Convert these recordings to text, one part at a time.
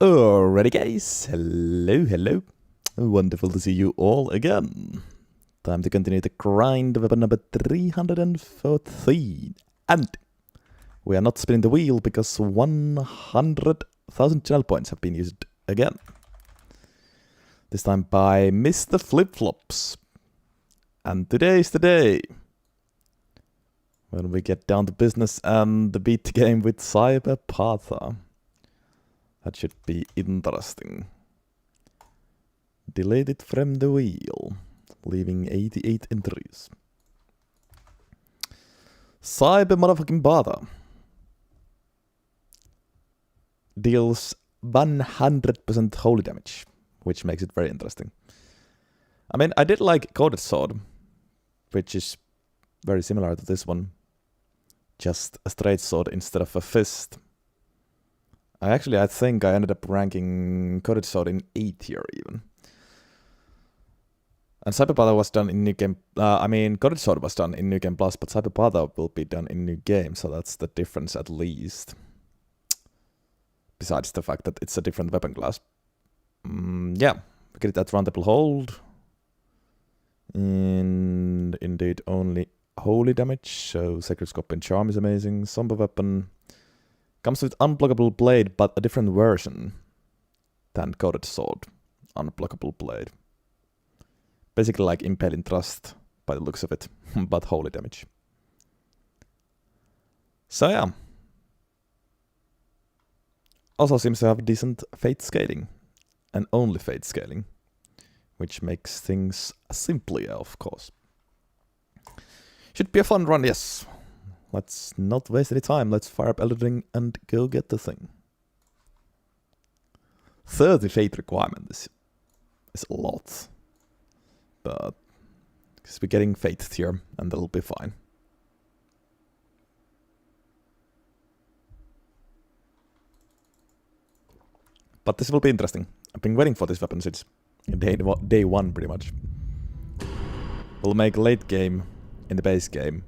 Alrighty guys, hello. Wonderful to see you all again. Time to continue the grind of weapon number 314. And we are not spinning the wheel because 100,000 channel points have been used again. This time by Mr. Flip-Flops. And today's the day when we get down to business and beat the game with Cyberpatha. That should be interesting. Delete it from the wheel, leaving 88 entries. Cyber motherfucking Patha deals 100% holy damage, which makes it very interesting. I mean, I did like Coded Sword, which is very similar to this one. Just a straight sword instead of a fist. I think I ended up ranking Coded Sword in 8 tier even. And Cyberpatha was done in New Game... Coded Sword was done in New Game Plus, but Cyberpatha will be done in New Game, so that's the difference at least. Besides the fact that it's a different weapon class. Yeah, we get it at roundable hold. And indeed only holy damage, so Sacred Scope and Charm is amazing. Somber weapon comes with Unblockable Blade, but a different version than Coded Sword. Unblockable Blade. Basically like Impaling Thrust, by the looks of it, but holy damage. So yeah. Also seems to have decent fate scaling. And only fate scaling. Which makes things simpler, of course. Should be a fun run, yes. Let's not waste any time. Let's fire up Elden RIng and go get the thing. 30 fate requirements is a lot. But because we're getting fate tier and that'll be fine. But this will be interesting. I've been waiting for this weapon since day one pretty much. We'll make late game in the base game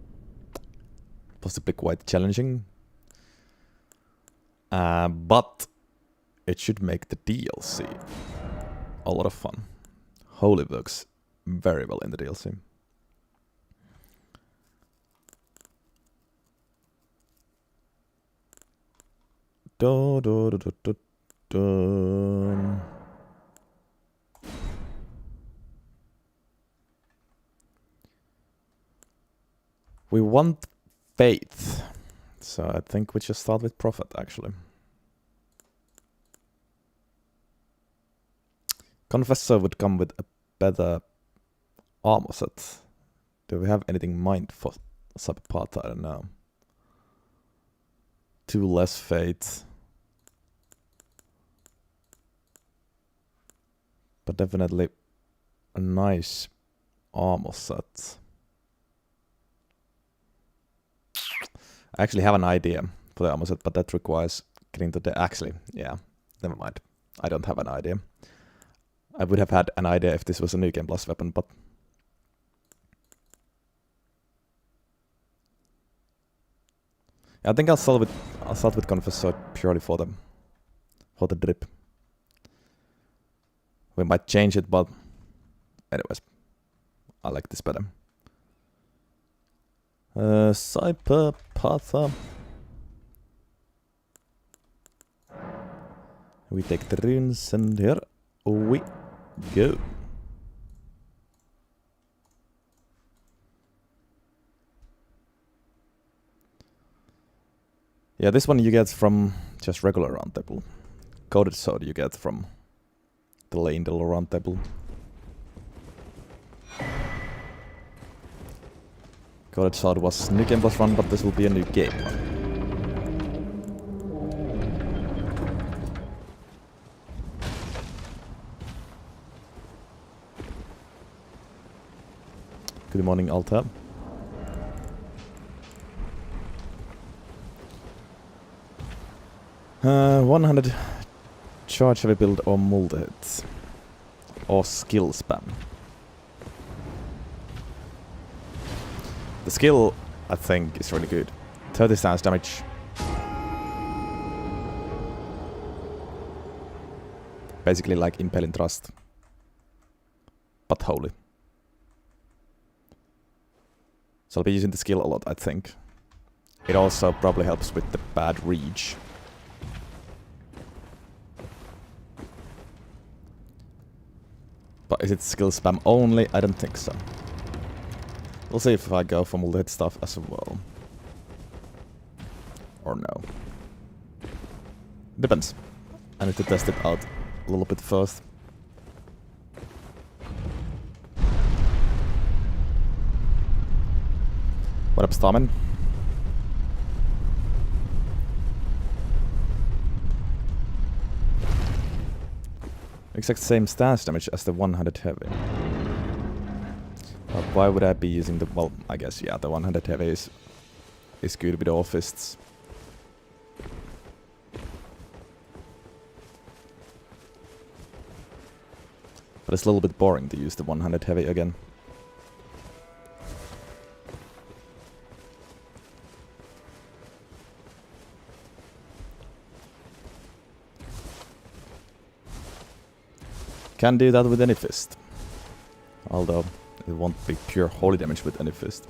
possibly quite challenging. But it should make the DLC a lot of fun. Holy works very well in the DLC. We want faith, so I think we should start with Prophet actually. Confessor would come with a better armor set. Do we have anything in mind for Cyberpatha? I don't know. 2 less fate. But definitely a nice armor set. I actually have an idea for the armor set, but that requires getting to the... Actually, yeah, never mind. I don't have an idea. I would have had an idea if this was a New Game Plus weapon, but... I think I'll start with Confessor purely for the drip. We might change it, but anyways, I like this better. Cyberpatha. We take the runes and here we go. Yeah, this one you get from just regular round table. Coded Sword you get from the Leyndell round table. Coded Sword was New Game Plus run, but this will be a new game run. Good morning, Alta. 100 charge heavy build or multi-hit. Or skill spam. The skill, I think, is really good. 30 stance damage. Basically like Impaling Thrust, but holy. So I'll be using the skill a lot, I think. It also probably helps with the bad reach. But is it skill spam only? I don't think so. We'll see if I go for multi-hit stuff as well. Or no. Depends. I need to test it out a little bit first. What up, Starman? Exact same stance damage as the 100 heavy. But why would I be using the... well, I guess, yeah, the 100 heavy is good with all fists. But it's a little bit boring to use the 100 heavy again. Can do that with any fist. Although it won't be pure holy damage with any fist.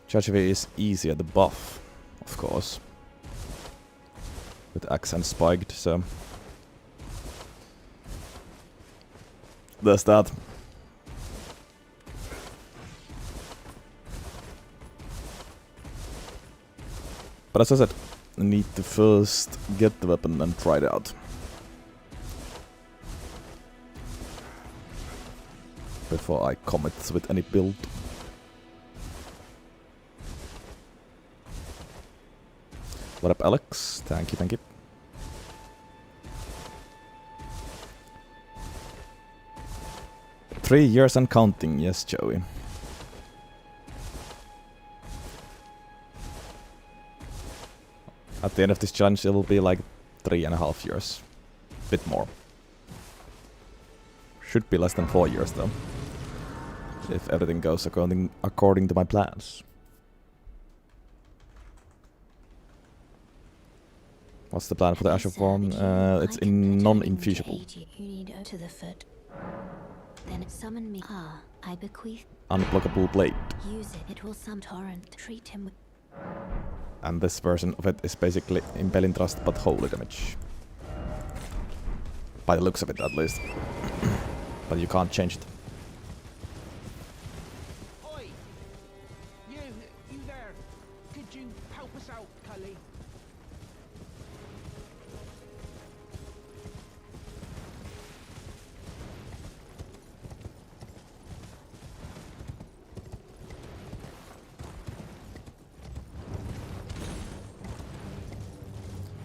Charge heavy is easier to buff, of course. With axe and spiked, so... there's that. But as I said, I need to first get the weapon and try it out. Before I commit with any build. What up, Alex? Thank you, thank you. Three years and counting, yes, Joey. At the end of this challenge, it will be like 3.5 years. Bit more. Should be less than 4 years, though. If everything goes according to my plans. What's the plan for the Asher form? It's in non-infusible. Unblockable blade. Use it. It will some torrent. Treat him with... And this version of it is basically Impaling Thrust but holy damage. By the looks of it, at least. But you can't change it. Oi! You there? Could you help us out, Cully?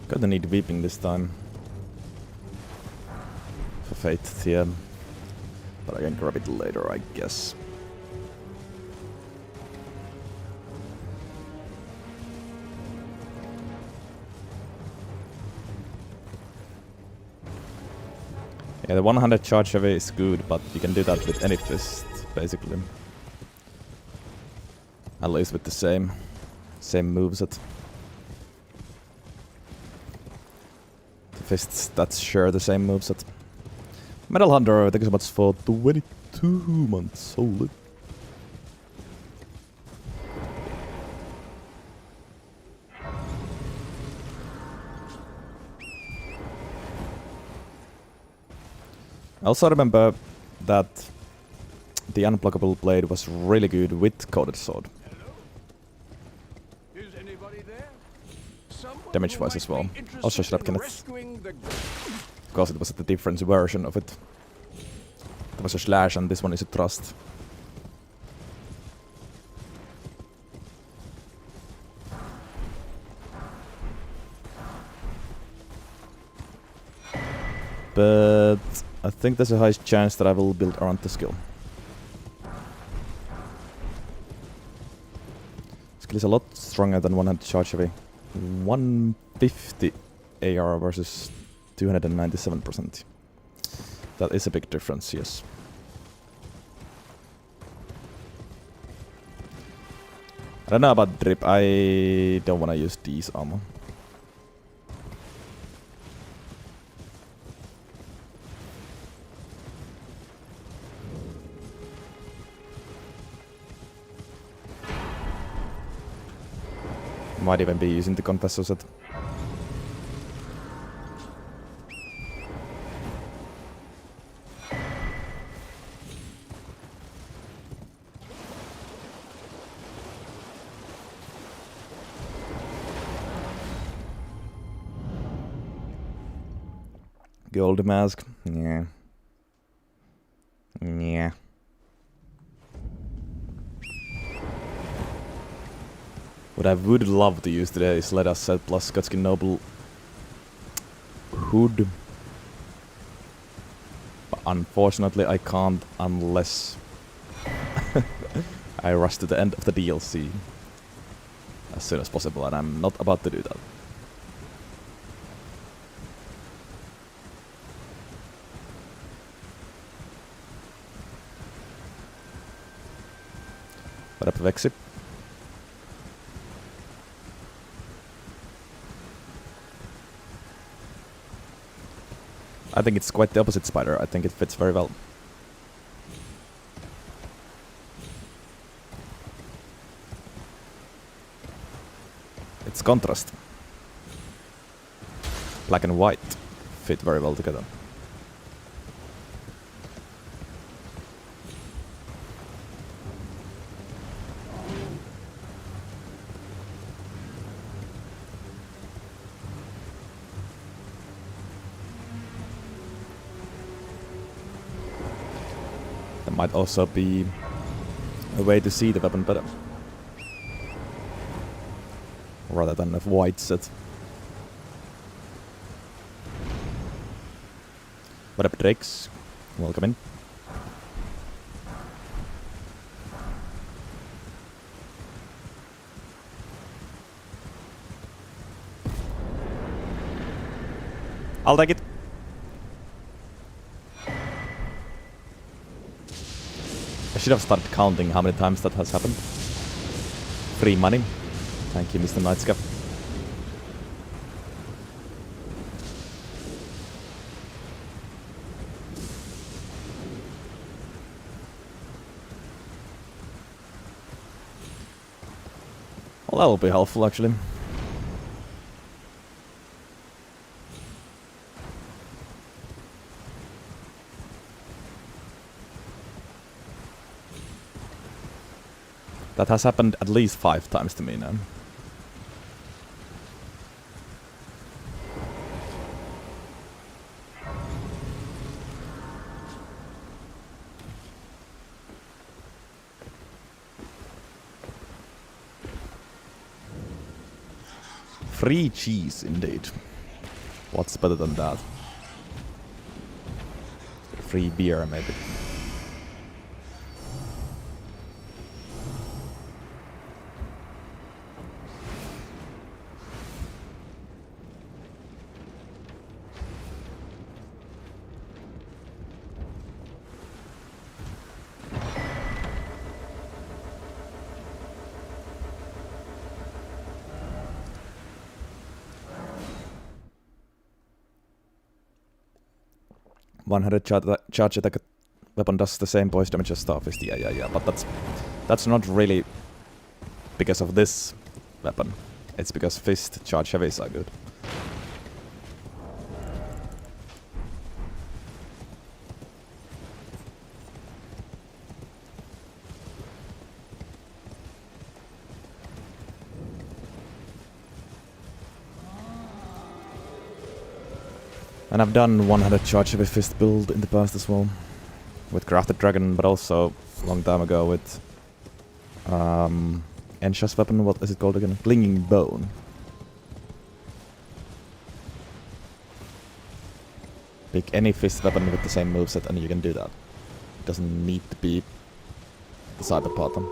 Gonna need weeping this time. For Fate here. But I can grab it later, I guess. Yeah, the 100 charge heavy is good, but you can do that with any fist, basically. At least with the same moveset. Fists that share the same moveset. Metal Hunter, thank you so much for 22 months solid. I also remember that the unblockable blade was really good with Coated Sword. Damage-wise as well. Also shut up, Kenneth. Of course it was a different version of it. There was a slash and this one is a thrust. But I think there's a high chance that I will build around the skill. Skill is a lot stronger than 100 charge heavy. 150 AR versus 297%. That is a big difference, yes. I don't know about drip. I don't want to use these armor. Might even be using the confessor set. Gold mask. Yeah. Yeah. What I would love to use today is Let Us Set plus Skotskin Noble Hood. But unfortunately I can't unless I rush to the end of the DLC as soon as possible, and I'm not about to do that. What up, Vexi? I think it's quite the opposite spider. I think it fits very well. It's contrast. Black and white fit very well together. There might also be a way to see the weapon better, rather than a white set. What up, Drakes? Welcome in. I'll take it. I should have started counting how many times that has happened. Free money. Thank you, Mr. Nightscap. Well, that will be helpful, actually. That has happened at least 5 times to me now. Free cheese, indeed. What's better than that? Free beer, maybe. Charge attack weapon does the same poise damage as Starfist. Yeah. But that's not really because of this weapon. It's because fist charge heavies are good. And I've done 100 charge heavy fist build in the past as well. With Crafted Dragon, but also a long time ago with Ensha's weapon, what is it called again? Clinging Bone. Pick any fist weapon with the same moveset and you can do that. It doesn't need to be the cyber pattern.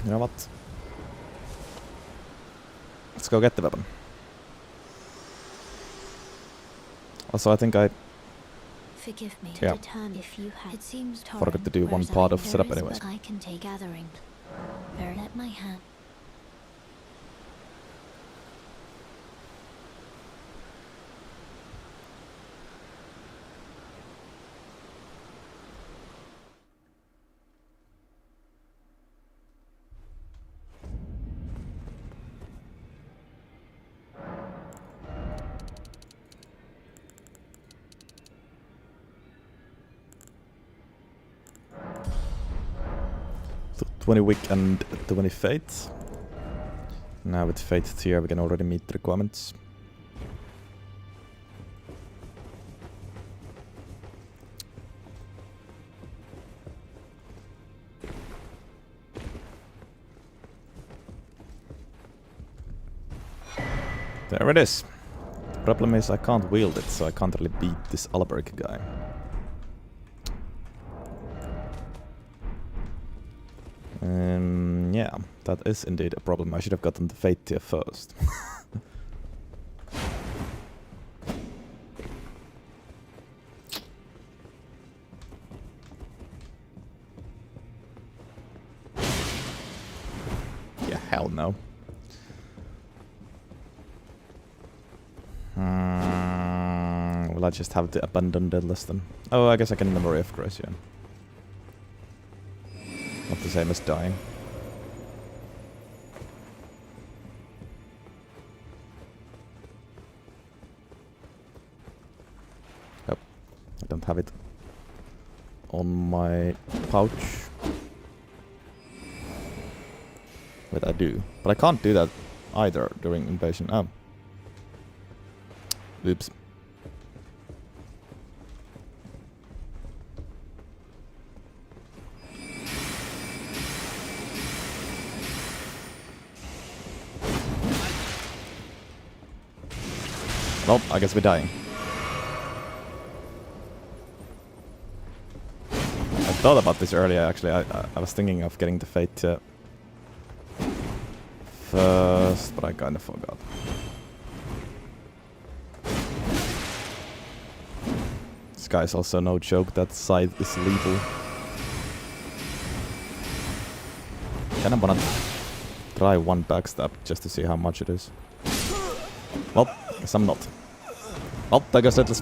You know what? let's go get the weapon. Also, I think I Forgive me. Yeah. Return if you have. It seems forgot to do one part of setup anyways. I can take gathering. Let my hand. So 20 week and 20 fate. Now with fate tier we can already meet the requirements. There it is. The problem is I can't wield it, so I can't really beat this Alberg guy. Yeah, that is indeed a problem. I should have gotten the fate tier first. Yeah, hell no. Will I just have to abandon Deadless then? Oh, I guess I can memory of Grace, yeah. Not the same as dying. Yep, I don't have it on my pouch. But I do. But I can't do that either during invasion. Oh. Oops. Well, I guess we're dying. I thought about this earlier, actually. I was thinking of getting the fate first, but I kind of forgot. This guy is also no joke. That scythe is lethal. Kinda wanna try one backstab just to see how much it is. Well, guess I'm not. Well, there goes Deadless.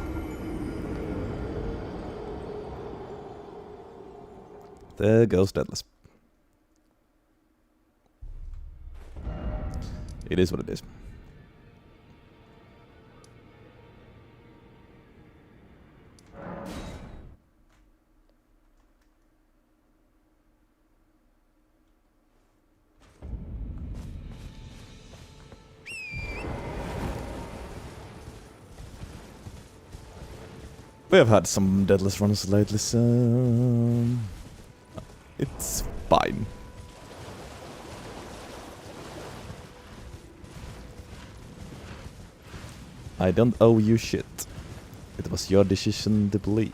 There goes Deadless. It is what it is. We have had some Deadless runs lately, so it's fine. I don't owe you shit. It was your decision to believe.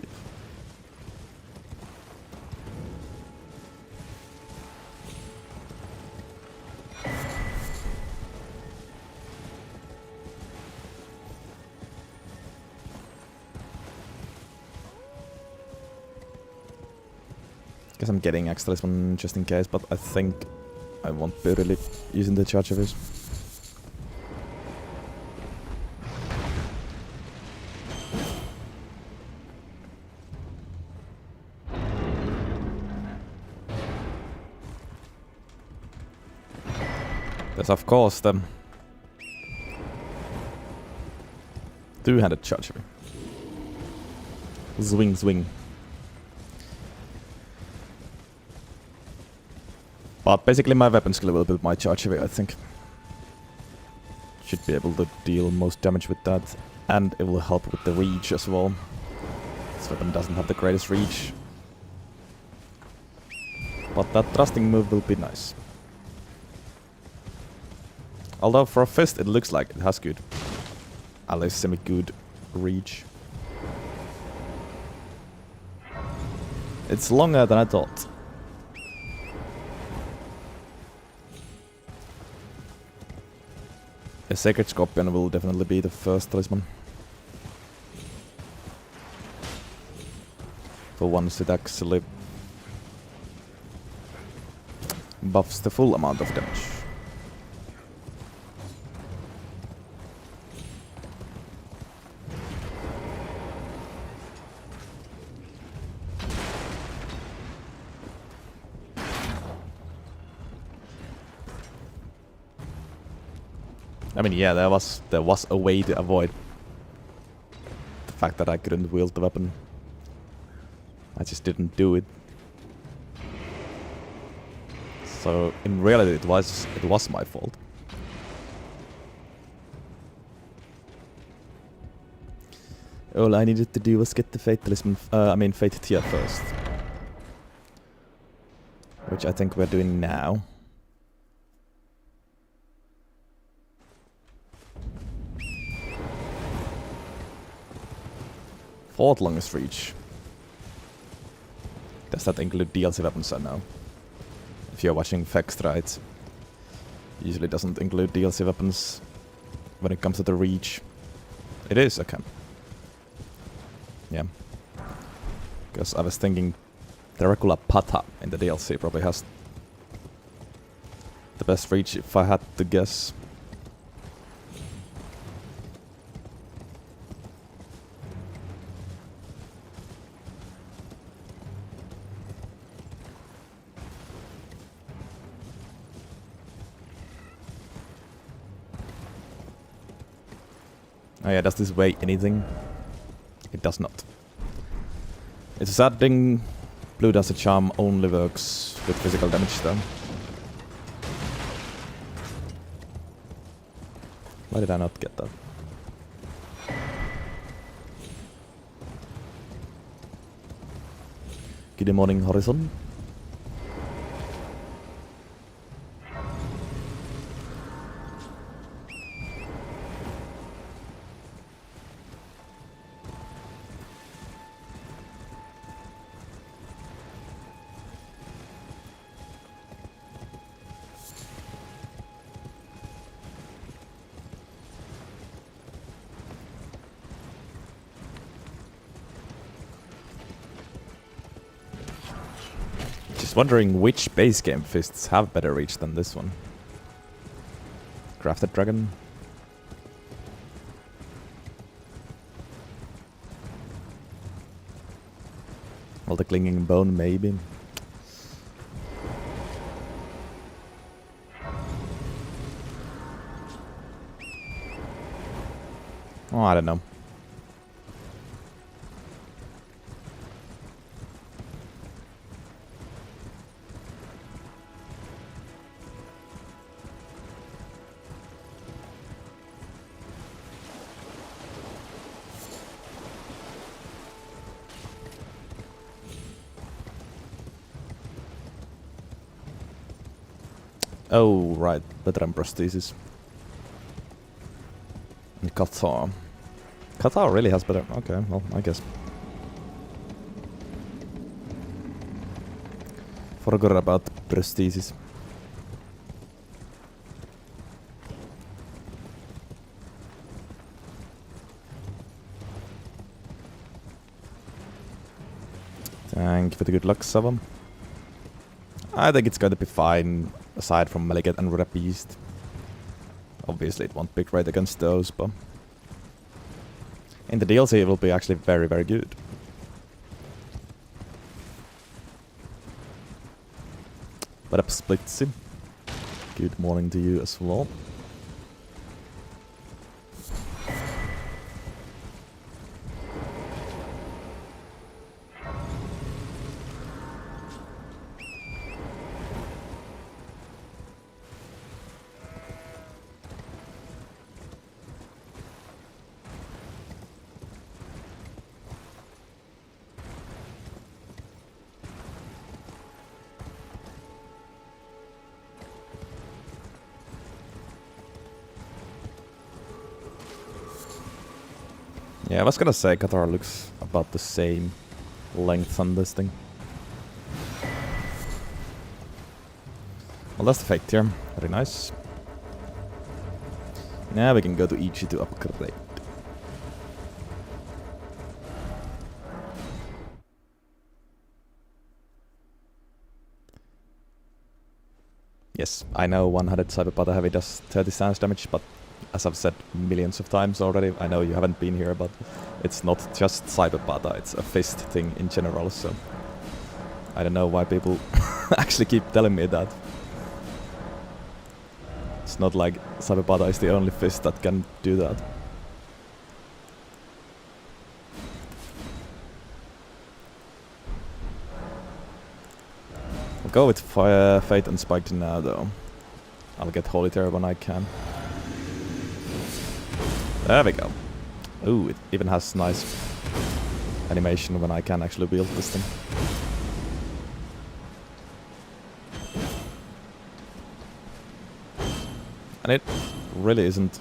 Guess I'm getting extra this one just in case, but I think I won't be really using the charge of his. There's of course the two-handed charge of him. Swing, swing. But basically my weapon skill will build my charge away, I think. Should be able to deal most damage with that. And it will help with the reach as well. This weapon doesn't have the greatest reach. But that thrusting move will be nice. Although for a fist it looks like it has good, at least semi-good reach. It's longer than I thought. A Sacred Scorpion will definitely be the first talisman. For once it actually buffs the full amount of damage. I mean, yeah, there was a way to avoid the fact that I couldn't wield the weapon. I just didn't do it. So in reality, it was my fault. All I needed to do was get the Fate Talisman, Fate tier first, which I think we're doing now. Fourth longest reach. Does that include DLC weapons? I know. If you're watching Fextra, it usually doesn't include DLC weapons when it comes to the reach. It is, okay. Yeah. Because I was thinking Dracula Pata in the DLC probably has the best reach if I had to guess. Oh yeah, does this weigh anything? It does not. It's a sad thing. Blue Dust Charm only works with physical damage though. Why did I not get that? Good morning, Horizon. Wondering which base game fists have better reach than this one. Crafted Dragon. Well, the Clinging Bone, maybe. Oh, I don't know. Oh, right. Veteran prosthesis. And Qatar. Qatar really has better... Okay, well, I guess. Forgot about prosthesis. Thank you for the good luck, Sava. I think it's going to be fine, aside from Malikat and Red Beast. Obviously it won't be great against those, but... in the DLC it will be actually very, very good. What up, Splitsy? Good morning to you as well. Yeah, I was gonna say Qatar looks about the same length on this thing. Well, that's the fake tier. Very nice. Now we can go to Ichi to upgrade. Yes, I know 100 Cyberpata Heavy does 30 stance damage, but as I've said millions of times already, I know you haven't been here, but it's not just Cyberpata, it's a fist thing in general, so I don't know why people actually keep telling me that. It's not like Cyberpata is the only fist that can do that. I'll go with Fate and Spiked now though. I'll get Holy Terror when I can. There we go. Ooh, it even has nice animation when I can actually wield this thing. And it really isn't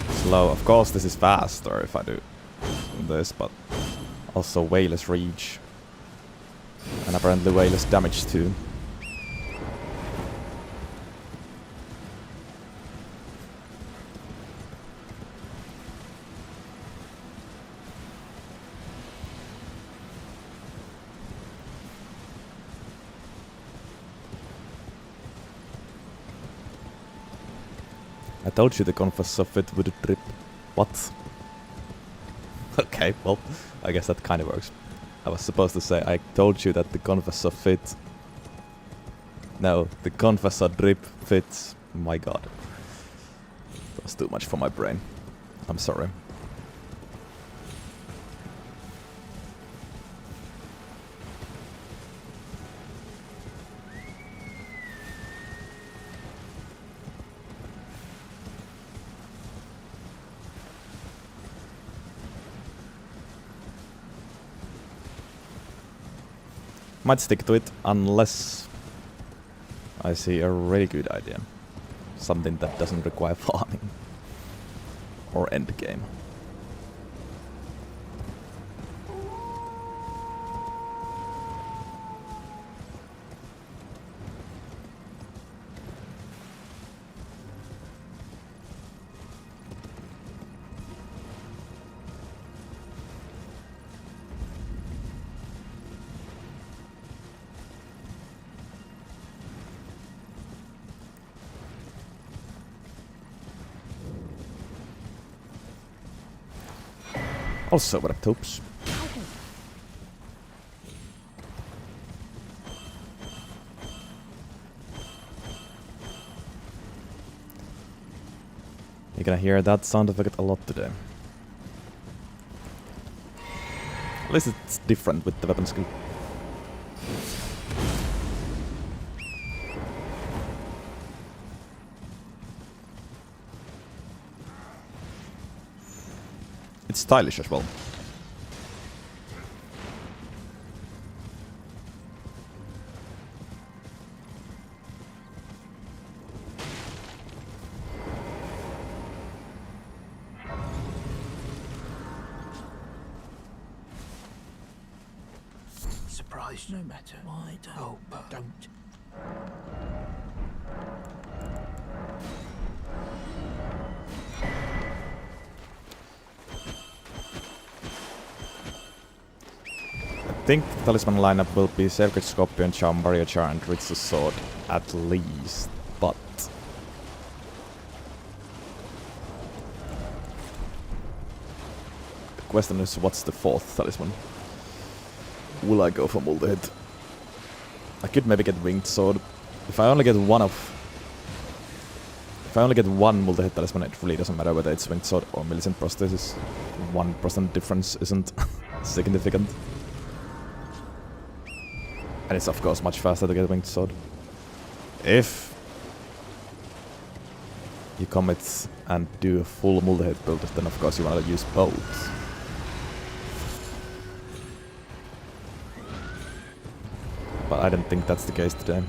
slow. Of course this is faster if I do this, but also way less reach. And apparently way less damage too. I told you the Confess of it would drip. What? Okay, well, I guess that kind of works. I was supposed to say I told you that the Confessor fit. No, the Confessor drip fits. My god. That was too much for my brain. I'm sorry. Might stick to it unless I see a really good idea. Something that doesn't require farming. Or endgame. Also, what up, Topes? You're gonna hear that sound effect a lot today. At least it's different with the weapon skill. It's stylish as well. Surprised no matter. Why don't? Oh, don't. I think the talisman lineup will be Sacred Scorpion, Charm, Barrier Charm, and Ritual Sword at least, but the question is, what's the fourth talisman? Will I go for multi-hit? I could maybe get Winged Sword. If I only get one multi-hit talisman, it really doesn't matter whether it's Winged Sword or Millicent Prosthesis. 1% difference isn't significant. And it's of course much faster to get Winged Sword. If you commit and do a full multi-hit build, then of course you want to use both. But I don't think that's the case today.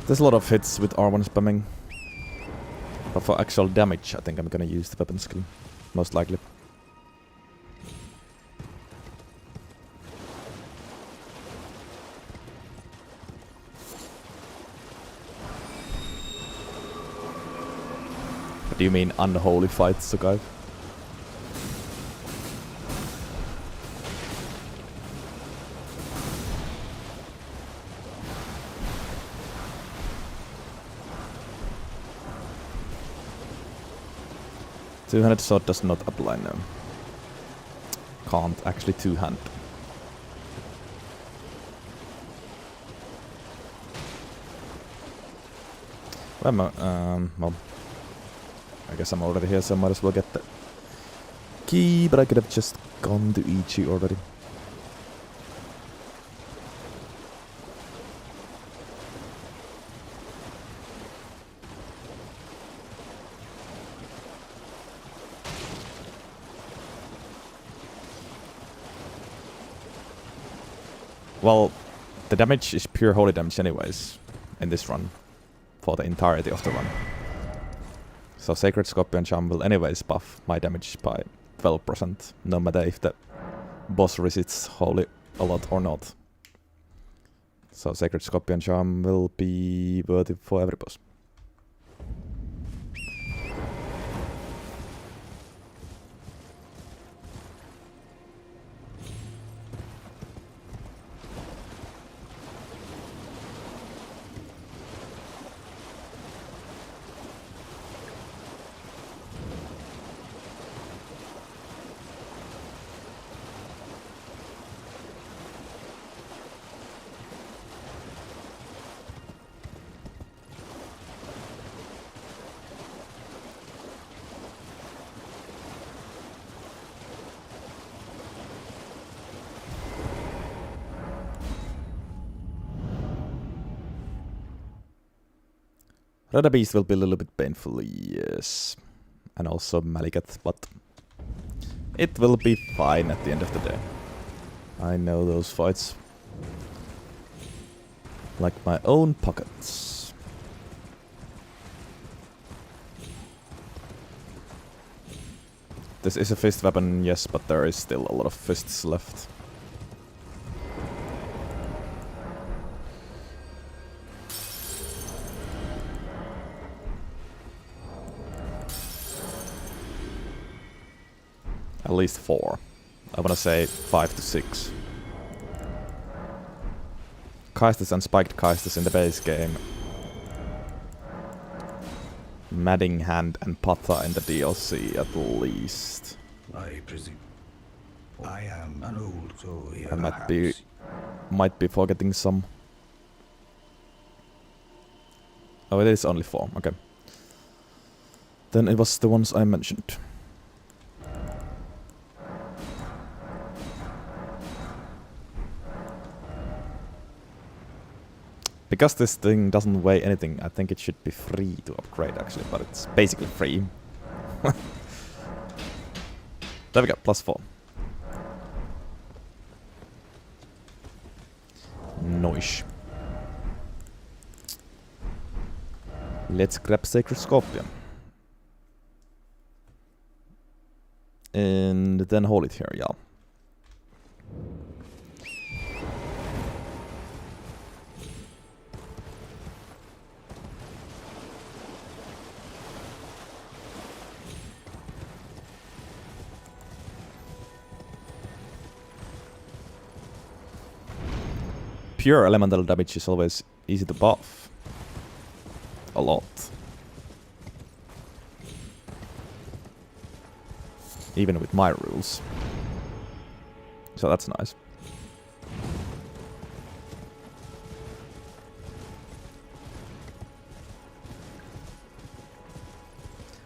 There's a lot of hits with R1 spamming. But for actual damage, I think I'm gonna use the weapon skill. Most likely. What do you mean unholy fights, Sukai? Two-handed sword does not apply, no. Can't actually two-hand. Well, I guess I'm already here, so I might as well get the key, but I could have just gone to Ichi already. Well, the damage is pure holy damage anyways, in this run, for the entirety of the run. So Sacred Scorpion Charm will anyways buff my damage by 12%, no matter if the boss resists holy a lot or not. So Sacred Scorpion Charm will be worthy for every boss. Rada Beast will be a little bit painful, yes. And also Malikat, but it will be fine at the end of the day. I know those fights like my own pockets. This is a fist weapon, yes, but there is still a lot of fists left. At least 4. I wanna say 5 to 6. Kaistas and spiked Kaistas in the base game. Madding Hand and Patha in the DLC at least. I presume. I am an old soul here. I might be forgetting some. Oh, it is only 4, okay. Then it was the ones I mentioned. Because this thing doesn't weigh anything, I think it should be free to upgrade actually, but it's basically free. There we go, +4. Noish. Let's grab Sacred Scorpion. And then hold it here, yeah. Pure elemental damage is always easy to buff. A lot. Even with my rules. So that's nice.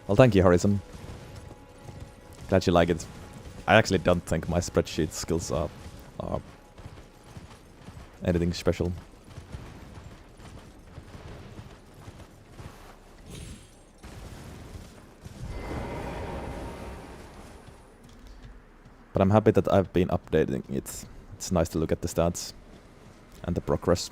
Well, thank you, Horizon. Glad you like it. I actually don't think my spreadsheet skills are anything special. But I'm happy that I've been updating it. It's nice to look at the stats and the progress.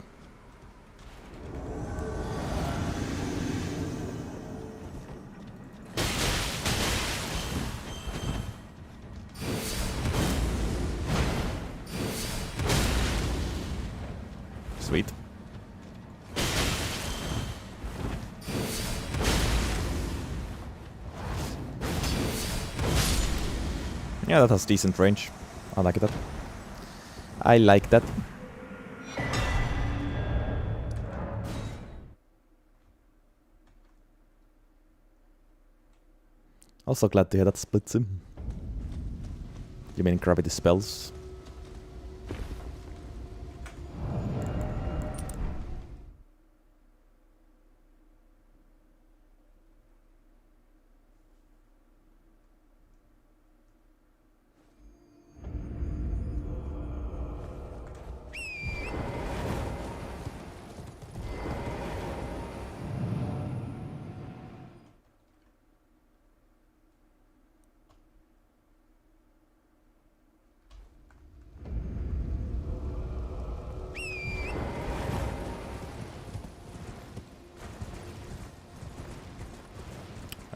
Yeah, that has decent range. I like that. I like that. Also glad to hear that splits him. You mean gravity spells?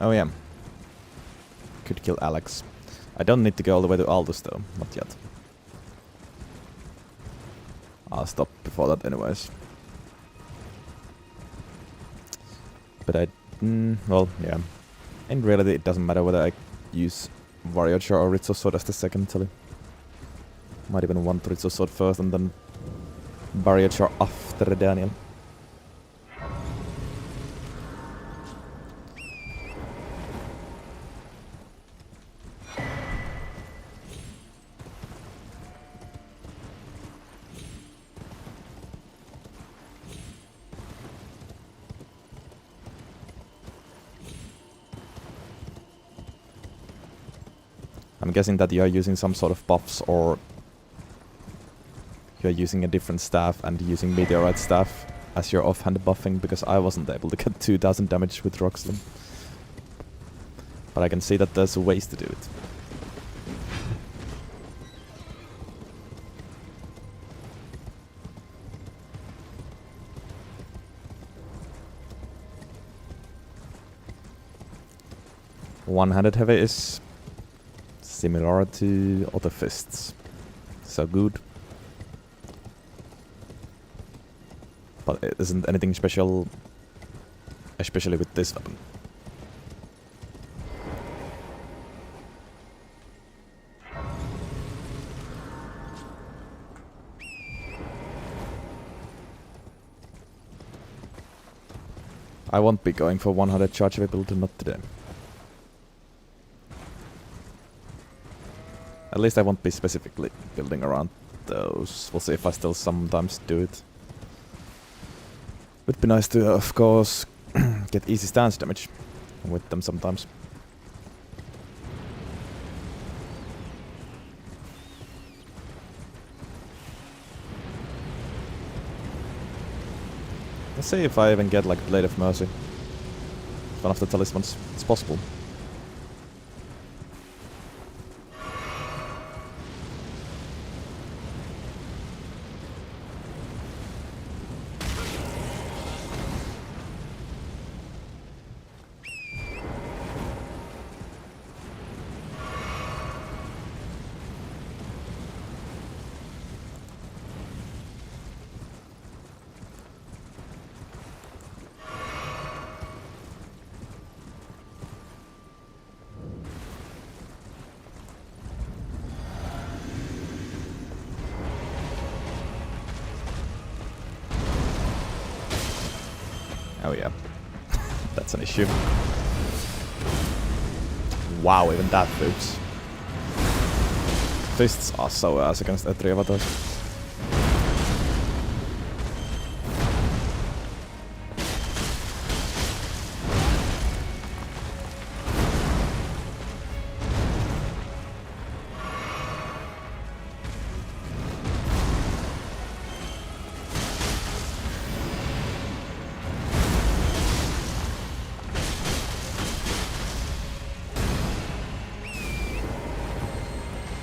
Oh yeah. Could kill Alex. I don't need to go all the way to Aldous though, not yet. I'll stop before that anyways. But well, yeah. In reality it doesn't matter whether I use Warrior or Ritzo Sword as the second tally. Might even want Ritzo Sword first and then Barrier after Daniel. I'm guessing that you are using some sort of buffs or you're using a different staff and using Meteorite staff as your offhand buffing because I wasn't able to get 2000 damage with Roxlin. But I can see that there's ways to do it. One-handed heavy is similar to other fists. So good. But it isn't anything special, especially with this weapon. I won't be going for 100 charge heavy build, not today. At least I won't be specifically building around those. We'll see if I still sometimes do it. Would be nice to, of course, get easy stance damage with them sometimes. Let's see if I even get like Blade of Mercy. It's one of the talismans. It's possible. Oh yeah, that's an issue. Wow, even that moves. Fists are so ass against a 3 avatars.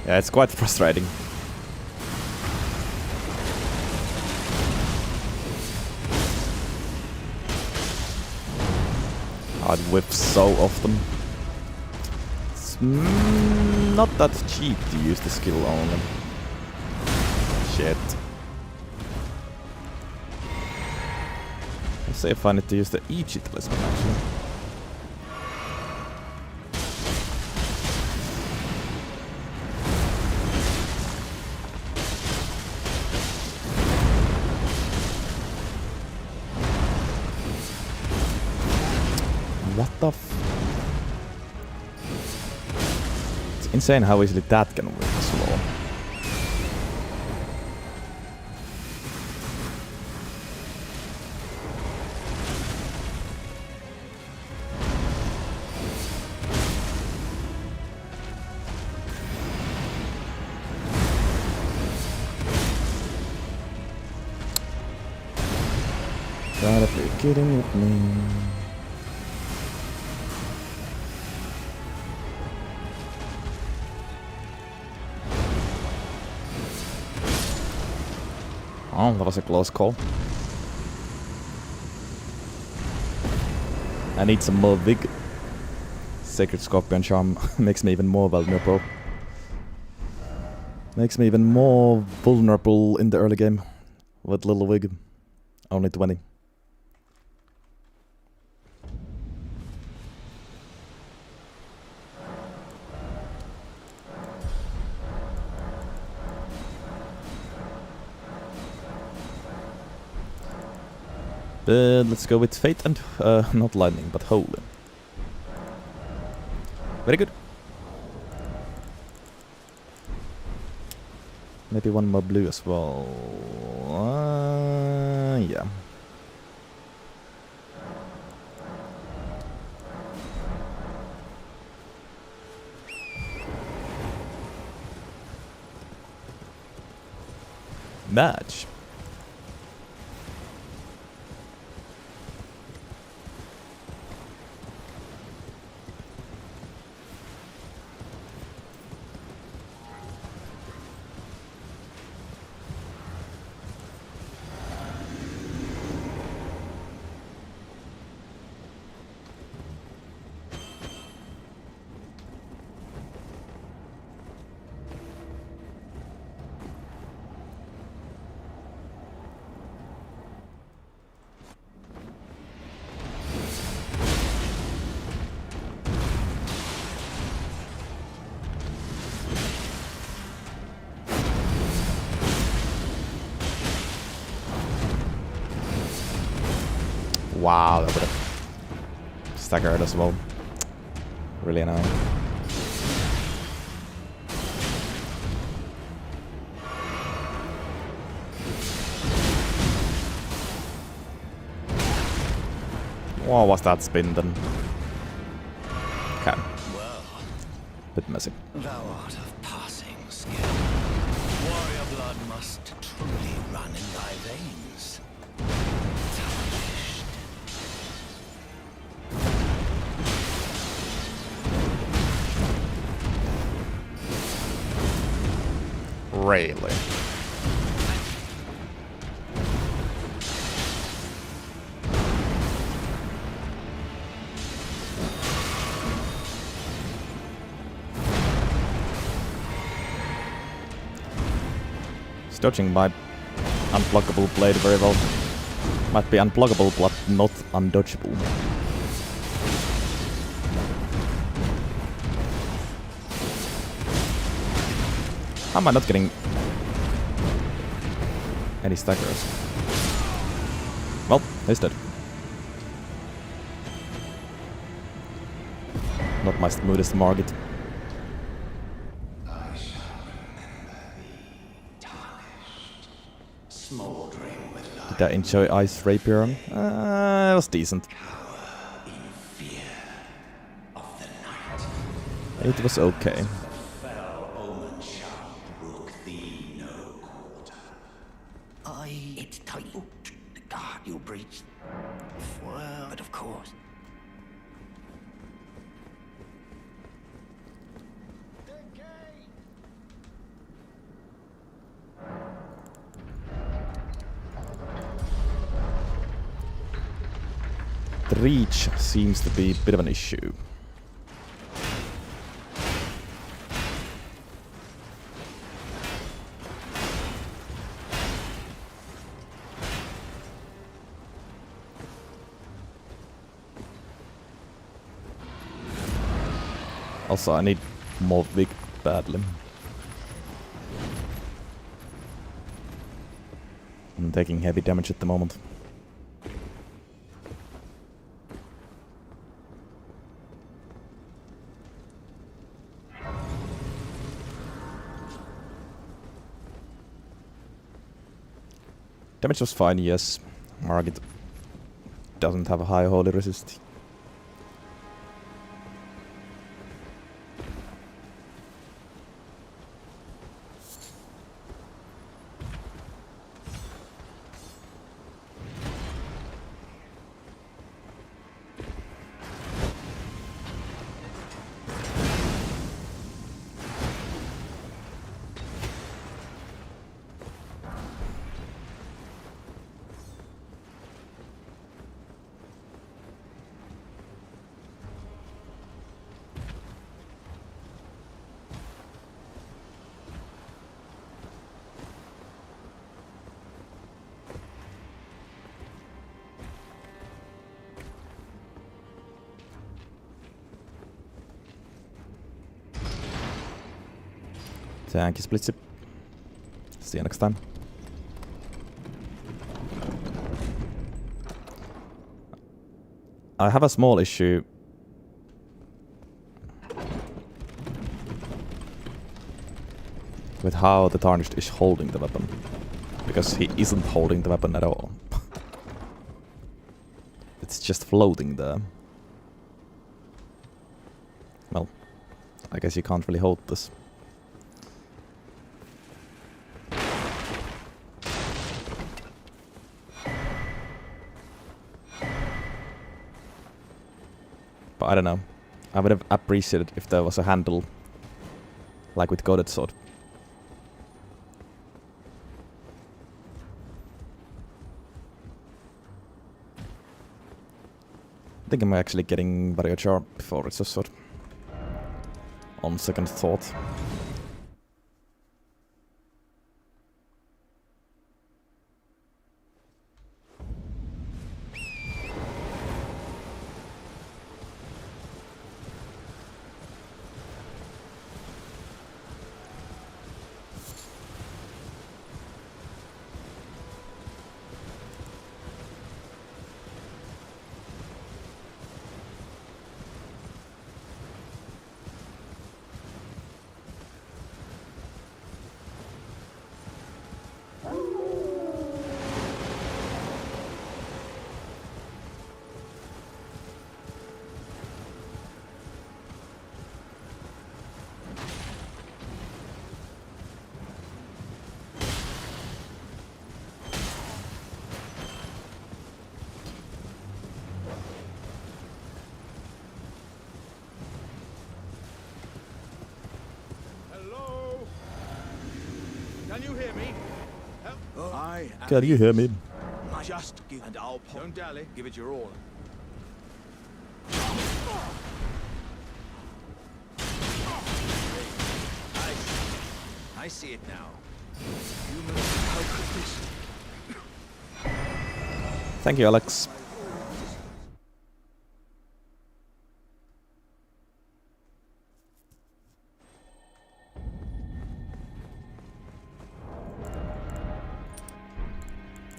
Yeah, it's quite frustrating. I'd whiff so often. It's not that cheap to use the skill only. Shit. Let's see if I need to use the Ichi talisman actually. What the It's insane how easily that can win slow. Gotta be kidding with me. Oh, that was a close call. I need some more vig. Sacred Scorpion Charm makes me even more vulnerable. Makes me even more vulnerable in the early game. With little wig. Only 20. Let's go with Fate and not Lightning, but Holy. Very good. Maybe one more blue as well. Yeah. Match. Wow, that would have staggered as well. Really annoying. What was that spin then? Okay. Well, Bit messy. thou art of passing skill. Warrior blood must truly run in thy veins. Tarnished. Really? He's dodging my unblockable blade very well. Might be unblockable, but not undodgeable. How am I not getting any staggers? Well, he's dead. Not my smoothest market. Smoldering with light. Did I enjoy Ice Rapier? It was decent. In fear of the night. It was okay. Fell omen shall brook thee no quarter. It's tight. The guard you breached. Well, but of course. The reach seems to be a bit of an issue. Also, I need more Vig badly. I'm taking heavy damage at the moment. Damage was fine, yes. Margit doesn't have a high holy resist. Thank you, Splitsy. See you next time. I have a small issue with how the Tarnished is holding the weapon. Because he isn't holding the weapon at all. It's just floating there. Well, I guess you can't really hold this. But I don't know. I would have appreciated if there was a handle, like with Godded Sword. I think I'm actually getting Barrier Jar before it's a sword. On second thought. Hello? Can you hear me? Can you hear me? Just give and I'll pop. Don't dally. Give it your all. I see it now. Humans, how could this? Thank you, Alex.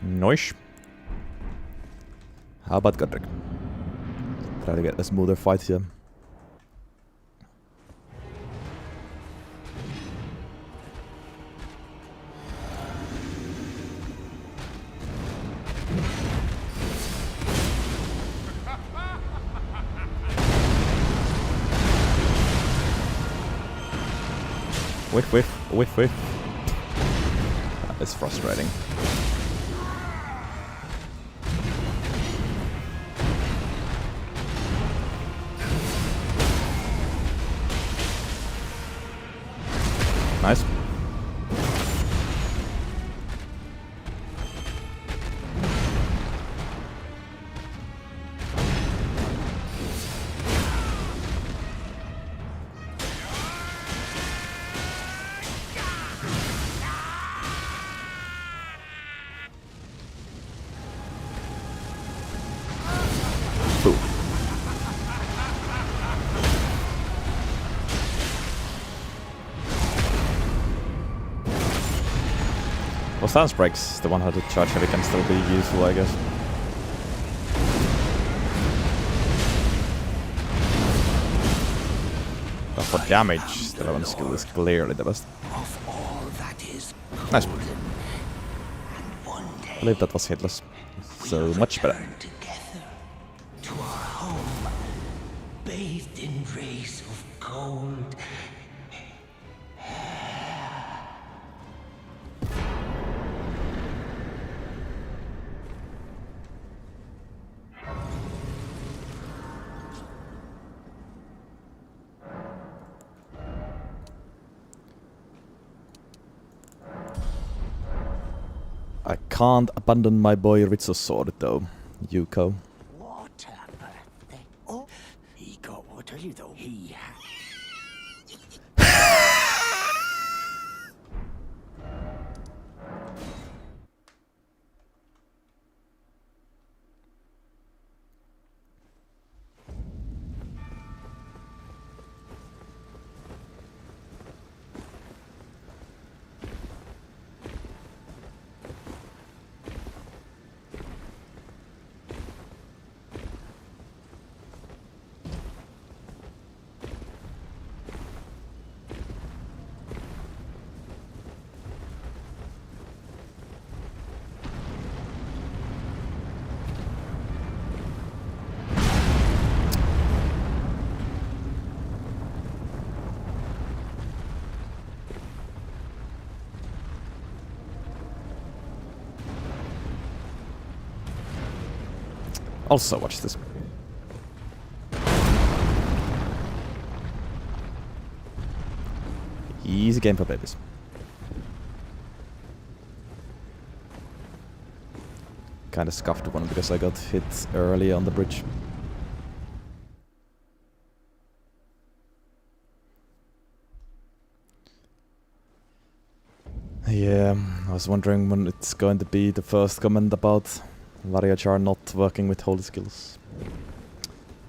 Nice. How about Godric? Try to get a smoother fight here. Whiff, whiff, whiff, whiff. That is frustrating. Nice. Boom. Well, stance breaks, the one how to charge heavy can still be useful, I guess. But for damage, the weapon skill is clearly the best. Of all that is Nice. golden, and one day believe that was hitless. So much better. Together to our home, bathed in rays of gold. I can't abandon my boy Ritsu's sword though, Yuko. What a birthday. Oh, he got what tell you though. He had. Also watch this. Easy game for babies. Kinda scuffed one because I got hit early on the bridge. Yeah, I was wondering when it's going to be the first comment about Variochar not working with holy skills.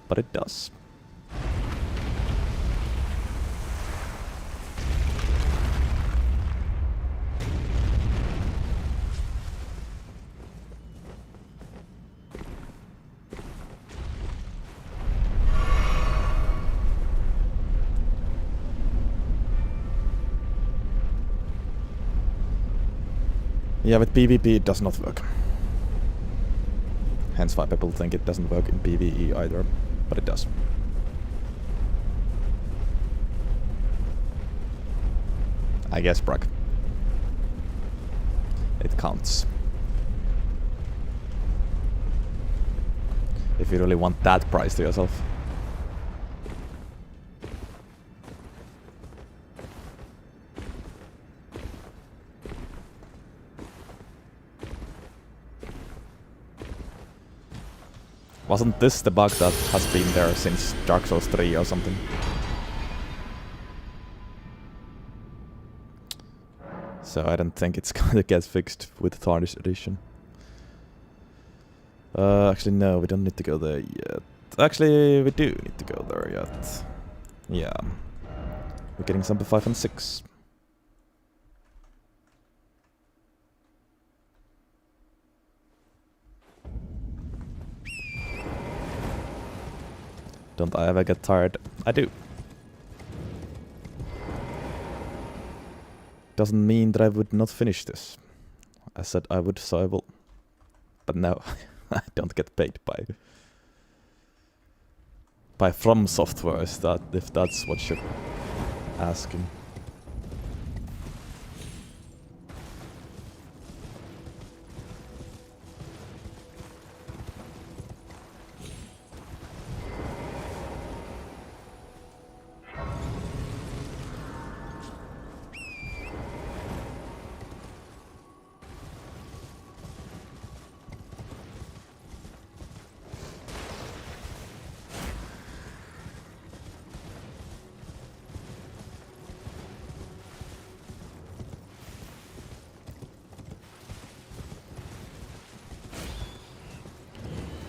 But it does. Yeah, with PvP it does not work. Hence why people think it doesn't work in PvE either, but it does. I guess, Brock. It counts. If you really want that price to yourself. Wasn't this the bug that has been there since Dark Souls 3 or something? So I don't think it's gonna get fixed with the Tarnished Edition. Actually no, we don't need to go there yet. Actually, we do need to go there yet. Yeah. We're getting Sample 5 and 6. Don't I ever get tired? I do. Doesn't mean that I would not finish this. I said I would, so I will. But no, I don't get paid by From Software, is that, if that's what you're asking.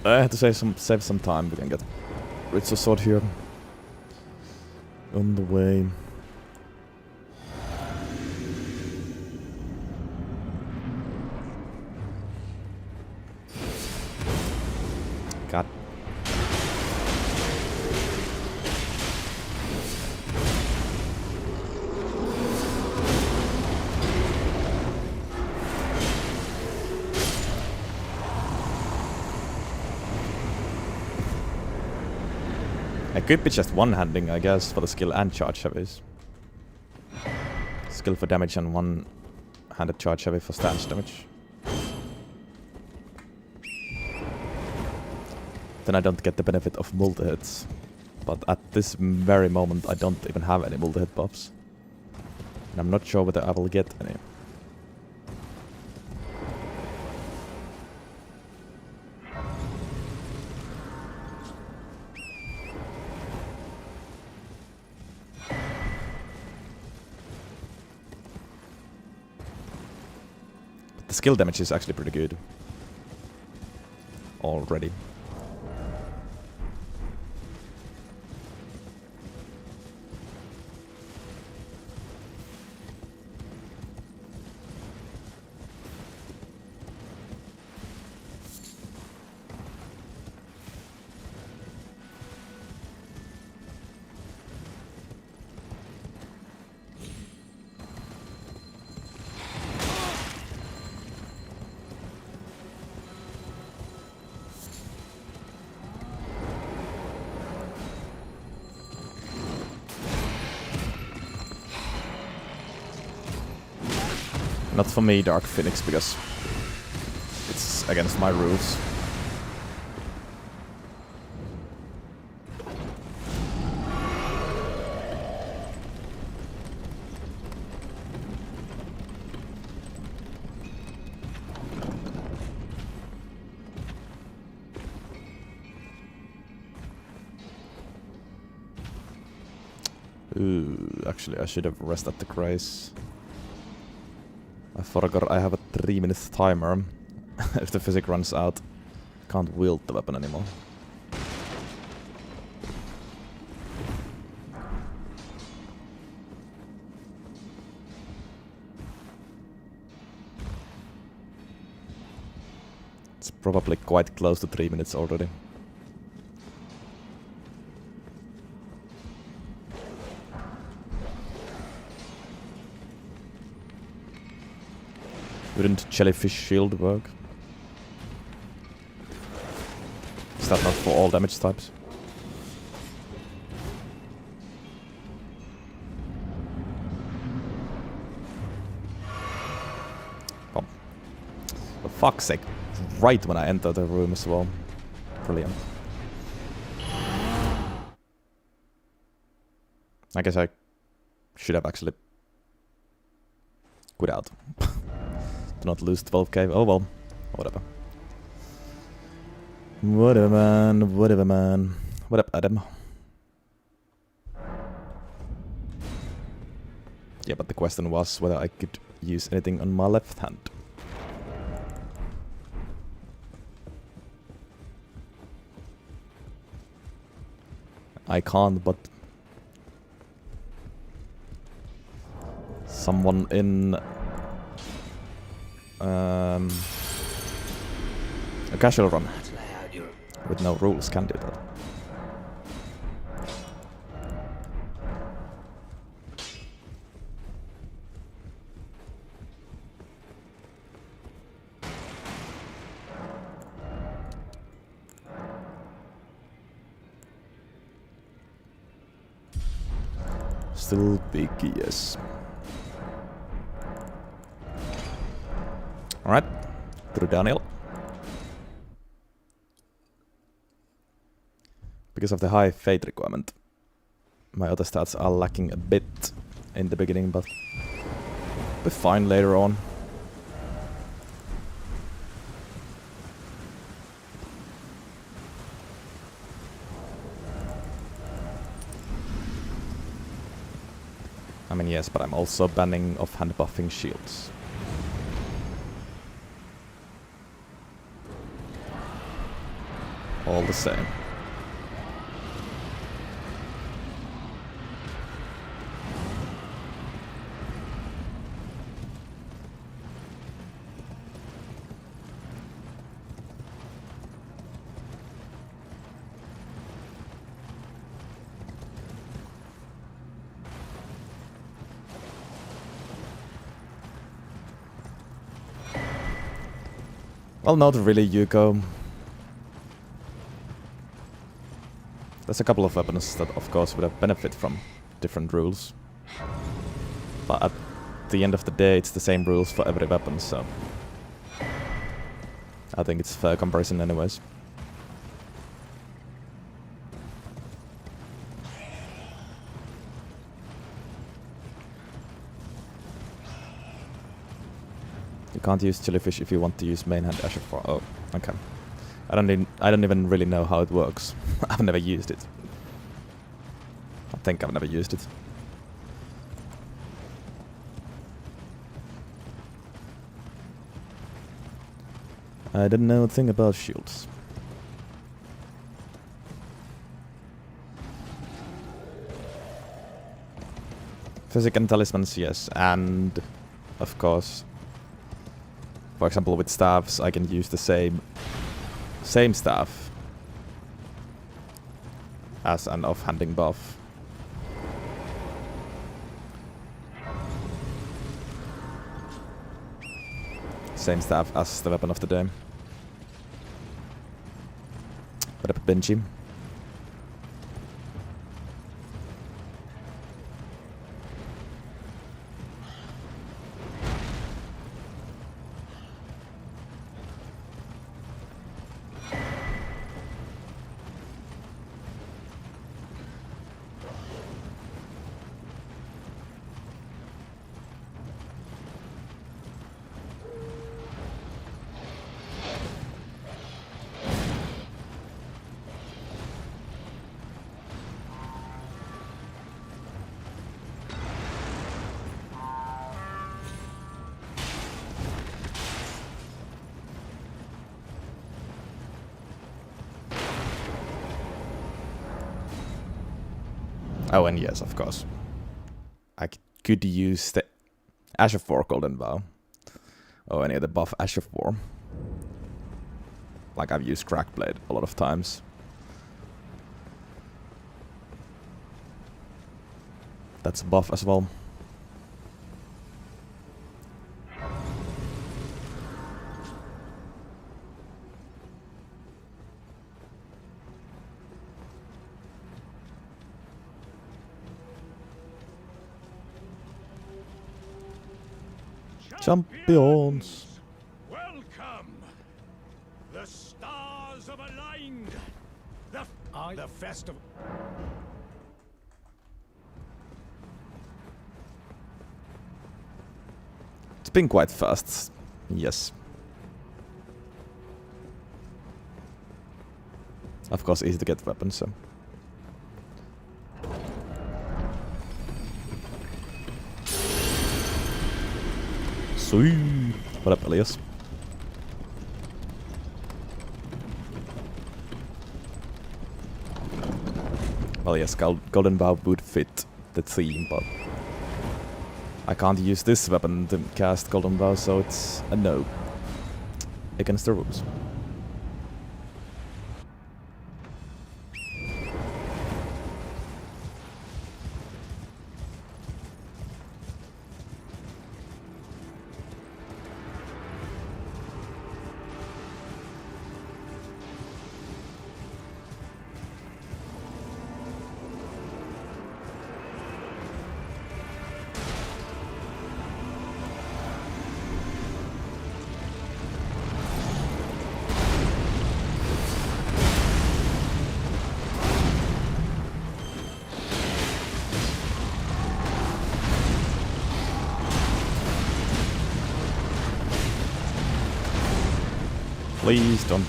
I had to save some time. We can get Ritsu's sword here. On the way. God. It could be just one-handing, I guess, for the skill and charge heavies. Skill for damage and one-handed charge heavy for stance damage. Then I don't get the benefit of multi-hits. But at this very moment I don't even have any multi-hit buffs. And I'm not sure whether I will get any. But the skill damage is actually pretty good. Already. Not for me, Dark Phoenix, because it's against my rules. Ooh, actually I should have rested the Grace. I forgot I have a 3-minute timer. If the physic runs out, I can't wield the weapon anymore. It's probably quite close to 3 minutes already. Wouldn't Jellyfish Shield work? Is that not for all damage types? Oh. For fuck's sake. Right when I enter the room as well. Brilliant. I guess I should have actually quit out. To not lose 12k. Oh well. Whatever. Whatever, man. Whatever, man. What up, Adam? Yeah, but the question was whether I could use anything on my left hand. I can't, but someone in a casual run with no rules can do that. Still big, yes. Alright, through Daniel. Because of the high fate requirement, my other stats are lacking a bit in the beginning, but we'll be fine later on. I mean, yes, but I'm also banning offhand buffing shields. All the same. Well, not really, Yuko. There's a couple of weapons that, of course, would have benefit from different rules. But at the end of the day, it's the same rules for every weapon, so I think it's fair comparison anyways. You can't use jellyfish if you want to use main hand Asher for. Oh, okay. I don't even really know how it works. I've never used it. I think I've never used it. I didn't know a thing about shields. Physic and talismans, yes, and of course, for example, with staffs, I can use the same staff as an off-handing buff. Same staff as the weapon of the day. What up, Benji? Oh, and yes, of course. I could use the Asher 4 Golden Bow. Or any of the buff Asher 4. Like I've used Crackblade a lot of times. That's a buff as well. Champions! Welcome! The stars have aligned! The festival... It's been quite fast. Yes. Of course, easy to get weapons, so... Sweet. What up, Elias? Well, yes, Golden Bow would fit the theme, but I can't use this weapon to cast Golden Bow, so it's a no. Against the rules. Please don't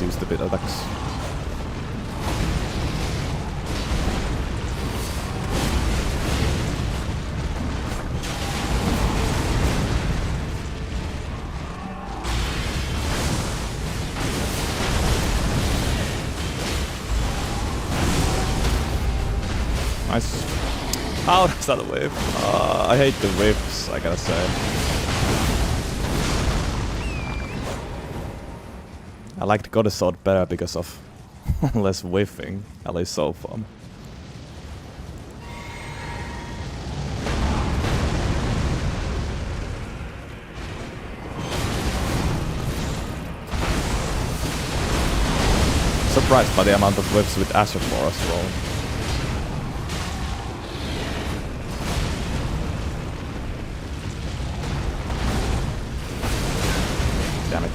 do stupid attacks. Nice. How does that whiff? I hate the whiffs, I gotta say. I like the Goddess Sword better because of less whiffing, at least so far. surprised by the amount of whips with Asher for as well. Damn it.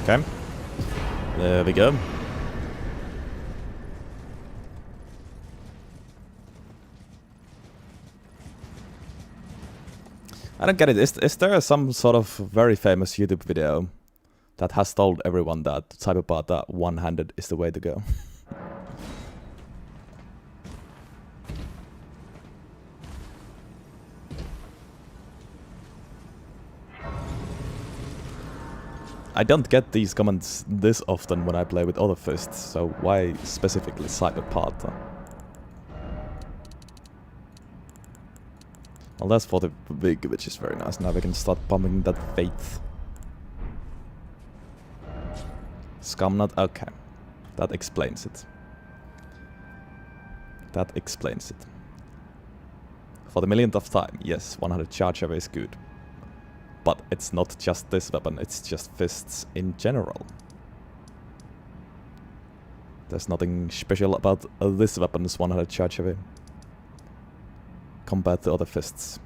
Okay. There we go. I don't get it. Is there some sort of very famous YouTube video that has told everyone that Cyberpata one-handed is the way to go? I don't get these comments this often when I play with other fists, so why specifically Cyberpata? Well, that's for the big, which is very nice. Now we can start pumping that faith. Scumnut, okay. That explains it. That explains it. For the millionth of time, yes, 100 charge away is good. But it's not just this weapon, it's just fists in general. There's nothing special about this weapon's 100 charge away compared to other fists.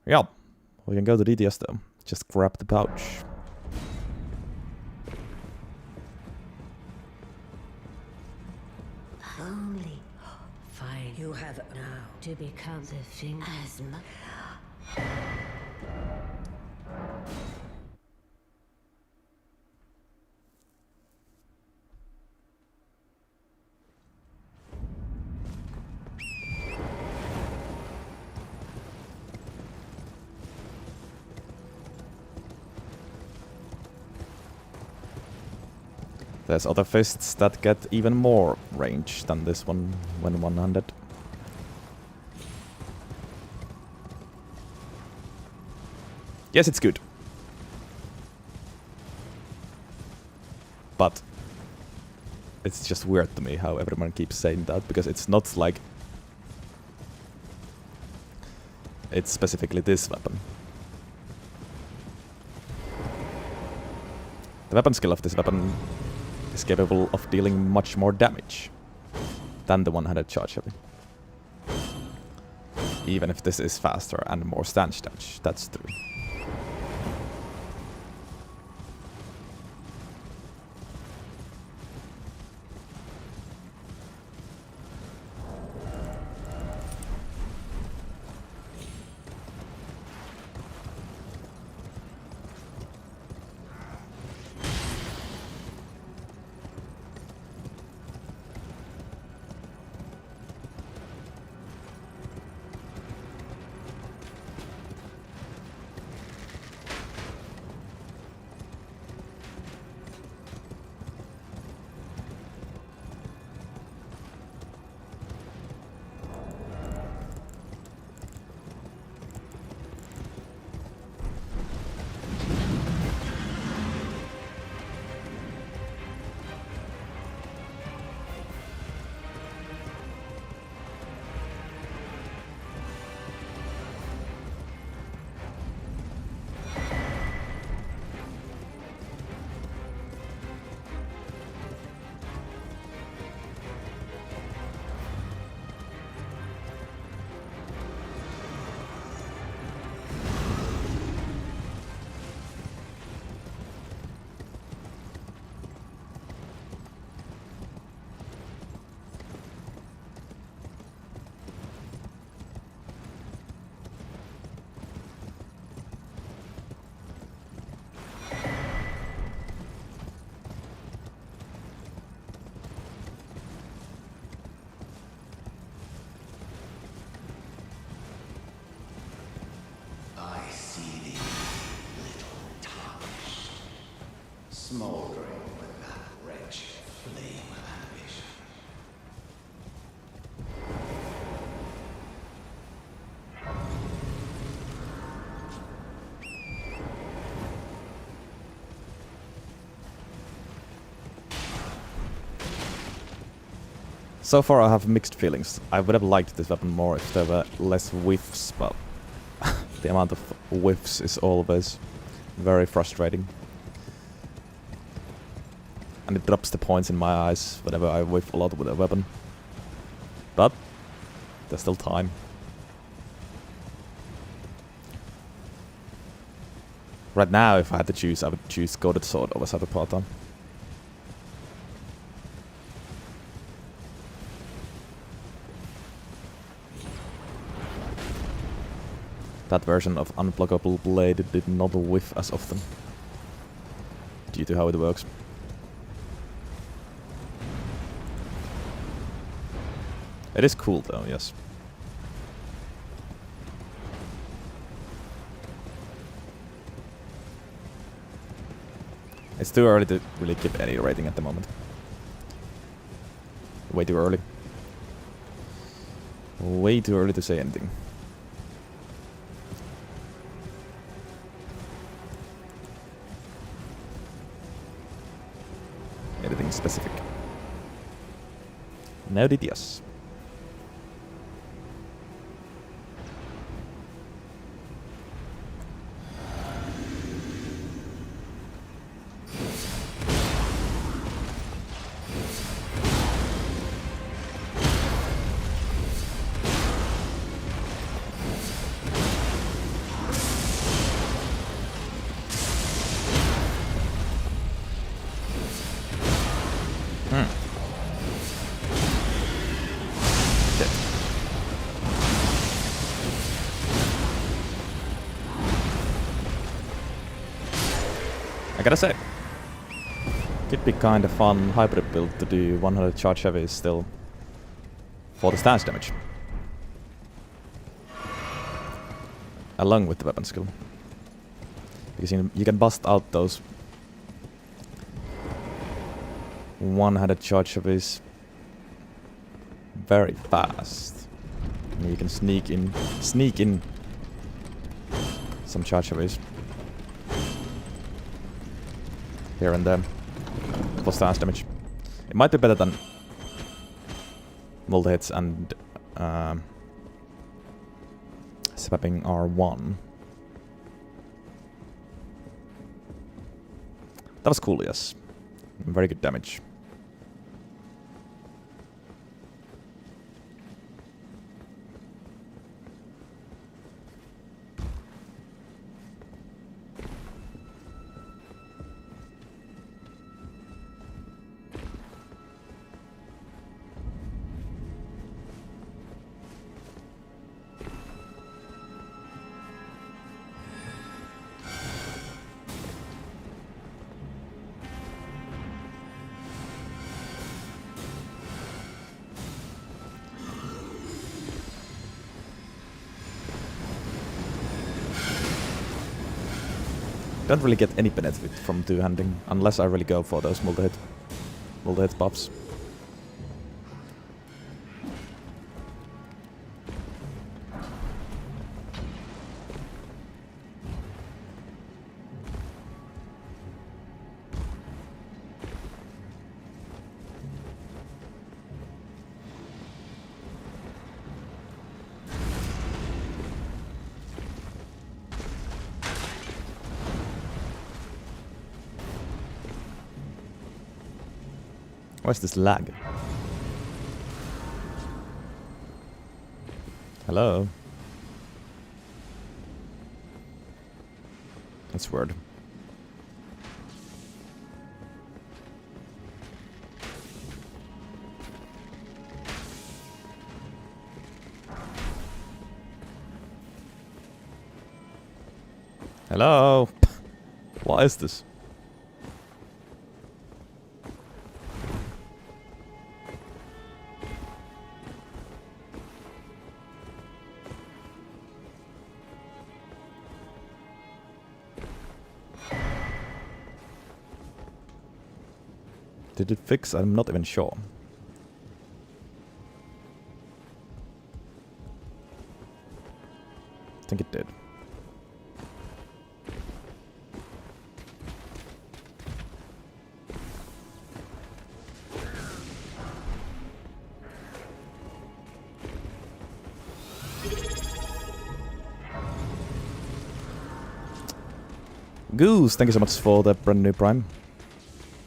Yeah, we can go to DTS though. Just grab the pouch. Only fine. You have now to become the thing as much. There's other fists that get even more range than this one when one-handed. Yes, it's good. But it's just weird to me how everyone keeps saying that, because it's not like it's specifically this weapon. The weapon skill of this weapon is capable of dealing much more damage than the one-handed charge heavy. Even if this is faster and more stance damage, that's true. Smoldering with that wretched flame of ambition. So far I have mixed feelings. I would have liked this weapon more if there were less whiffs, but the amount of whiffs is always very frustrating. And it drops the points in my eyes whenever I whiff a lot with a weapon. But there's still time. Right now, if I had to choose, I would choose Goaded Sword over Cyberpata. That version of Unblockable Blade did not whiff as often, due to how it works. It is cool though, yes. It's too early to really give any rating at the moment. Way too early. Way too early to say anything. Anything specific. Noted, yes. I gotta say, could be kind of fun hybrid build to do 100 charge heavy still for the stance damage, along with the weapon skill, because you can bust out those 100 charge heavies very fast, and you can sneak in some charge heavies here and there for stance damage. It might be better than multi-hits and swapping R1. That was cool, yes. Very good damage. Don't really get any benefit from two-handing unless I really go for those multi-hit buffs. Where's this lag? Hello? That's weird. Hello? What is this? Did it fix? I'm not even sure. I think it did. Goose, thank you so much for the brand new Prime.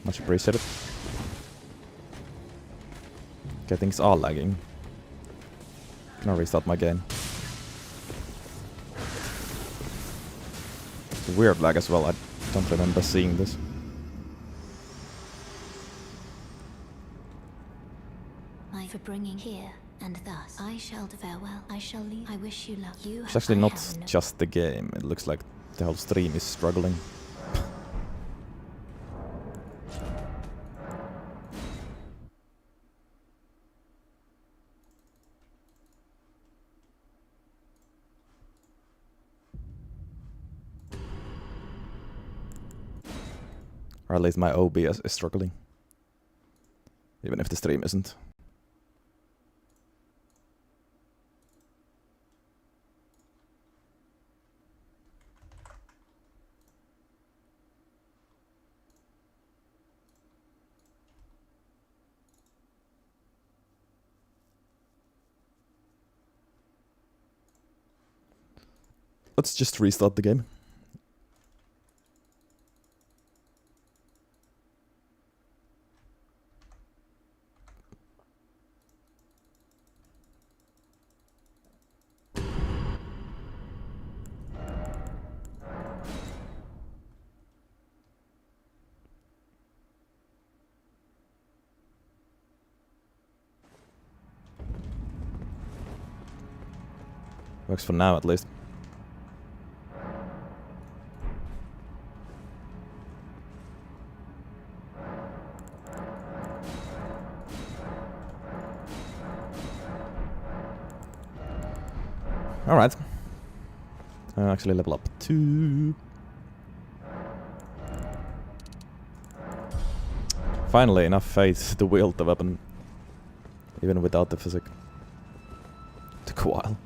Much appreciated. Okay, things are lagging. Can I restart my game? It's a weird lag as well, I don't remember seeing this. For bringing here, and thus I shall farewell. I shall leave. I wish you luck. You It's actually not just the game, it looks like the whole stream is struggling. Or at least my OBS is struggling. Even if the stream isn't. Let's just restart the game. Works for now at least. Alright. Actually level up 2. Finally enough faith to wield the weapon. Even without the physic. Took a while.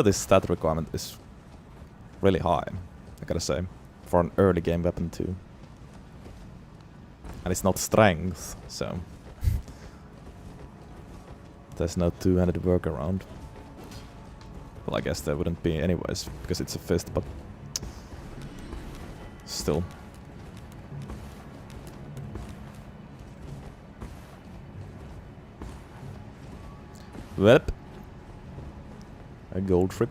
This stat requirement is really high, I gotta say, for an early game weapon too. And it's not strength, so there's no two-handed workaround. Well, I guess there wouldn't be anyways, because it's a fist, but still. Welp. A gold trip.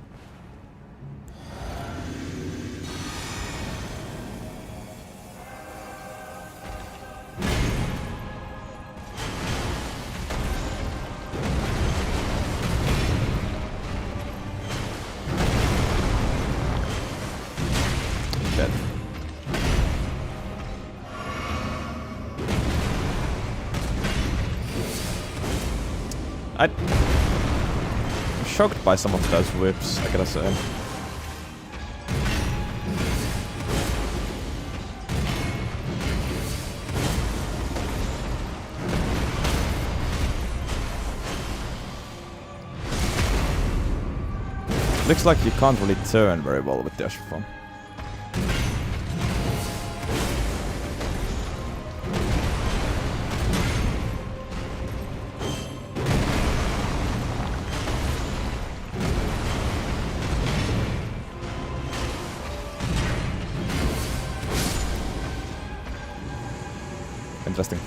Dead. I'm shocked by some of those whips, I gotta say. Looks like you can't really turn very well with the Ashfall. Interesting.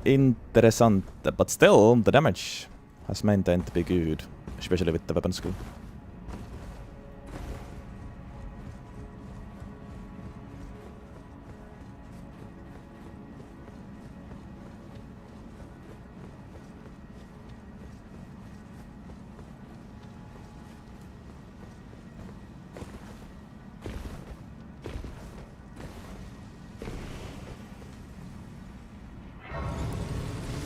Interessante, but still the damage has maintained to be good, especially with the weapon skill.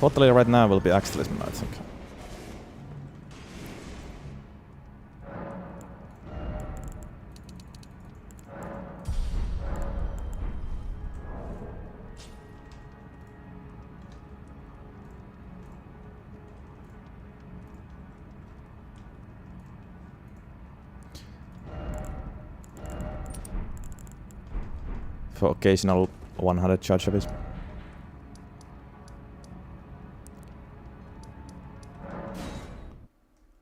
Hopefully right now will be Axe Talisman, I think. for occasional 100 charge of it.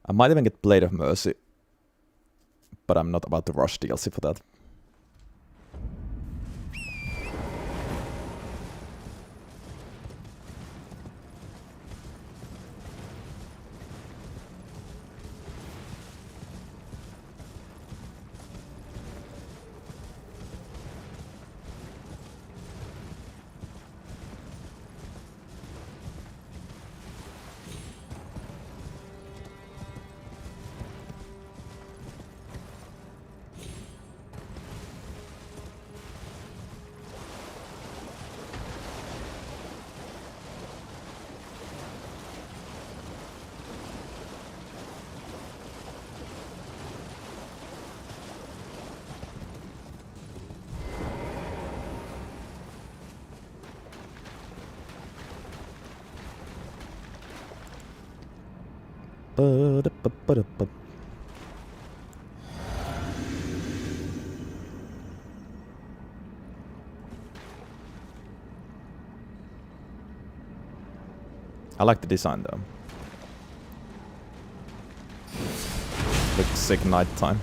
I might even get Blade of Mercy, but I'm not about to rush DLC for that. I like the design though. Looks sick nighttime.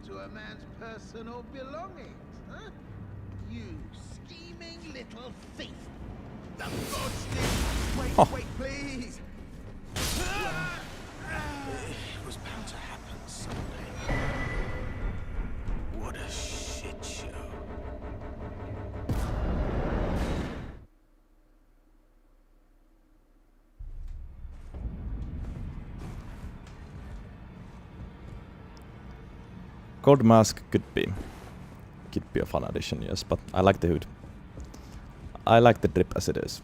To a man's personal belongings, huh? You scheming little thief! The gods did. Wait, please! It was bound to happen someday. What a shit show. Gold mask could be a fun addition, yes, but I like the hood. I like the drip as it is.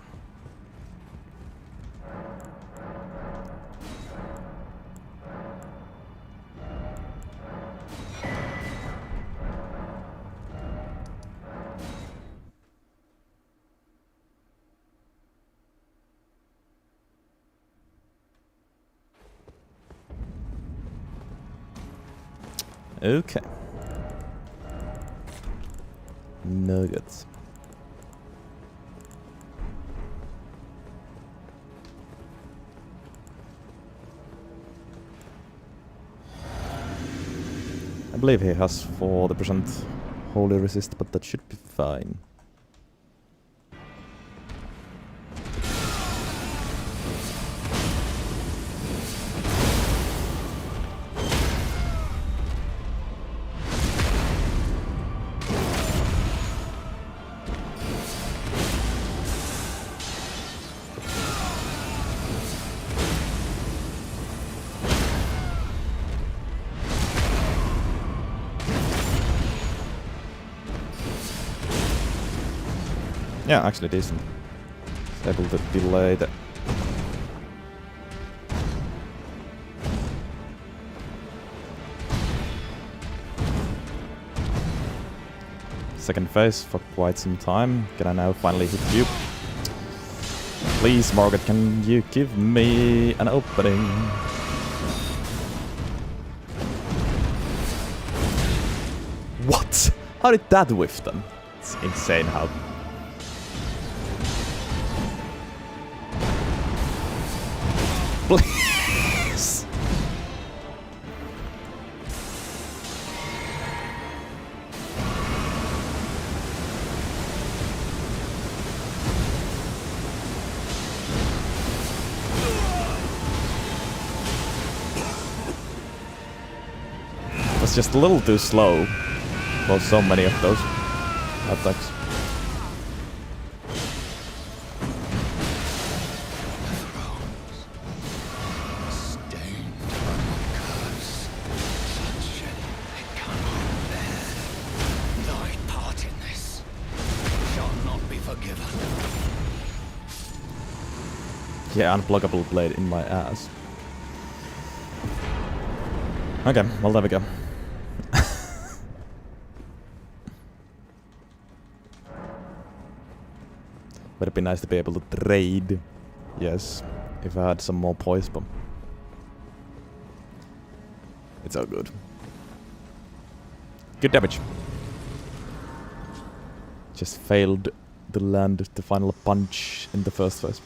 Okay. Nuggets. I believe he has 40% holy resist, but that should be fine. Yeah, actually decent. Able to delay the... second phase for quite some time. Can I now finally hit you? Please, Margaret, can you give me an opening? What? How did that whiff then? It's insane how... Please! It was just a little too slow for so many of those attacks. Yeah, unblockable blade in my ass. Okay, well there we go. Would it be nice to be able to trade? Yes, if I had some more poise, but it's all good. Good damage. Just failed to land the final punch in the first phase.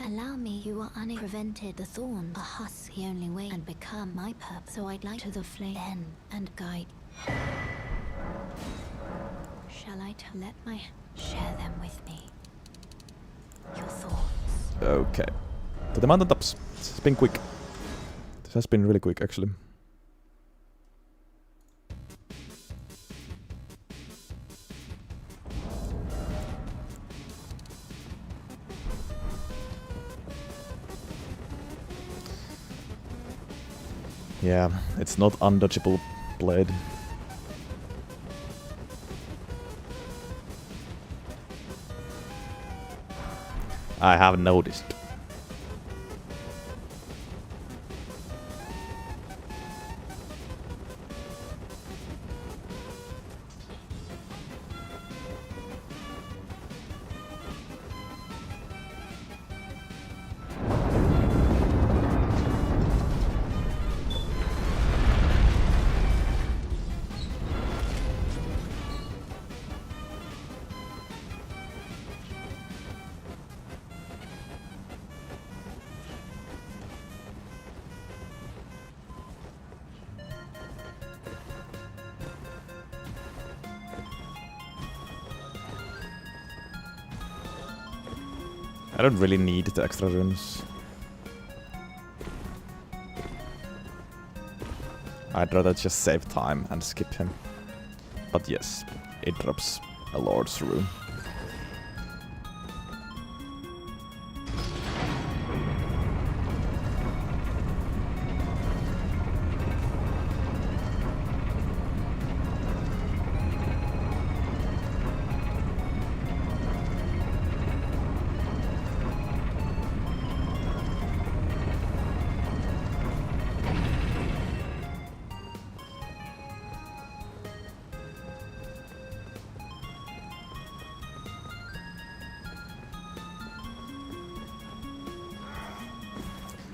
Allow me, you are unprevented. The thorns are husk the only way and become my purpose. So I'd like to the flame and guide. Shall I let my share them with me? Your thoughts. Okay. To the mountaintops. This has been quick. This has been really quick, actually. Yeah, it's not undodgeable blade. I have noticed. I don't really need the extra runes. I'd rather just save time and skip him. But yes, it drops a Lord's rune.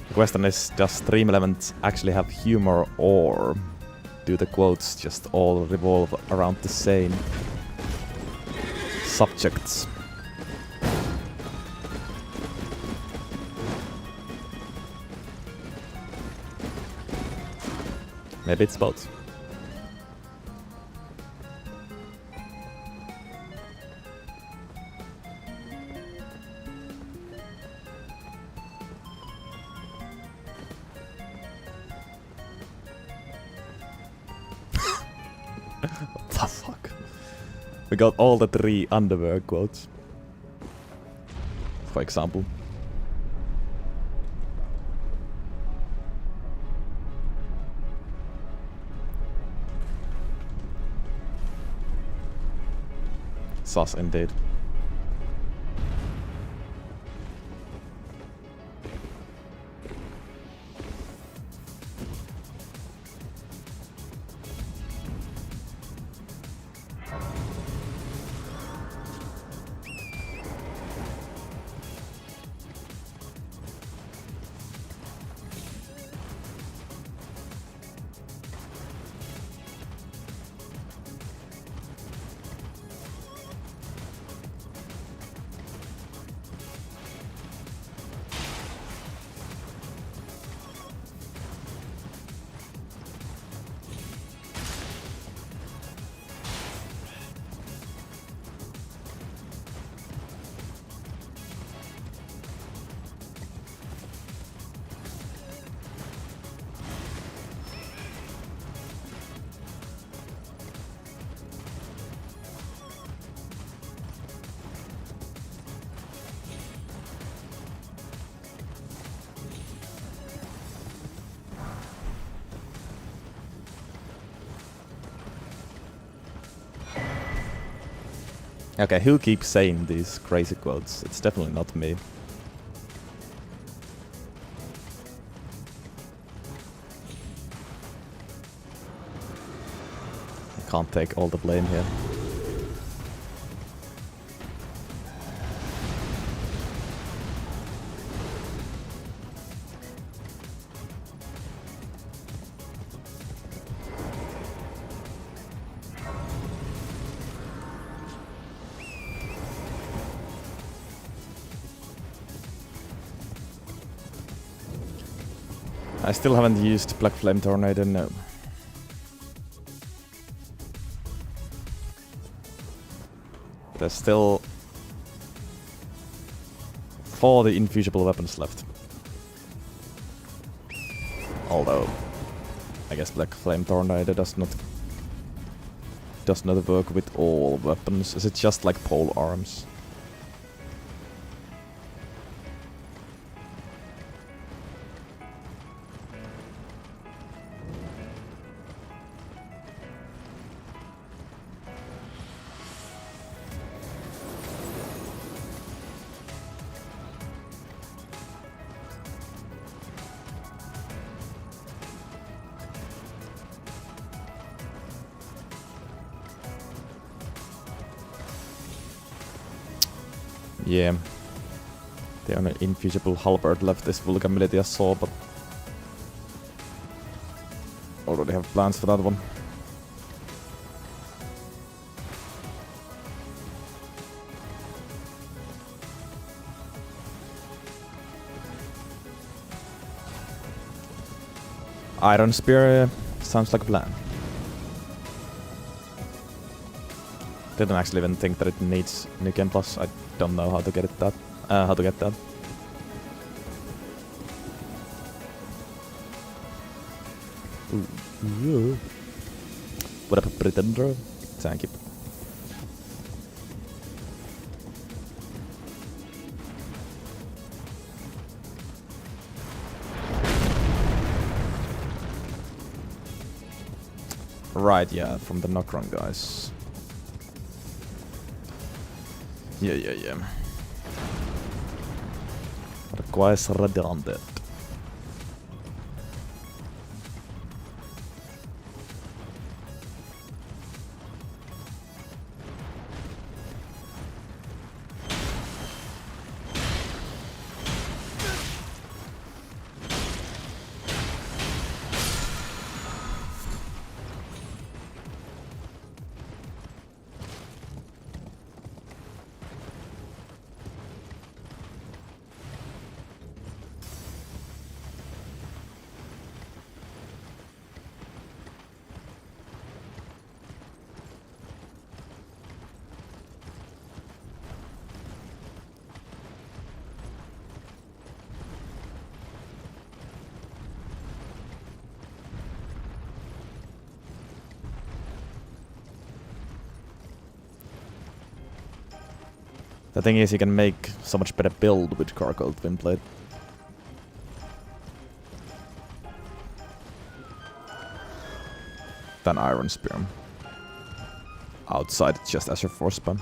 The question is, does stream elements actually have humor, or do the quotes just all revolve around the same subjects? Maybe it's both. What the fuck? We got all the 3 underwear quotes. For example. Sus indeed. Okay, who keeps saying these crazy quotes? It's definitely not me. I can't take all the blame here. I still haven't used Black Flame Tornado, no. There's still 40 infusible weapons left. Although, I guess Black Flame Tornado does not work with all weapons. Is it just like pole arms? Yeah. The only infusible halberd left is vulnerability I saw, but already have plans for that one. Iron Spear sounds like a plan. Didn't actually even think that it needs new game plus. I don't know how to get it that. How to get that. Ooh, yeah. What up, Pretender? Thank you. Right, yeah, from the Knockron guys. Yeah. Requires redundant. The thing is, you can make so much better build with Gargoyle Twinblade. Than Iron Spear. Outside, just as your force spam.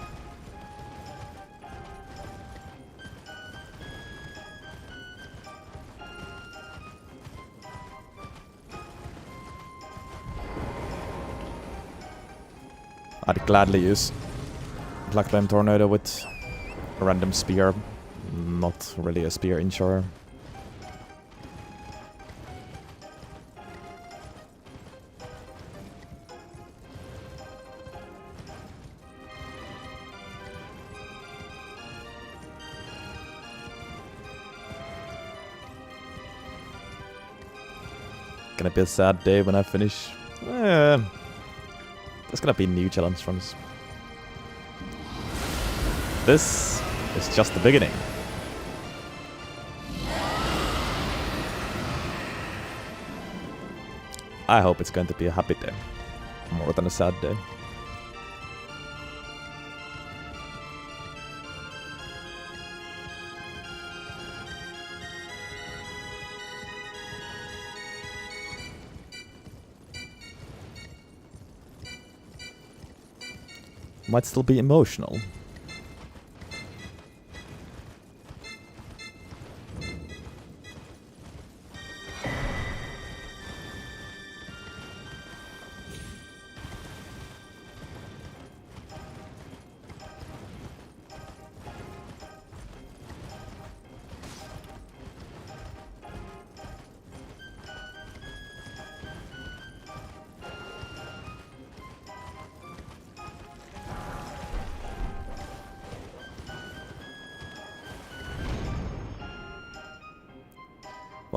I'd gladly use Black Flame Tornado with a random spear, not really a spear insurer. Gonna be a sad day when I finish. There's gonna be new challenge runs. This is just the beginning. I hope it's going to be a happy day, more than a sad day. Might still be emotional.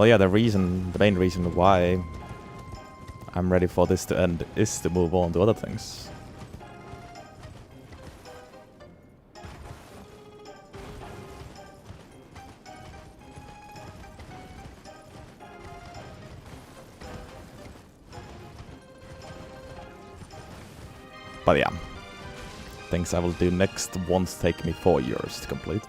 Well, yeah, the main reason why I'm ready for this to end is to move on to other things. But yeah, things I will do next won't take me 4 years to complete.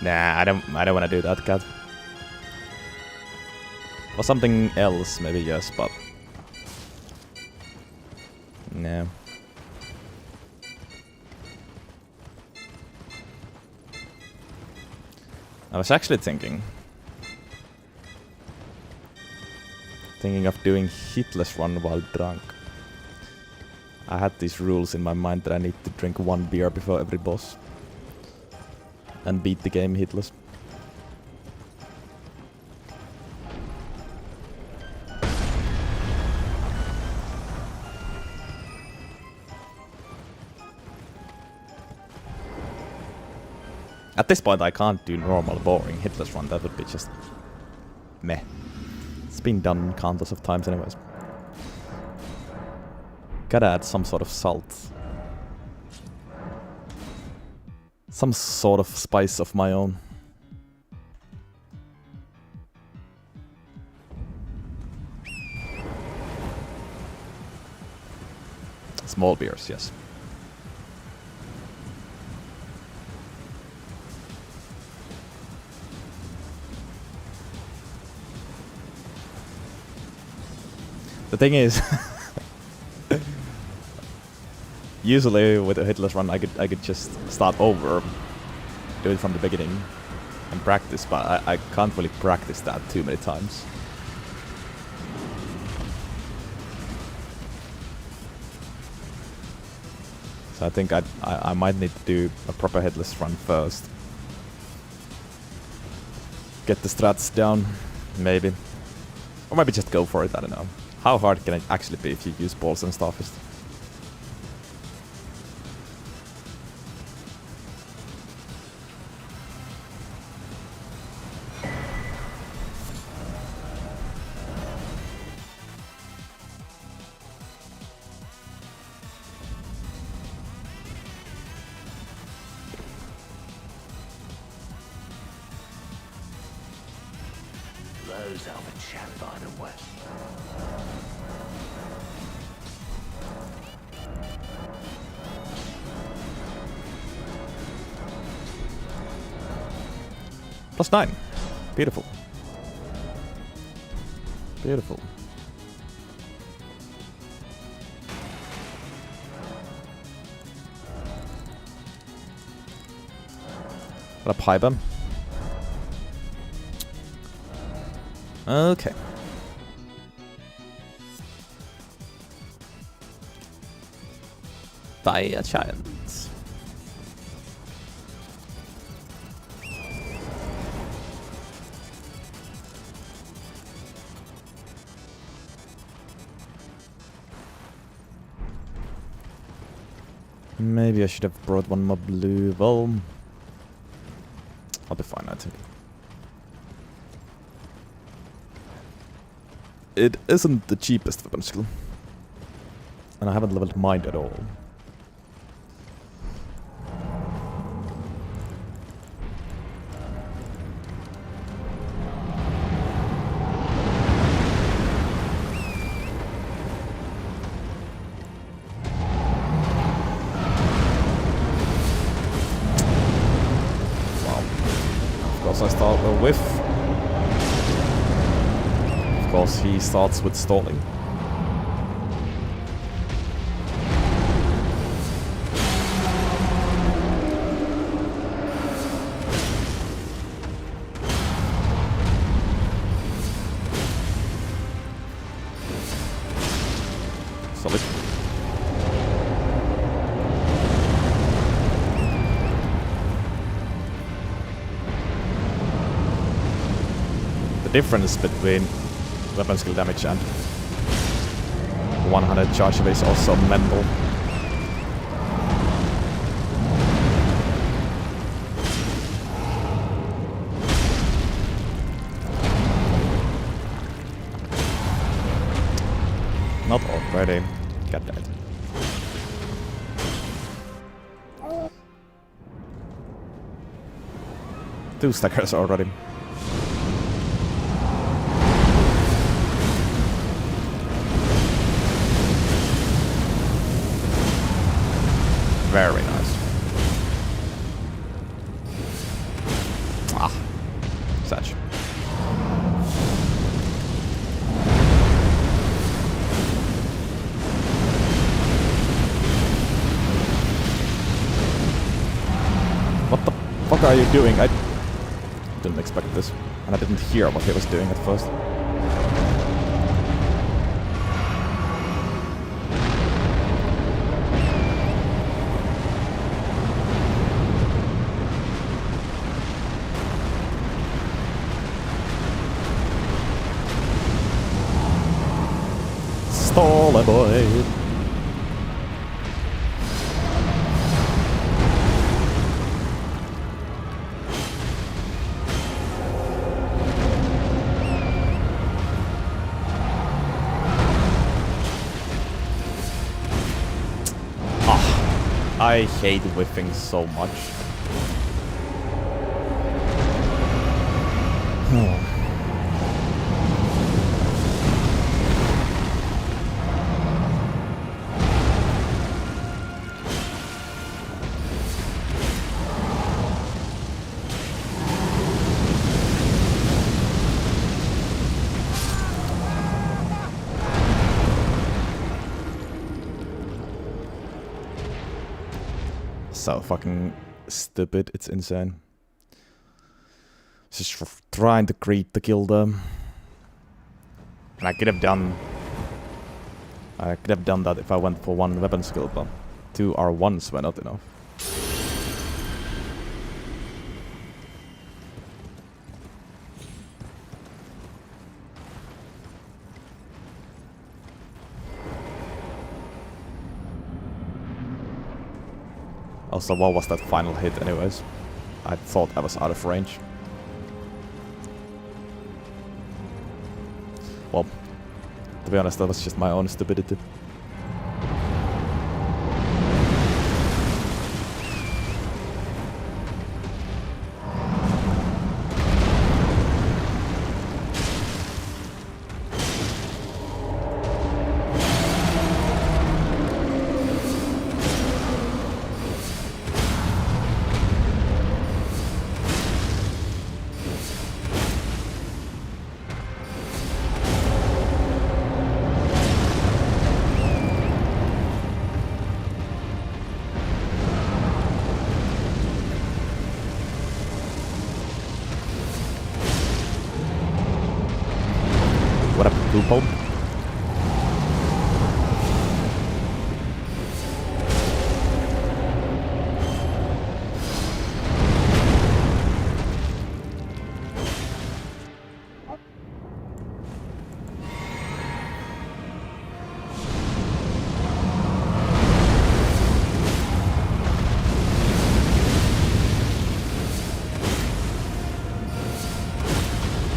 Nah, I don't want to do that, cat. Or something else, maybe, yes, but no. I was actually thinking of doing hitless run while drunk. I had these rules in my mind that I need to drink 1 beer before every boss and beat the game hitless. At this point I can't do normal boring hitless run, that would be just meh. It's been done countless of times anyways. Gotta add some sort of salt. Some sort of spice of my own. Small beers, yes. The thing is, usually with a hitless run, I could just start over, do it from the beginning, and practice. But I can't really practice that too many times. So I think I might need to do a proper hitless run first. Get the strats down, maybe, or maybe just go for it. I don't know. How hard can it actually be if you use balls and Starfist? Those are the chat, by the way. +9. Beautiful. Beautiful. What a pipe. Okay. Die a giant. Maybe I should have brought one more blue. Well, I'll be fine, I think. It isn't the cheapest weapon skill. And I haven't leveled mine at all. I start a whiff. Of course, he starts with stalling. The difference between weapon skill damage and 100 charge rate is also mental. Not already. God damn it. Two stackers already. Very nice. Ah, such. What the fuck are you doing? I didn't expect this, and I didn't hear what he was doing at first. Stall a boy. I hate whiffing so much. So fucking stupid, it's insane. Just trying to create the kill them. And I could have done that if I went for one weapon skill, but 2 R1s were not enough. Also, what was that final hit anyways? I thought I was out of range. Well, to be honest, that was just my own stupidity. What up, Poopo?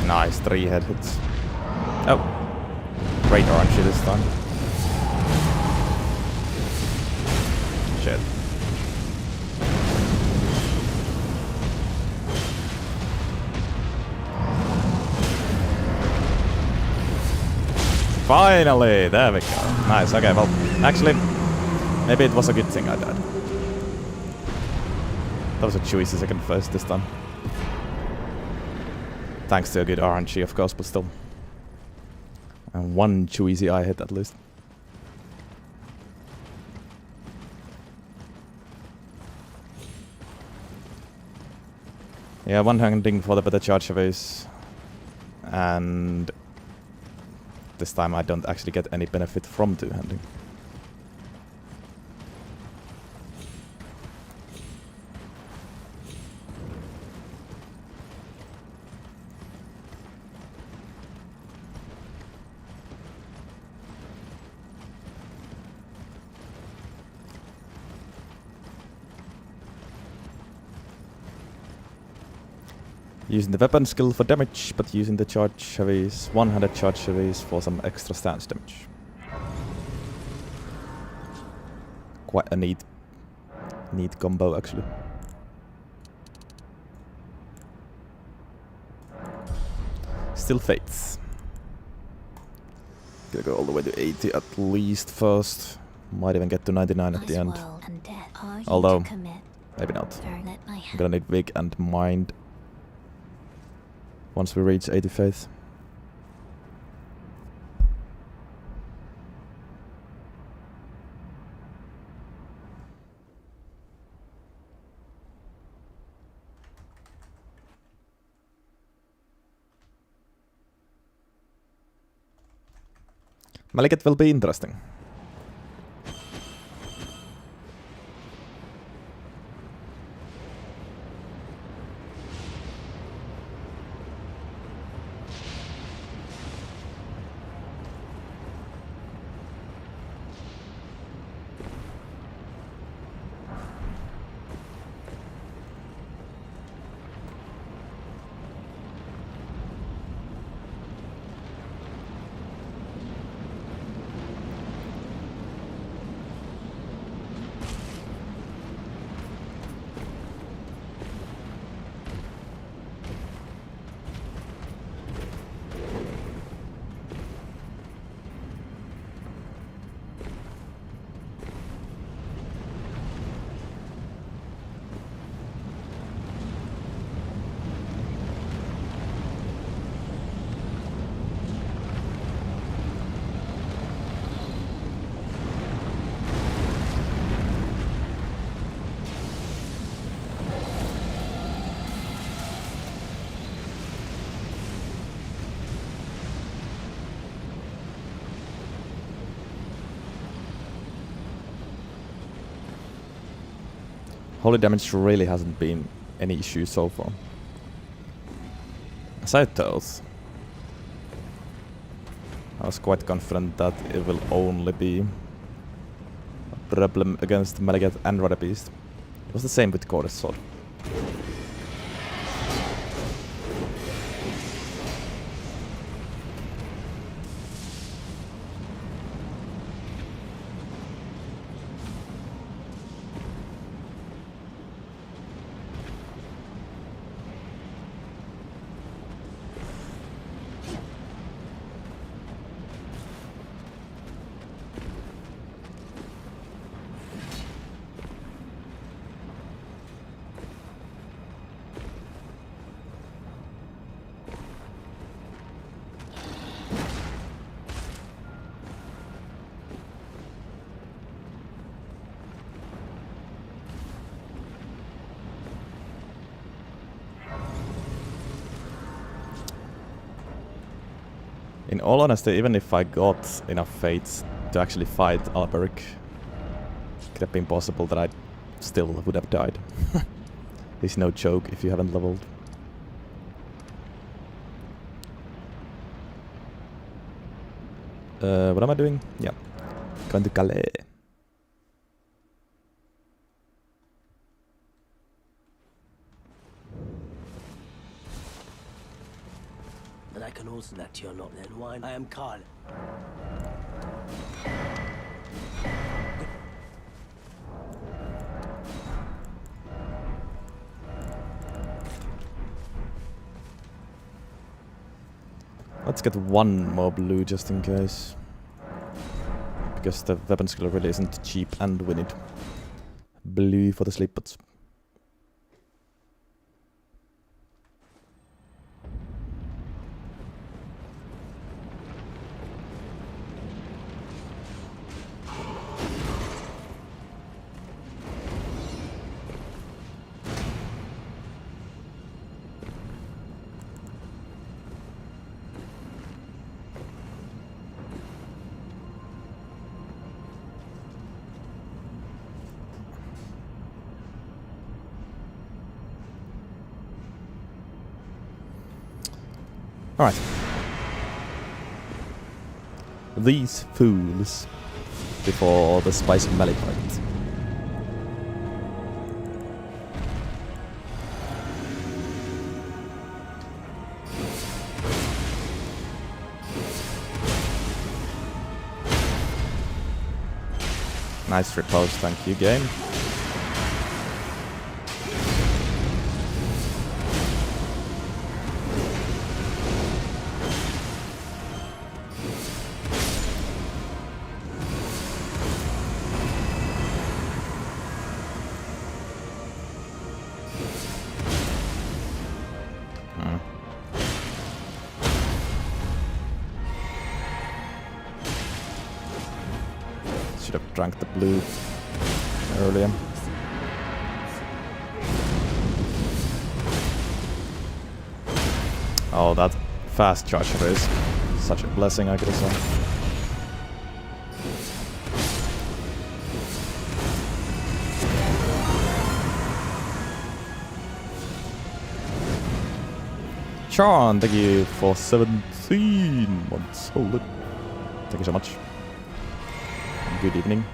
Nice, 3 head hits. Oh, great RNG this time. Shit. Finally, there we go. Nice. Okay, well, actually, maybe it was a good thing I died. That was a choicy second phase this time. Thanks to a good RNG, of course, but still. And 1 choicy I hit at least. Yeah, one-handing for the better charge phase. And this time I don't actually get any benefit from two-handing. Using the weapon skill for damage, but using the charge heavies, 100 charge heavies for some extra stance damage. Quite a neat combo actually. Still fates. Gonna go all the way to 80 at least first. Might even get to 99 at the end. Although, maybe not. I'm gonna need Wig and Mind once we reach 80 faith. Malekith will be interesting. Holy damage really hasn't been any issue so far. As I thought, I was quite confident that it will only be a problem against Malekith and Rada Beast. It was the same with Goddess Sword. In all honesty, even if I got enough fates to actually fight Alberic, it could have been possible that I still would have died. It's no joke if you haven't leveled. What am I doing? Yeah. Going to Calais. And I can also that you're not that wine. I am Carl. Let's get one more blue just in case. Because the weapon skill really isn't cheap and we need blue for the sleep pots. Alright. These fools before the spicy melee fight. Nice repose, thank you, game. Should have drank the blue earlier. Oh, that fast charger is such a blessing, I could have said. Sean, thank you for 17 months. Hold it. Thank you so much. Good evening.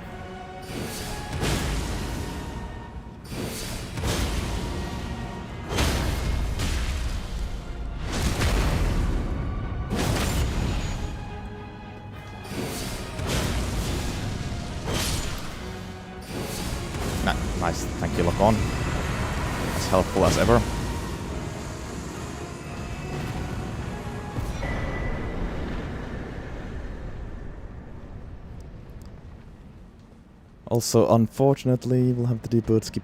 Nice, thank you, lock on. As helpful as ever. Also, unfortunately, we'll have to do bird skip.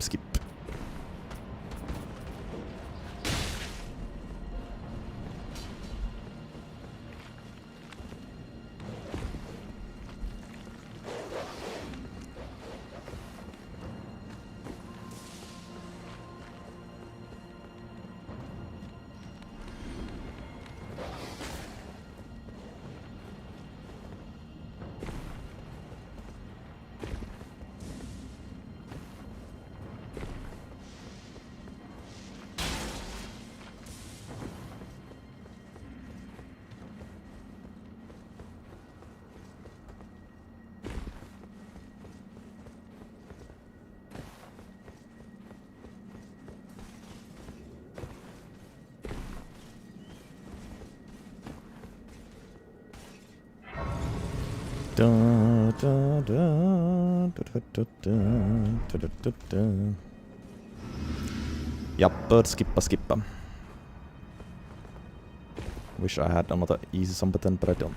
Yep, bird skippa. Wish I had another easy summon, but I don't.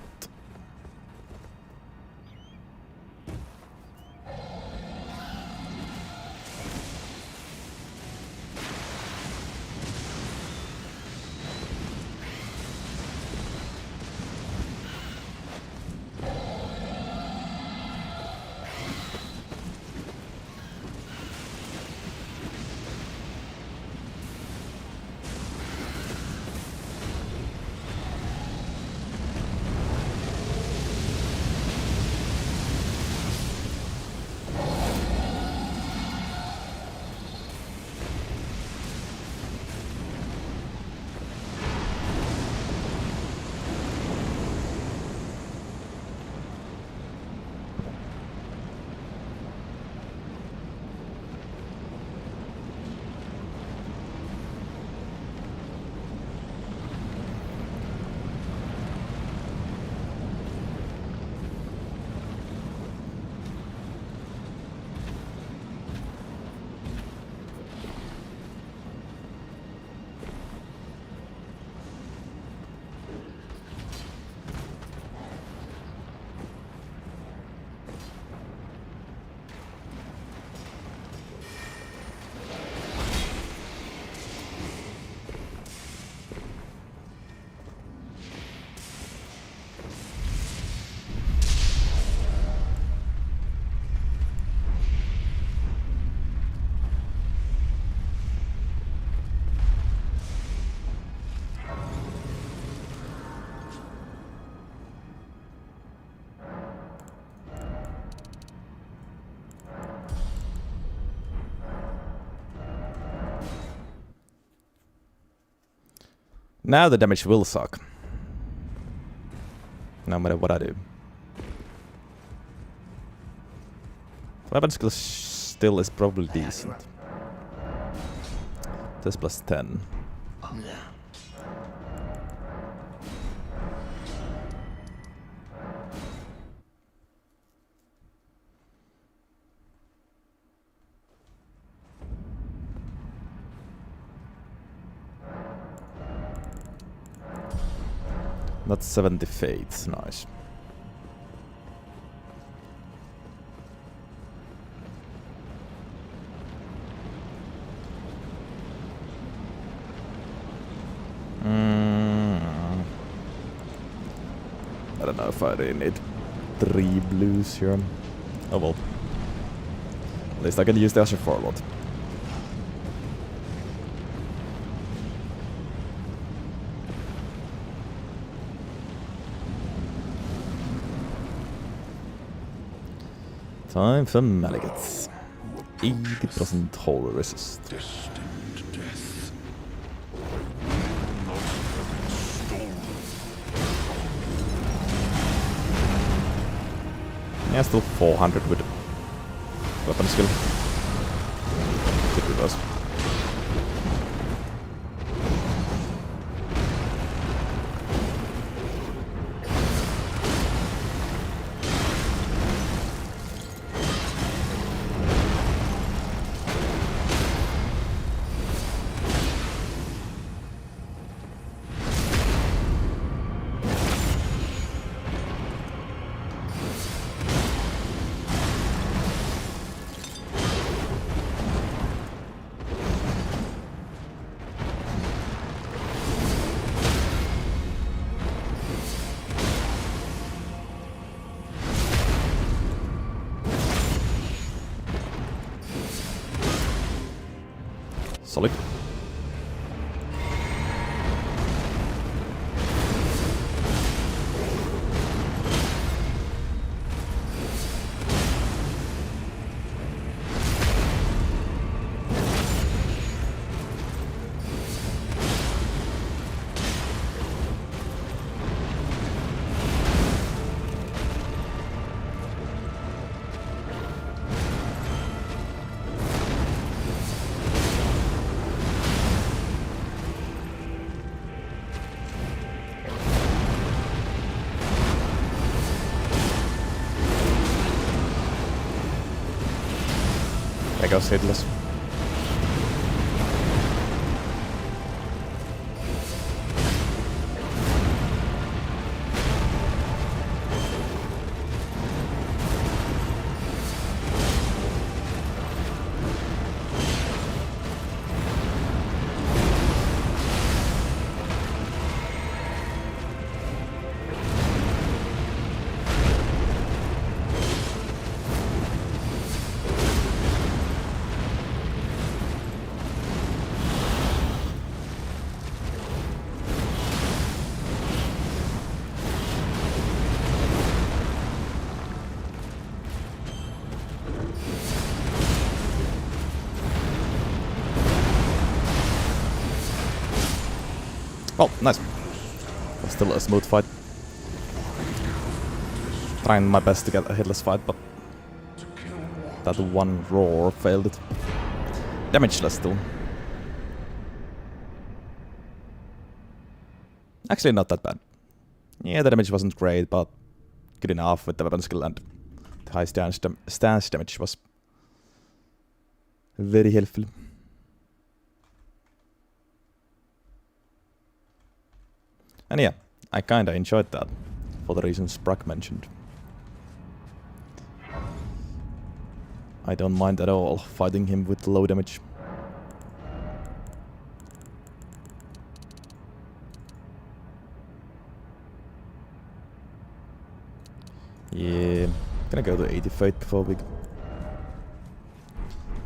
Now the damage will suck. No matter what I do. Weapon skill still is probably decent. This plus 10. That's 70 fates, nice. I don't know if I really need 3 blues here. Oh well. At least I can use the Usher for a lot. Time for Malekiths. 80% holy resist. Destined death. Yeah, still 400 with weapon skill. Could be worse. Solid. There goes hitless. Oh, nice. Was still a smooth fight. Trying my best to get a hitless fight, but that one roar failed it. Damageless still. Actually not that bad. Yeah, the damage wasn't great, but good enough with the weapon skill, and the high stance damage was very helpful. And yeah, I kinda enjoyed that, for the reasons Brack mentioned. I don't mind at all fighting him with low damage. Yeah, gonna go to 80 fate before we...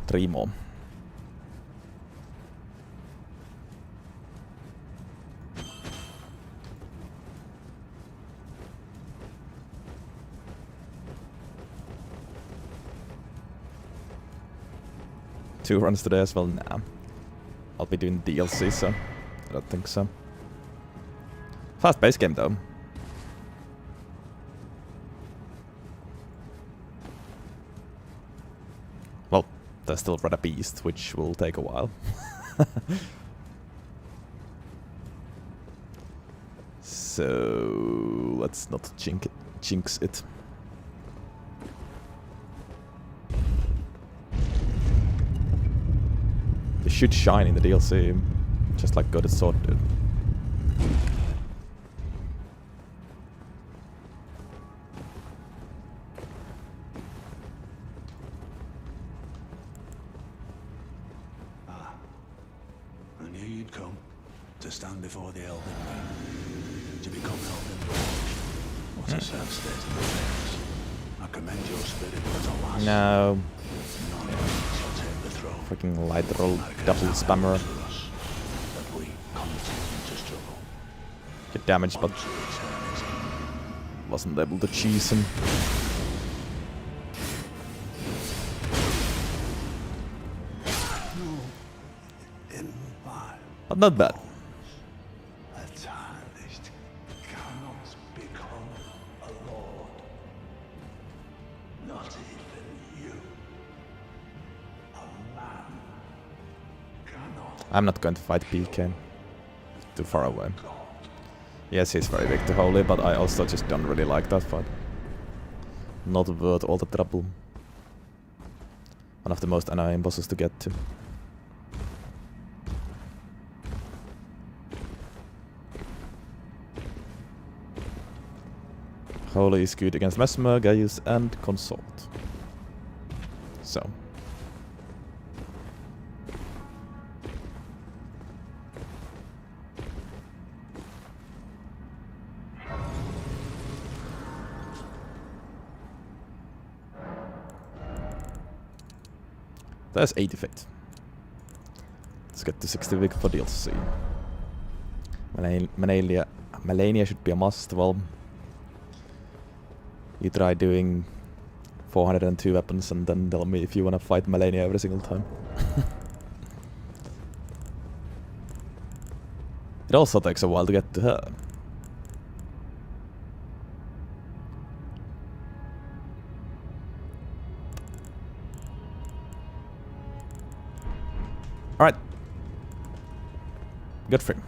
3 more. Two runs today as well? Nah. I'll be doing DLC, so I don't think so. Fast paced game though. Well, there's still Red Beast, which will take a while. So let's not jinx it. It should shine in the DLC, just like Goddess Sword did. you'd come to stand before the Elden Ring, to become Elden RIng. What a sad state of affairs. I commend your spirit, but alas, No. none of you shall take the throne. Freaking light roll I guess double that spammer. falls to us, that we continue to struggle Get damaged, but unto eternity. wasn't able to cheese him. In my But not bad. a tarnished cannot become a lord. Not even you. A man cannot I'm not going to fight PK. Too far away. God. Yes, he's very big to holy, but I also just don't really like that fight. Not worth all the trouble. One of the most annoying bosses to get to. Holy is good against Mesmer, Gaius, and Consort. So. There's 80 fate. Let's get to 60 week for DLC. Malenia should be a must. Well, you try doing 402 weapons and then tell me if you wanna fight Malenia every single time. It also takes a while to get to her. Alright. Good for him.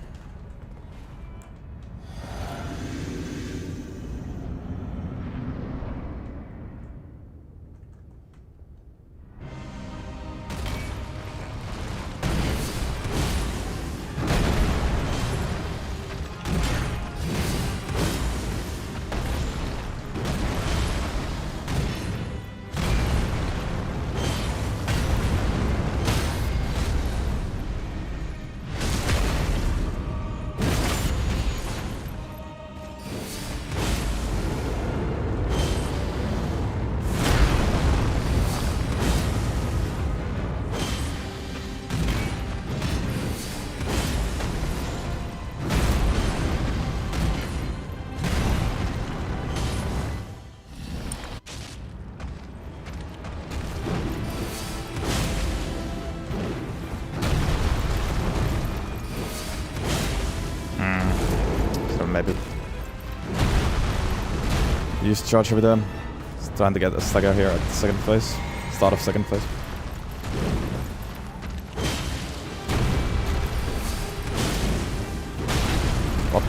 So maybe use charge over them. Just trying to get a stagger here at the second phase. Start of second phase. What?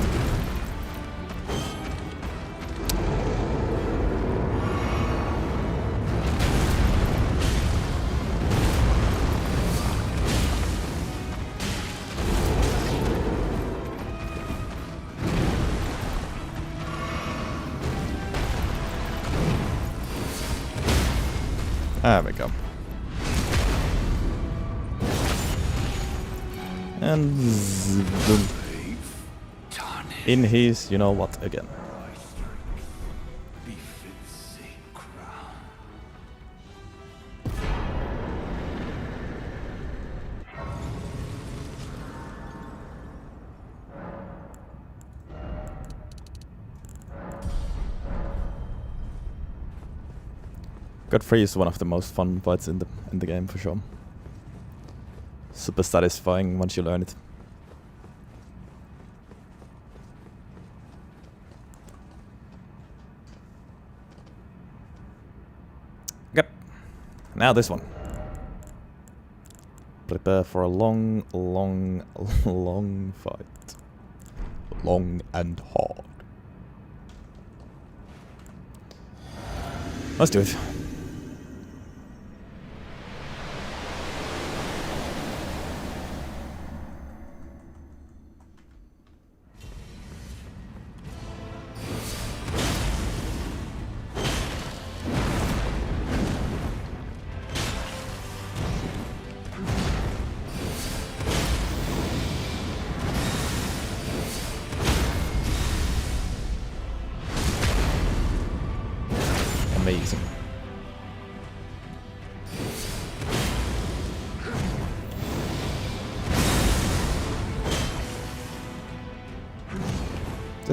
There we go. And boom. In his, you know what, again. Befits a crown. God 3 is one of the most fun fights in the game for sure. Super satisfying once you learn it. Yep. Now this one. Prepare for a long, long, long fight. Long and hard. Let's do it.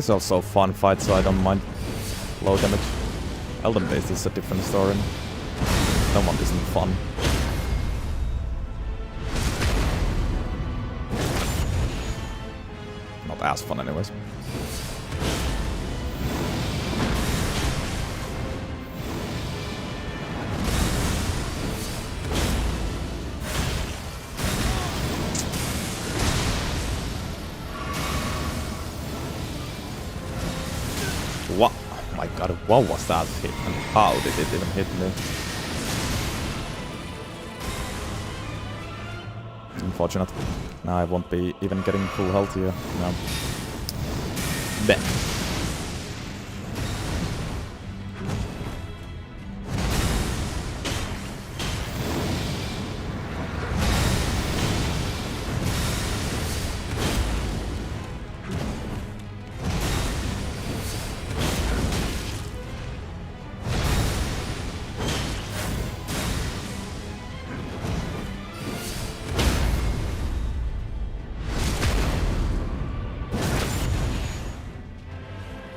This is also a fun fight, so I don't mind low damage. Elden based is a different story. That one isn't fun. Not as fun anyways. What? Oh my god, what was that hit? And how did it even hit me? Unfortunate. Now I won't be even getting full health here. No. Bet.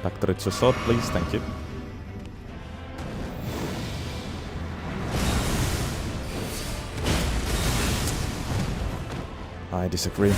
Back to Richard's sword, please, thank you. I disagree.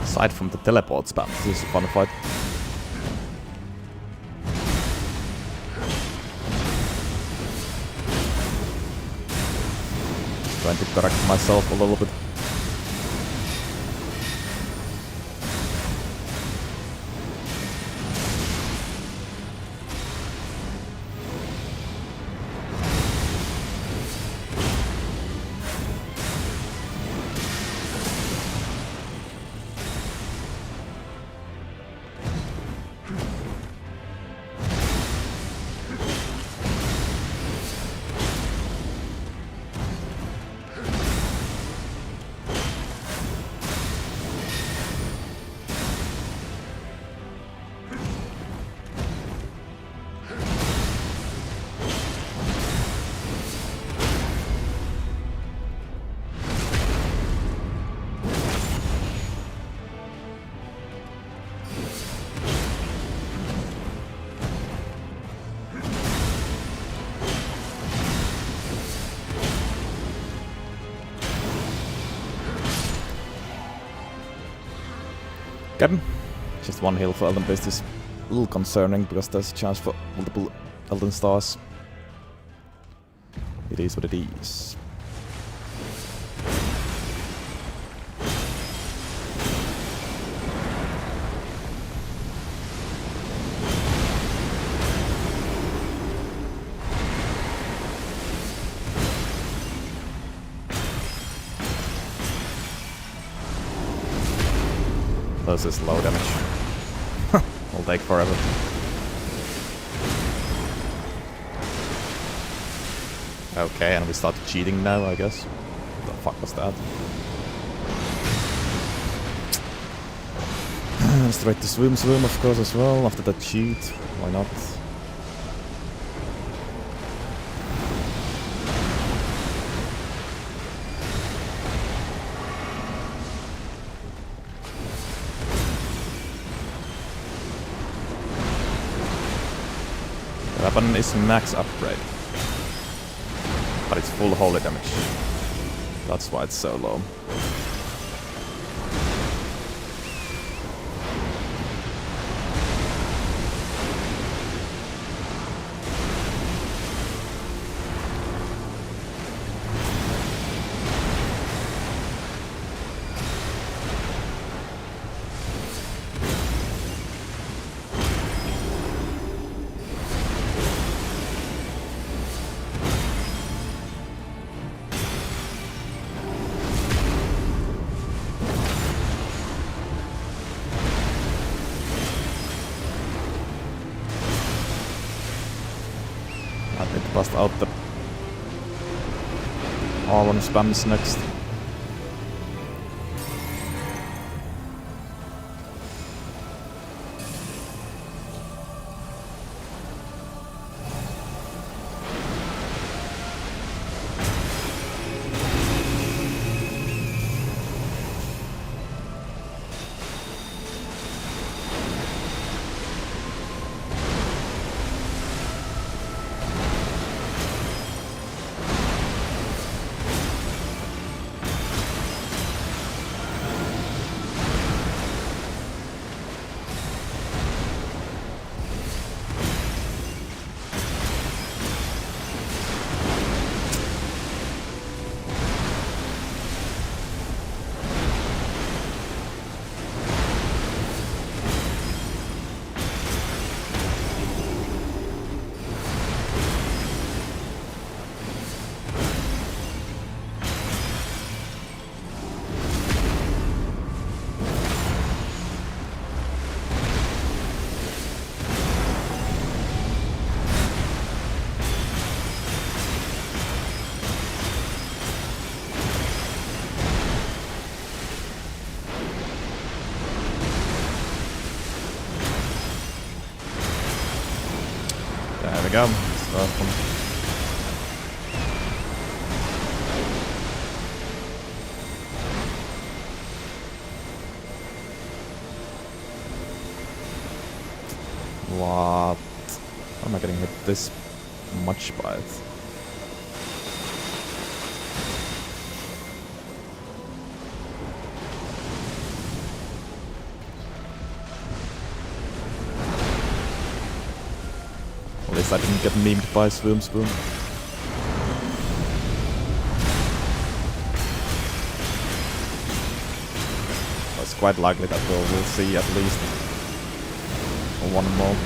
Aside from the teleport spam, this is a fun fight. Trying to correct myself a little bit. Got him. Just one heal for Elden Beast is a little concerning because there's a chance for multiple Elden stars. It is what it is. This is low damage. Will take forever. Okay, and we start cheating now, I guess. What the fuck was that? Straight to swim, of course, as well, after that cheat. Why not? Weapon is max upgrade, but it's full holy damage. That's why it's so low. I need to bust out the R1 spams next. There we go. First one. What? How am I getting hit this much by it? At least I didn't get memed by Swoom Spoon. It's quite likely that we'll see at least one more.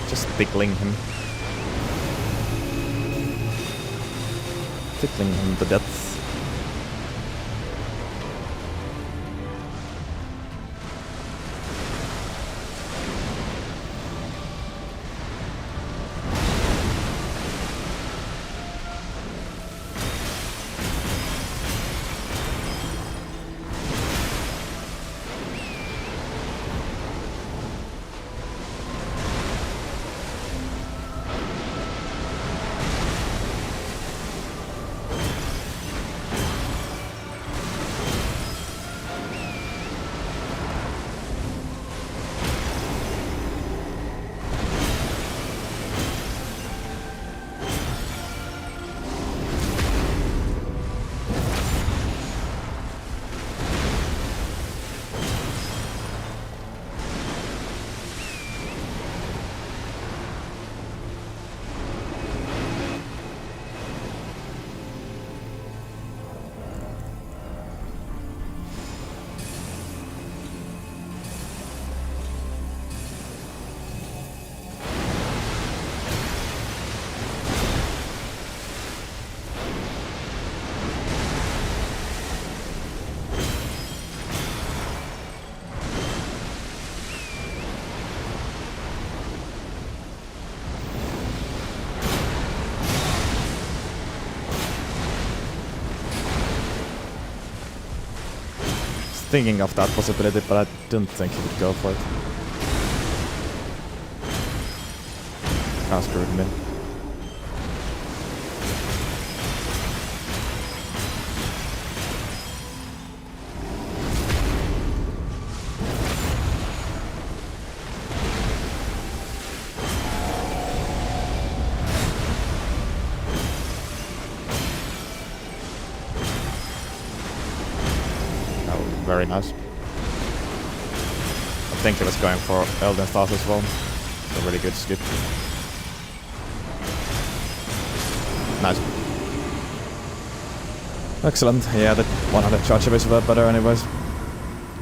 Just tickling him. Tickling him to death. Thinking of that possibility, but I didn't think he would go for it. Kind of screwed me. Very nice. I think he was going for Elden Stars as well. A really good skip. Nice. Excellent. Yeah, the 100 charge is were better anyways.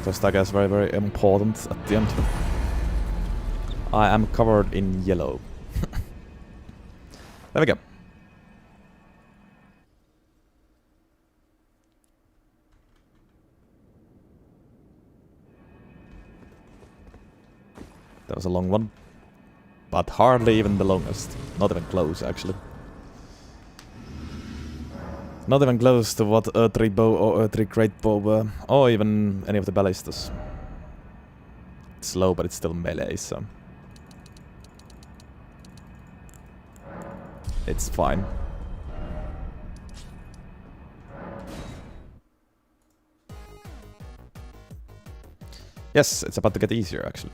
So stagger is very, very important at the end. I am covered in yellow. There we go. That was a long one. But hardly even the longest. Not even close, actually. Not even close to what Earth bow or Earth great bow were, or even any of the ballistas. It's slow, but it's still melee, so it's fine. Yes, it's about to get easier, actually.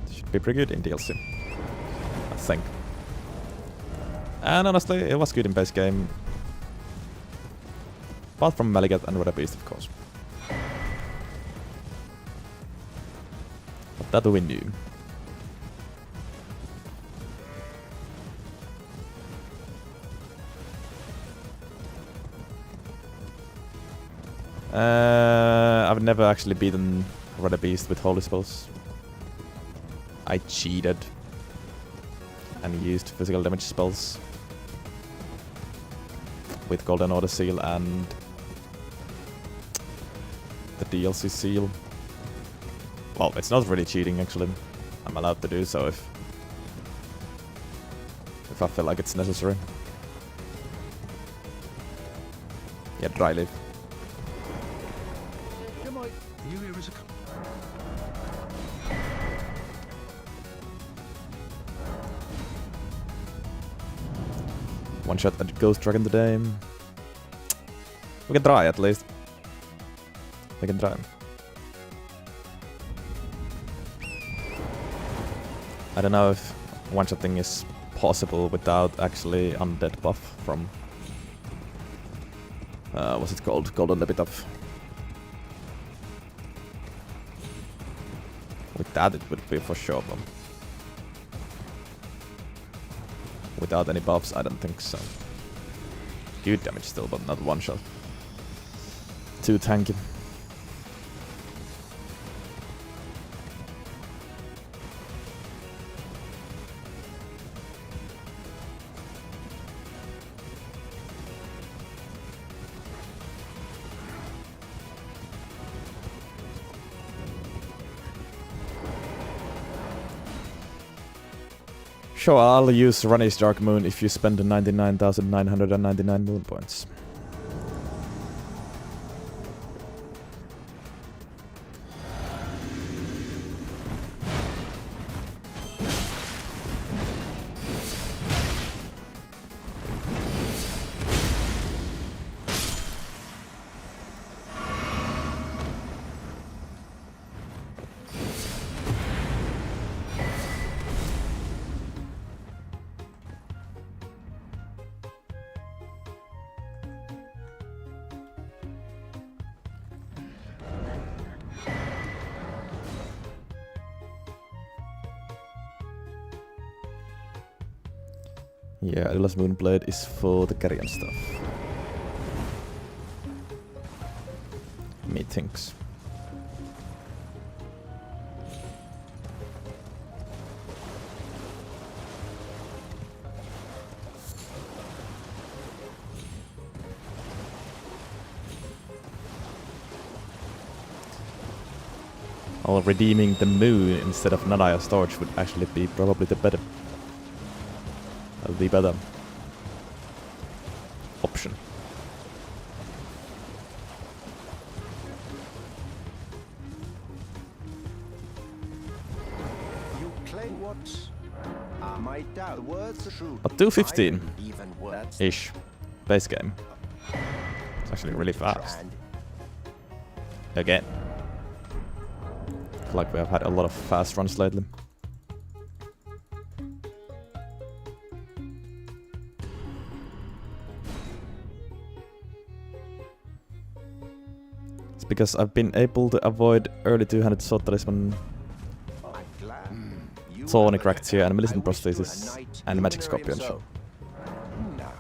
It should be pretty good in DLC, I think. And honestly, it was good in base game. Apart from Maligat and Red Beast, of course. But that we knew. I've never actually beaten Red Beast with holy spells. I cheated and used physical damage spells with Golden Order Seal and the DLC seal. Well, it's not really cheating actually. I'm allowed to do so if I feel like it's necessary. Yeah, dry leaf. You might. You here as a. One shot at Ghost Dragon today. We can try at least. We can try. I don't know if one-shotting is possible without actually undead buff from what's it called? Golden Epitaph. With that it would be for sure, but without any buffs I don't think so. Good damage still, but not one shot. Too tanky. Sure, I'll use Rani's Dark Moon if you spend 99,999 moon points. Yeah, Atlas Moonblade is for the carrion stuff. Methinks. Or redeeming the moon instead of Nanaya storage would actually be probably the better option. You claim what? I might doubt the words are true. But 215 Even words. ish base game. It's actually really fast. Again. I feel like we have had a lot of fast runs lately. It's because I've been able to avoid early two-handed sword talisman, thorny cracked here, and militant prosthesis, and magic scorpion. Now,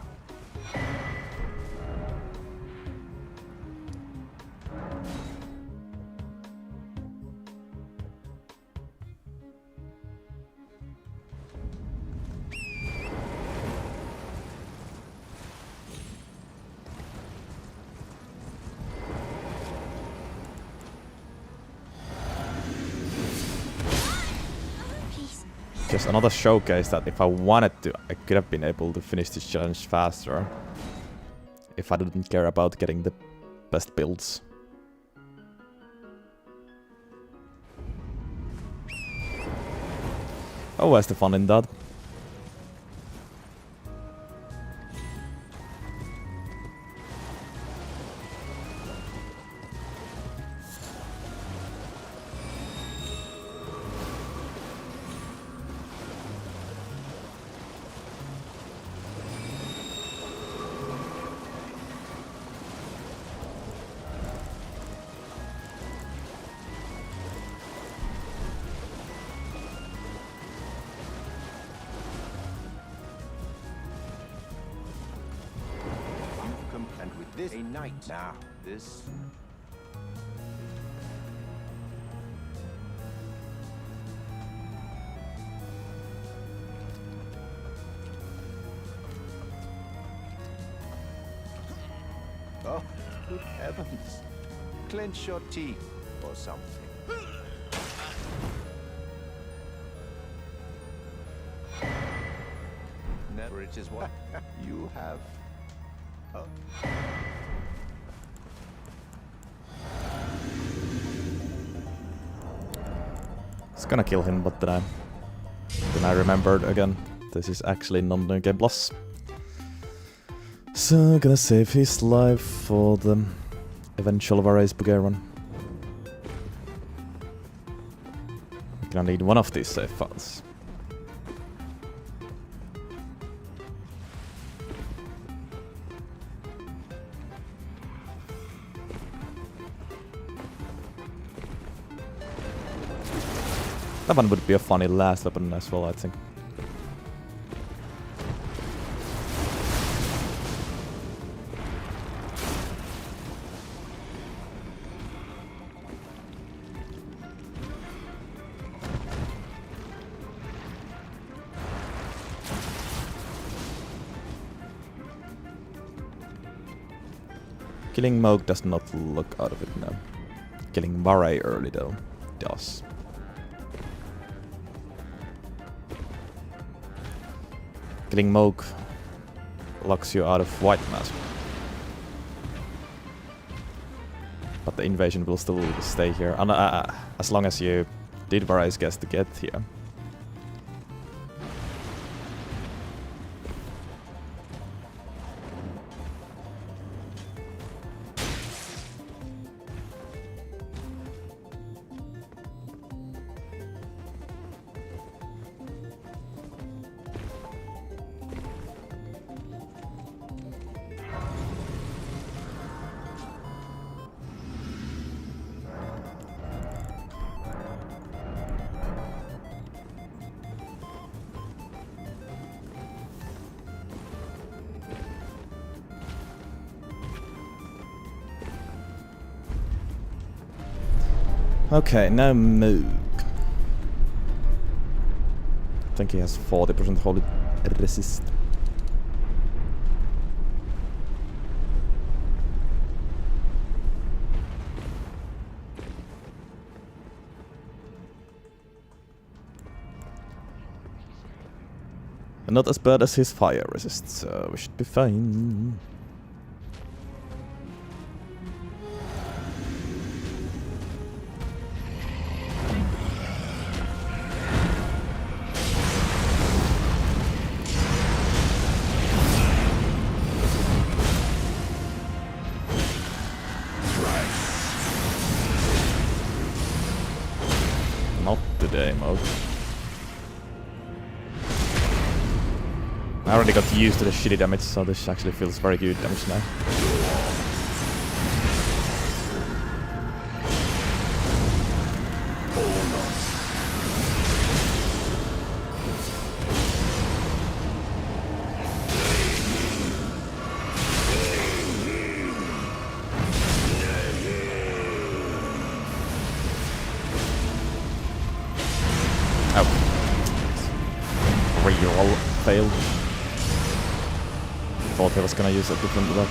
Just another showcase that if I wanted to, I could have been able to finish this challenge faster. If I didn't care about getting the best builds. Oh, where's the fun in that? and with this a knight. Now, this Oh, good heavens. Clench your teeth or something. Never it is what you have. It's gonna kill him, but then I remembered again. This is actually non-new game plus. So gonna save his life for the eventual Varese Bugay run. We're gonna need one of these save files. That one would be a funny last weapon as well, I think. Killing Moog does not look out of it now. Killing Varey early though does. Killing Moog locks you out of White Mask. But the invasion will still stay here, as long as you did Varey's guess to get here. Okay, now Moog. I think he has 40% holy resist. Not as bad as his fire resist, so we should be fine. Not today, Moog. I already got used to the shitty damage, so this actually feels very good damage now. thought he was gonna use a different weapon.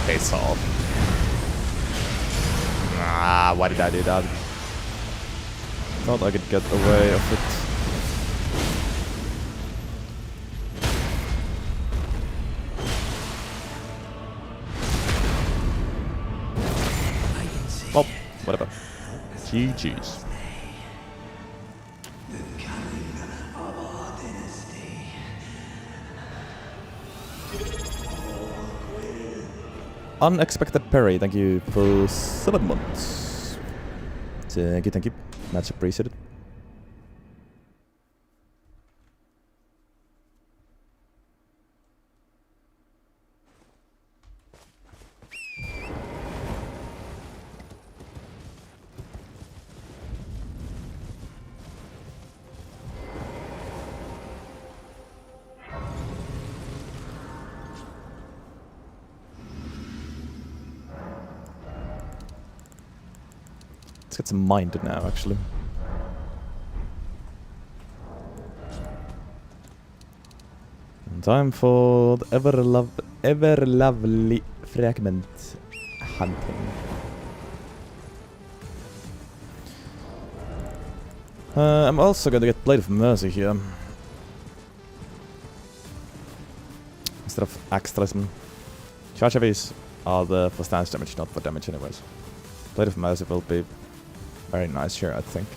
Okay, Saul. Ah, why did I do that? Thought I could get away of it. Well, whatever. GG's. Unexpected parry, thank you for 7 months. Thank you. Much appreciated. Let's get some mind now, actually. And time for the ever lovely fragment hunting. I'm also going to get Blade of Mercy here. Instead of Axe Talisman. Charge heavies are there for stance damage, not for damage anyways. Blade of Mercy will be very nice here, I think.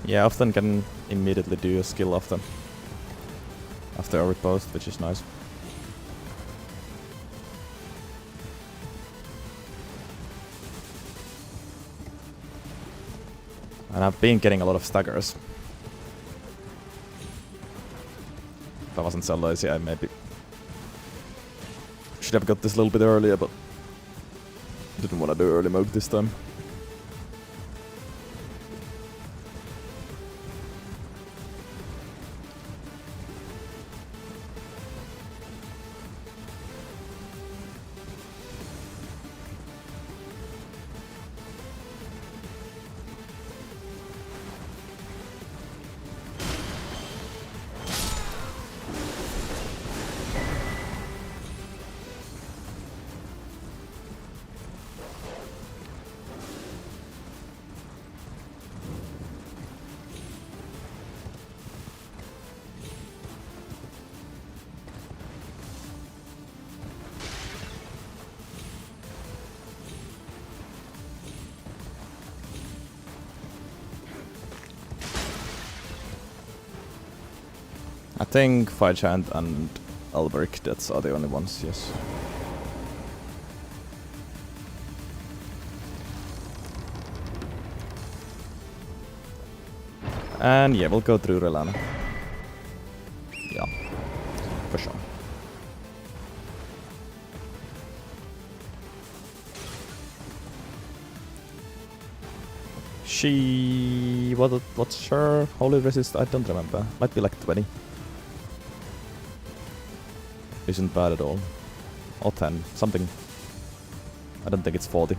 Yeah, often can immediately do a skill after a riposte, which is nice. And I've been getting a lot of staggers. If I wasn't so lazy, I maybe should have got this a little bit earlier, but didn't want to do early mode this time. I think Fire Giant and Elbrick, that's are the only ones, yes. And yeah, we'll go through Relana. Yeah, for sure. What's her holy resist? I don't remember. Might be like 20. Isn't bad at all. Or 10, something. I don't think it's 40.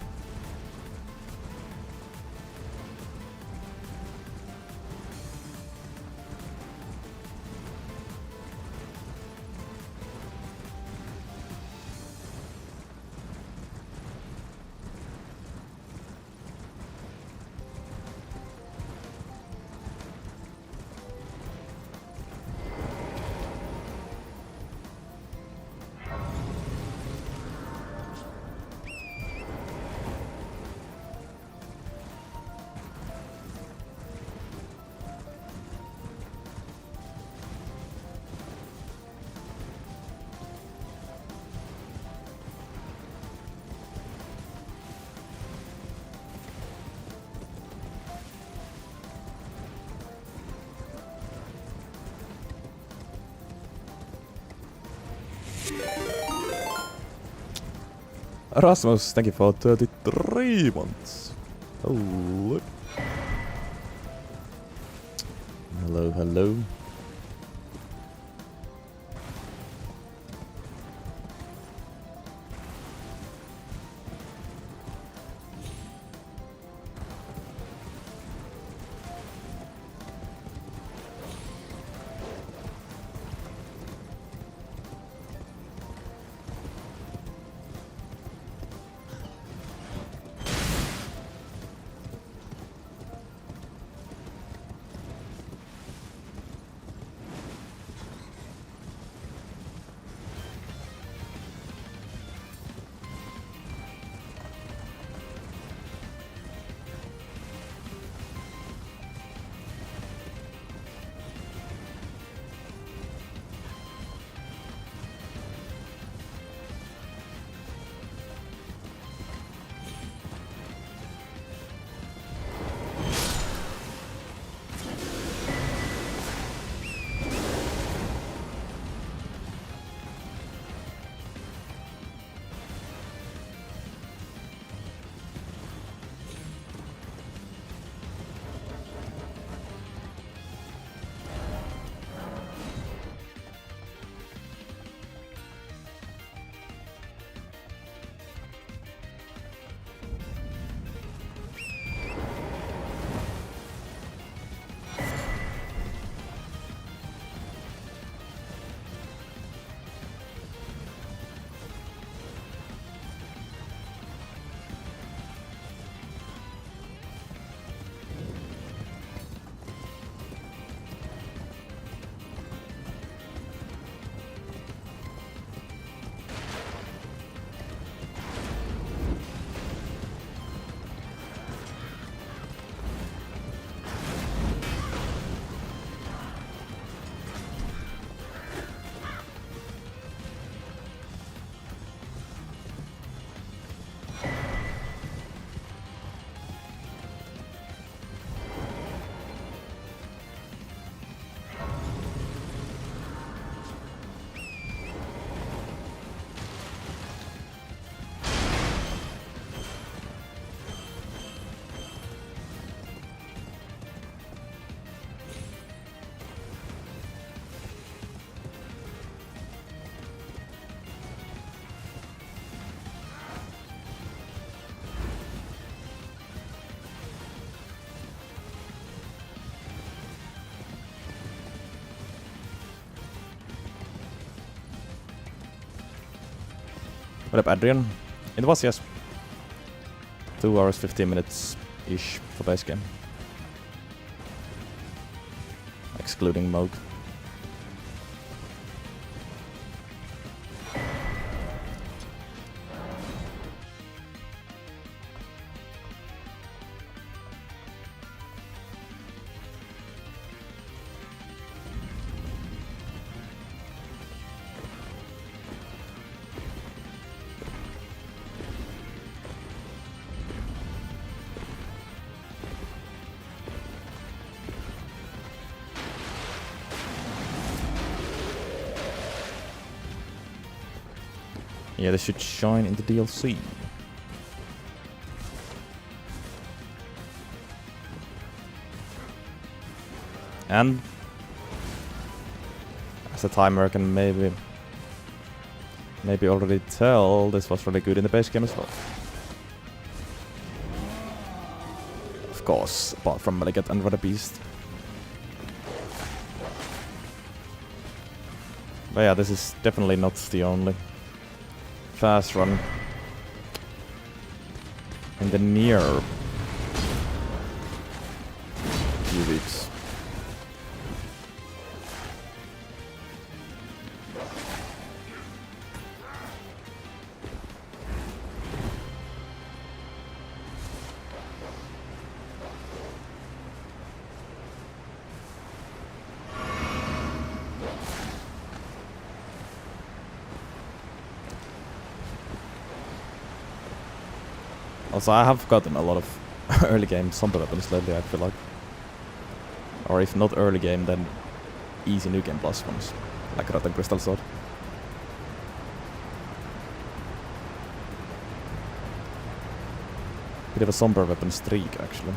Rasmus, thank you for 33 months. Hello. Hello, hello. What up, Adrian? It was, yes. 2 hours, 15 minutes-ish for base game. Excluding Moog. Yeah, this should shine in the DLC. And as a timer can maybe already tell, this was really good in the base game as well. Of course, apart from Malikat and Rudder Beast. But yeah, this is definitely not the only fast run in the near few weeks. Also, I have gotten a lot of early game zombie weapons lately, I feel like. Or if not early game, then easy new game plus ones, like Rotten Crystal Sword. Bit of a somber weapon streak, actually.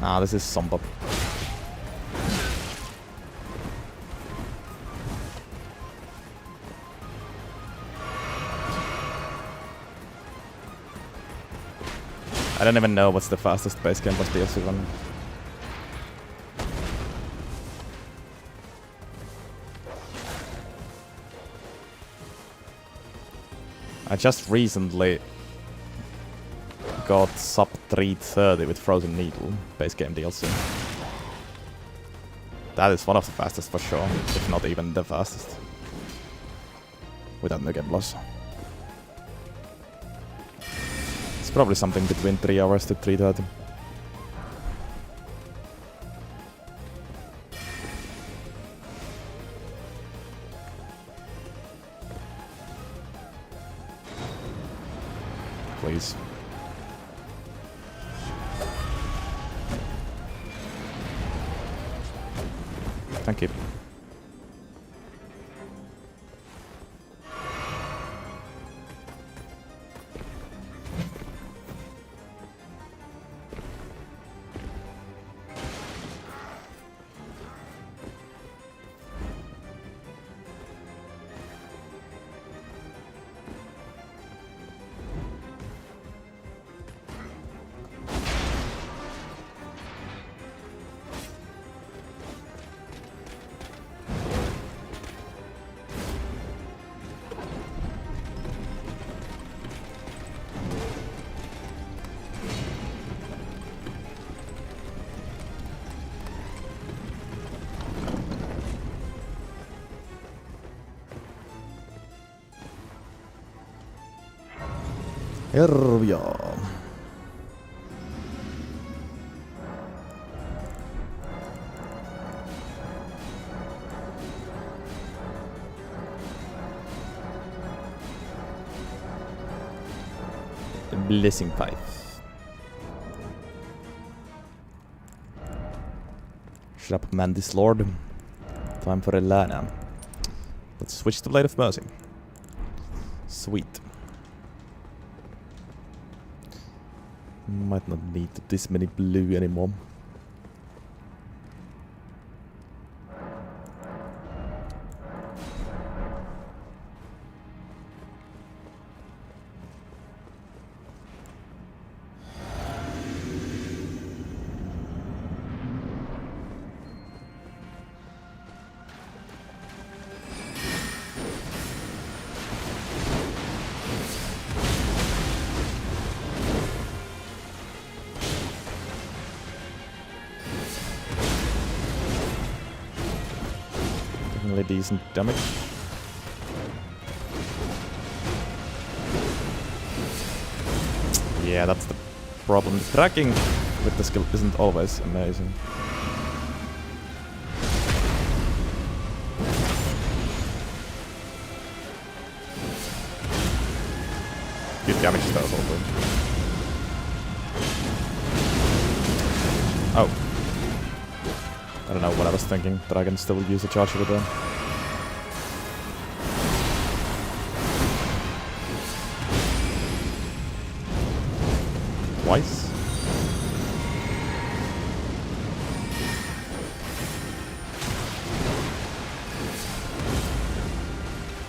Ah, this is somber. I don't even know what's the fastest base game plus DLC run. I just recently got sub 330 with Frozen Needle base game DLC. That is one of the fastest for sure, if not even the fastest. Without no game loss. It's probably something between 3 hours to 3:30. Please. Thank you. Here we are. The blessing pipe. Shut up, Mantis Lord. Time for Elana. Let's switch to Blade of Mercy. Sweet. Might not need this many blue anymore. Decent damage. Yeah, that's the problem. The tracking with the skill isn't always amazing. Good damage though, also. Oh. I don't know what I was thinking, but I can still use a charge over there. Twice?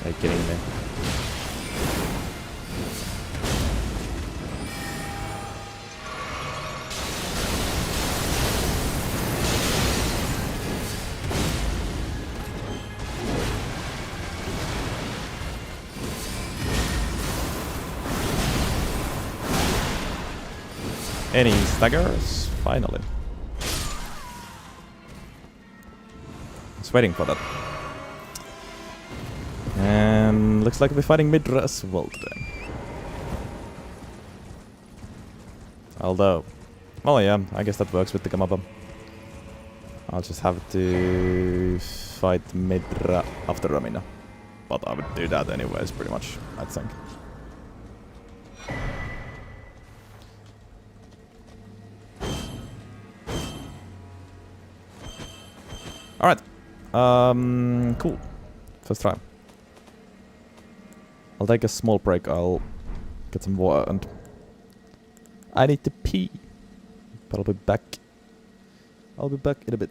Are you kidding me? Any staggers? Finally. I was waiting for that. And looks like we're fighting Midra as well today. Although, well yeah, I guess that works with the Gamaba. I'll just have to fight Midra after Ramina. But I would do that anyways, pretty much, I think. Cool. First try. I'll take a small break. I'll get some water and I need to pee. But I'll be back. I'll be back in a bit.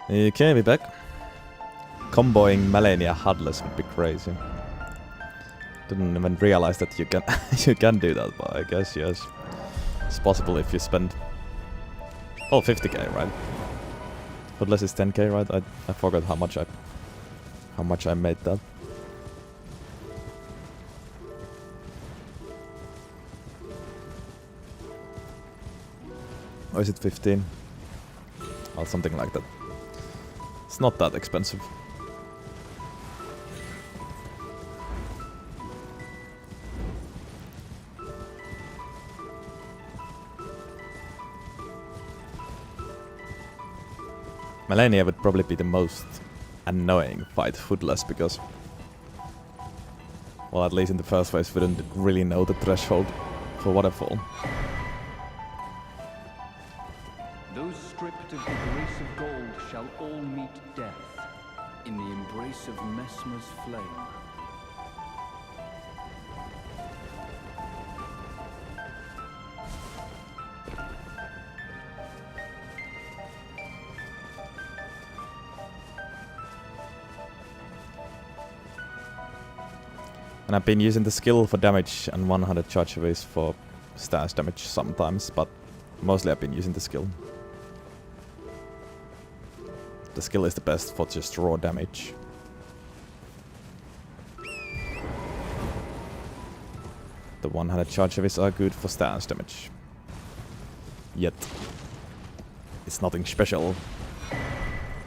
Okay, we're back. Comboing Malenia Huddlers would be crazy. Didn't even realize that you can you can do that, but I guess yes. It's possible if you spend 50k, right? Huddlers is 10k, right? I forgot how much I made that. Or is it 15? Or something like that. It's not that expensive. Malenia would probably be the most annoying fight Foodless because, well, at least in the first phase we didn't really know the threshold for Waterfall. Those stripped of the grace of gold shall all meet death in the embrace of Messmer's flame. And I've been using the skill for damage and 100 charge aways for stance damage sometimes, but mostly I've been using the skill. The skill is the best for just raw damage. The 100 charge aways are good for stance damage. Yet, it's nothing special,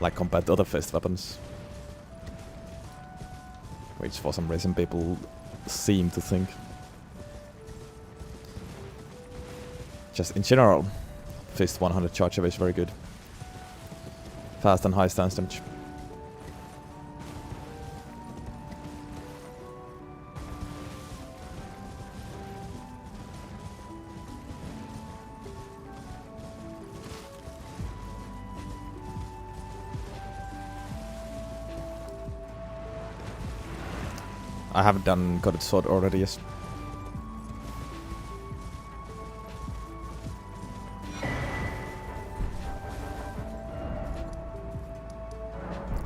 like compared to other fist weapons. Which for some reason people seem to think. Just in general, Fist 100 charge away is very good. Fast and high stance damage. I haven't done Coded Sword already, yes.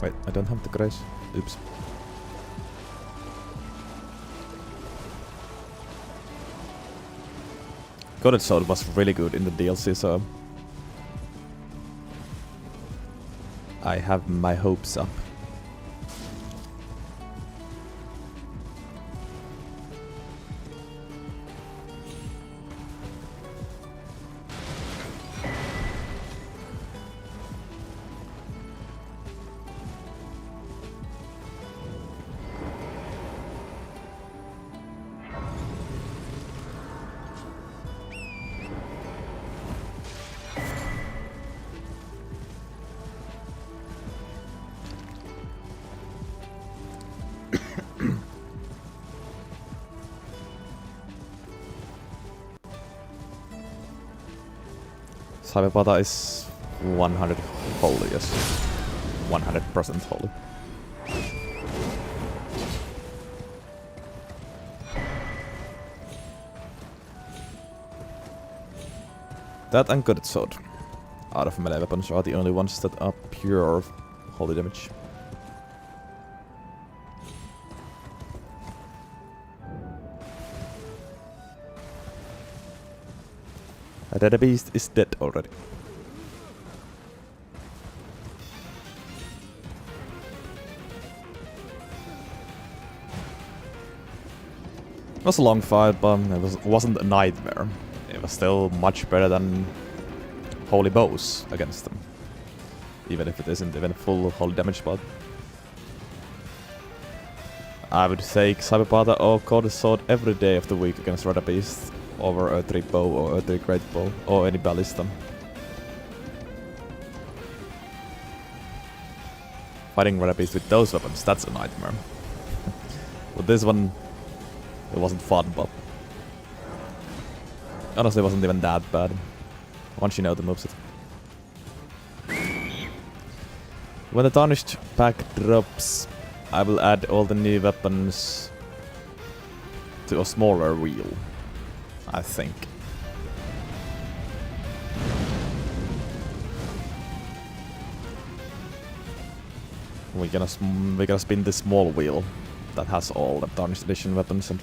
Wait, I don't have the grace. Oops. Coded Sword was really good in the DLC, so I have my hopes up. Cyberpata is 100 holy, yes. 100% holy. That and Coded Sword out of melee weapons are the only ones that are pure holy damage. The beast is dead already. It was a long fight, but it wasn't a nightmare. It was still much better than holy bows against them. Even if it isn't even full holy damage, but I would take Cyberpata or Coded Sword every day of the week against Red Beast over a 3 bow or a 3 great bow or any ballista. Fighting Red Beast with those weapons, that's a nightmare. With this one, it wasn't fun, but honestly it wasn't even that bad. Once you know the moveset. When the Tarnished pack drops, I will add all the new weapons to a smaller wheel, I think. We're gonna spin this small wheel that has all the Tarnished Edition weapons, and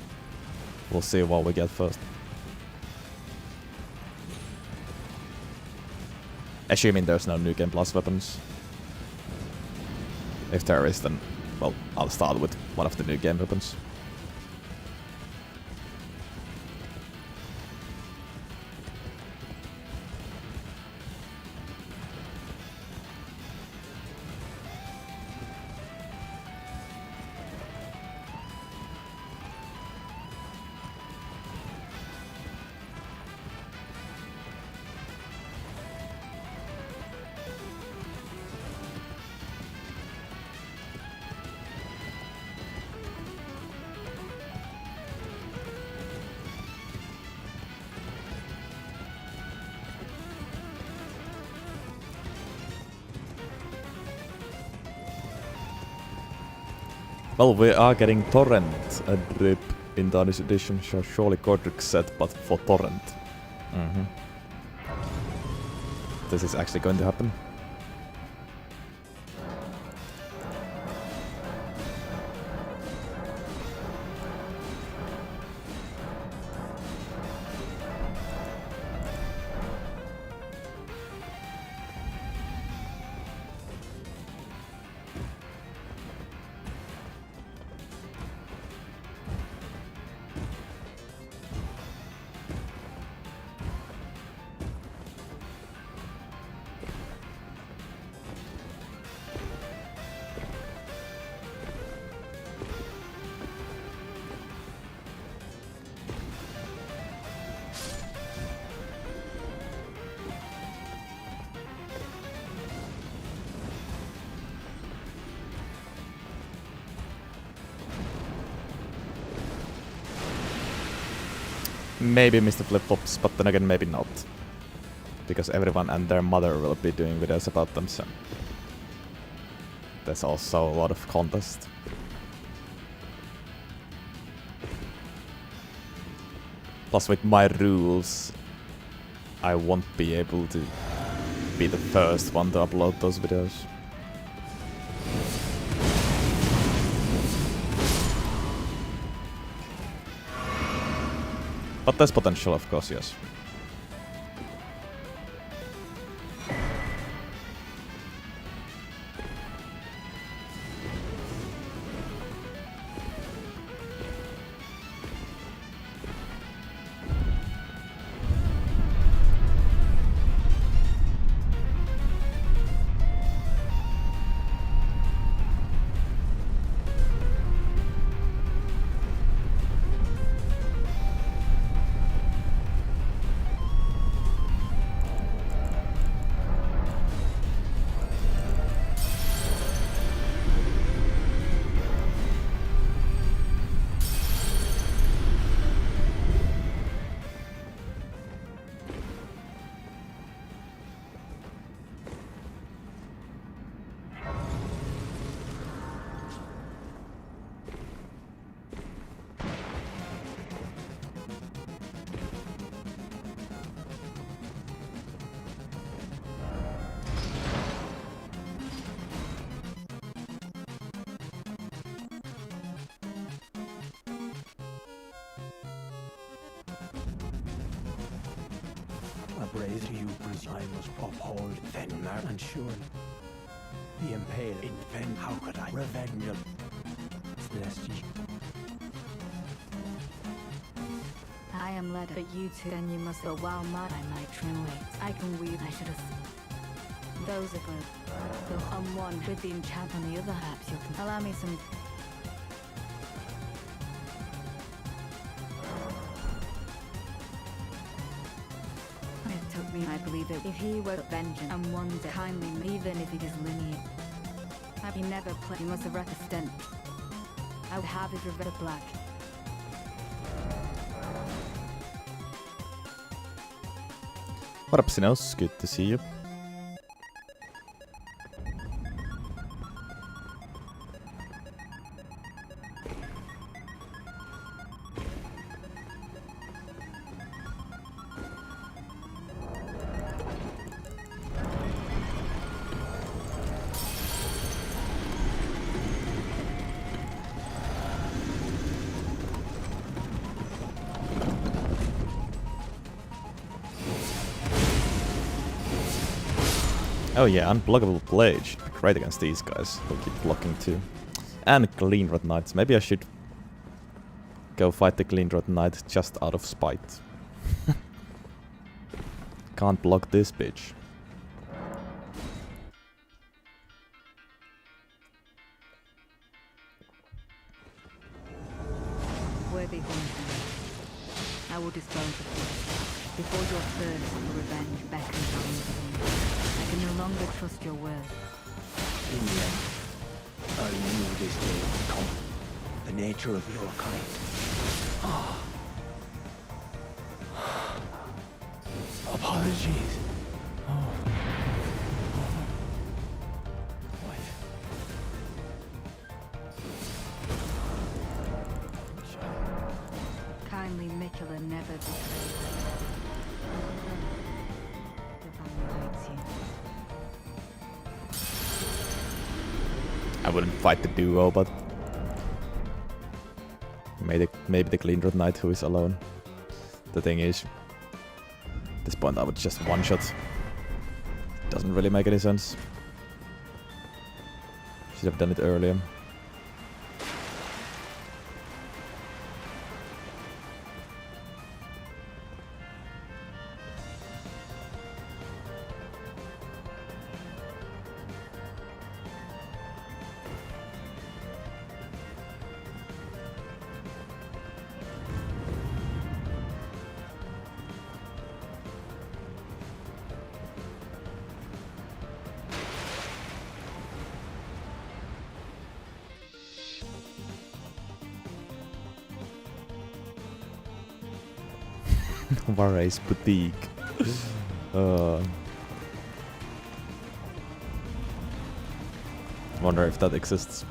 we'll see what we get first. Assuming there's no New Game Plus weapons. If there is, then, well, I'll start with one of the New Game weapons. Well, we are getting Torrent a drip in Tarnished Edition, so surely Godric set, but for Torrent. This is actually going to happen. maybe Mr. Flip-Flops, but then again maybe not. Because everyone and their mother will be doing videos about them, so there's also a lot of contest. Plus with my rules, I won't be able to be the first one to upload those videos. But there's potential, of course, yes. A brace to you, Bruce. I must uphold Fenrir and surely the impaled infant. How could I revenge him? Celestia. I am led, but you two, then you must go while mad. I might trim weight. I can weave. I should have. Those are good. Though on one with the enchant on the other, perhaps you can allow me some. It took me, I believe it. If he were vengeance and one day kindly, even if it is lineage, he never played. He must have read the stench. I would have his revenge black. What up, Sinos? Good to see you. Oh yeah, unblockable blade. Great against these guys. We'll keep blocking too. And Clean Rod Knights. Maybe I should go fight the Clean Rod Knight just out of spite. Can't block this bitch. Worthy hunter, I will dispose of you. Before your thirst for revenge beckons on you, I can no longer trust your word. In the end, I knew this day would come. The nature of your kind. Apologies. Wife. Kindly Mikula never betrayed. Divine awaits you. I wouldn't fight the duo, but maybe the Clean Rod Knight who is alone. The thing is, at this point I would just one-shot. Doesn't really make any sense. Should have done it earlier. Varese Boutique. Wonder if that exists.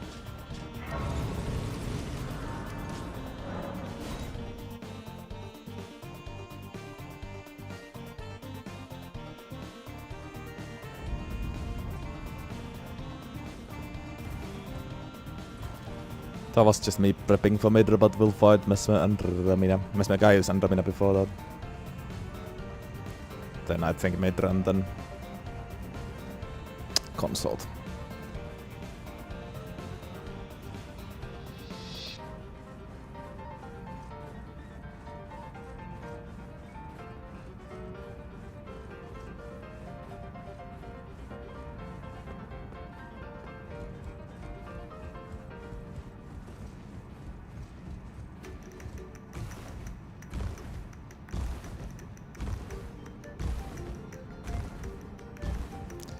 That was just me prepping for Midra, but we'll fight Mesmer and Ramina. Mesmer Gaius and Ramina before that. Then I think Midra and then Consort.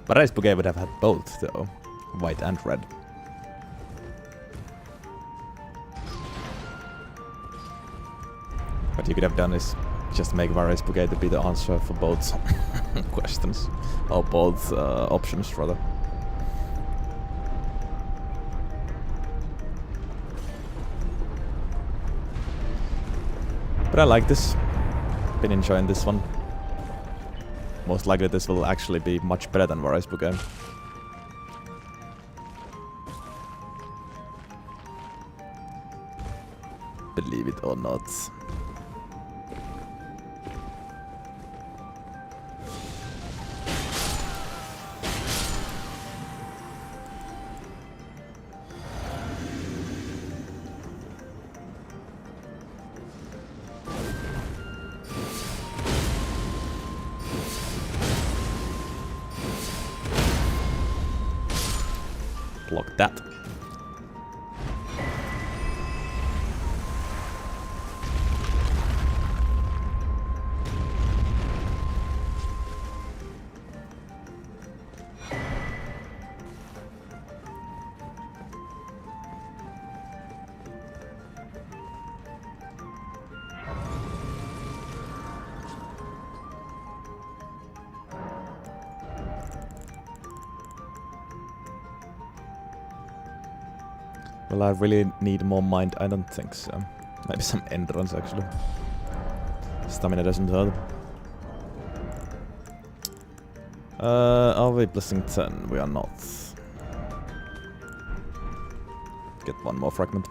But Race Bouquet would have had both, though. White and red. What you could have done is just make Varese Bouquet to be the answer for both questions. Or both options, rather. But I like this. Been enjoying this one. Most likely this will actually be much better than Varese Bouquet. Believe it or not. Block that. Will I really need more mind? I don't think so. Maybe some endurance actually. Stamina doesn't hurt. Are we blessing 10? We are not. Get one more fragment.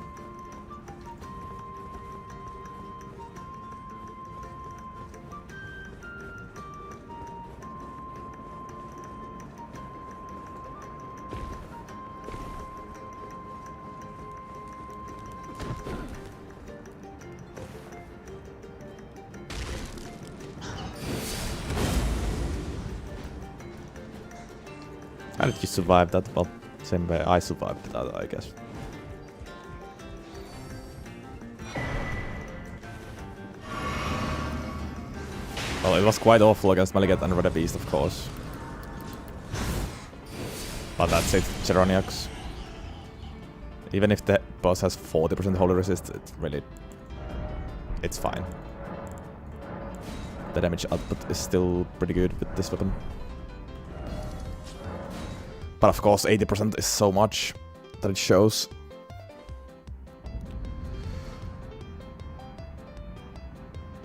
How did you survive that? Well, same way I survived that, I guess. Well, it was quite awful against Maligat and Red Beast, of course. But that's it, Geroniax. Even if the boss has 40% holy resist, it's fine. The damage output is still pretty good with this weapon. But of course, 80% is so much that it shows.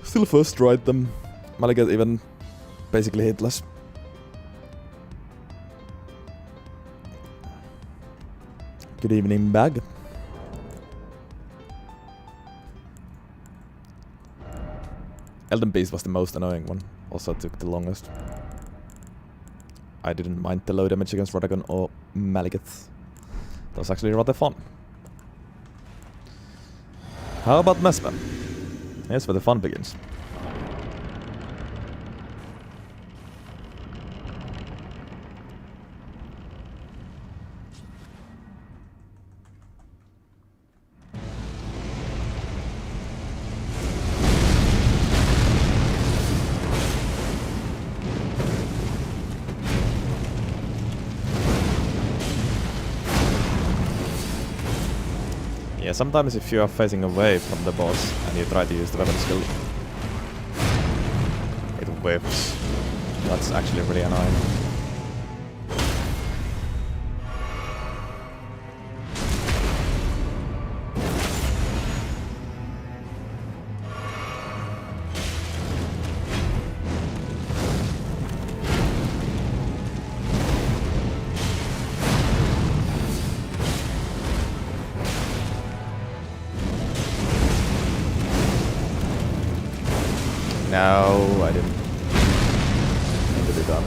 Still first ride them. Maligat even basically hitless. Good evening, Bag. Elden Beast was the most annoying one. Also took the longest. I didn't mind the low damage against Radagon or Maligat. That was actually rather fun. How about Mesmer? Here's where the fun begins. Yeah, sometimes if you are facing away from the boss and you try to use the weapon skill, whiffs. That's actually really annoying. No, I didn't mean to do that.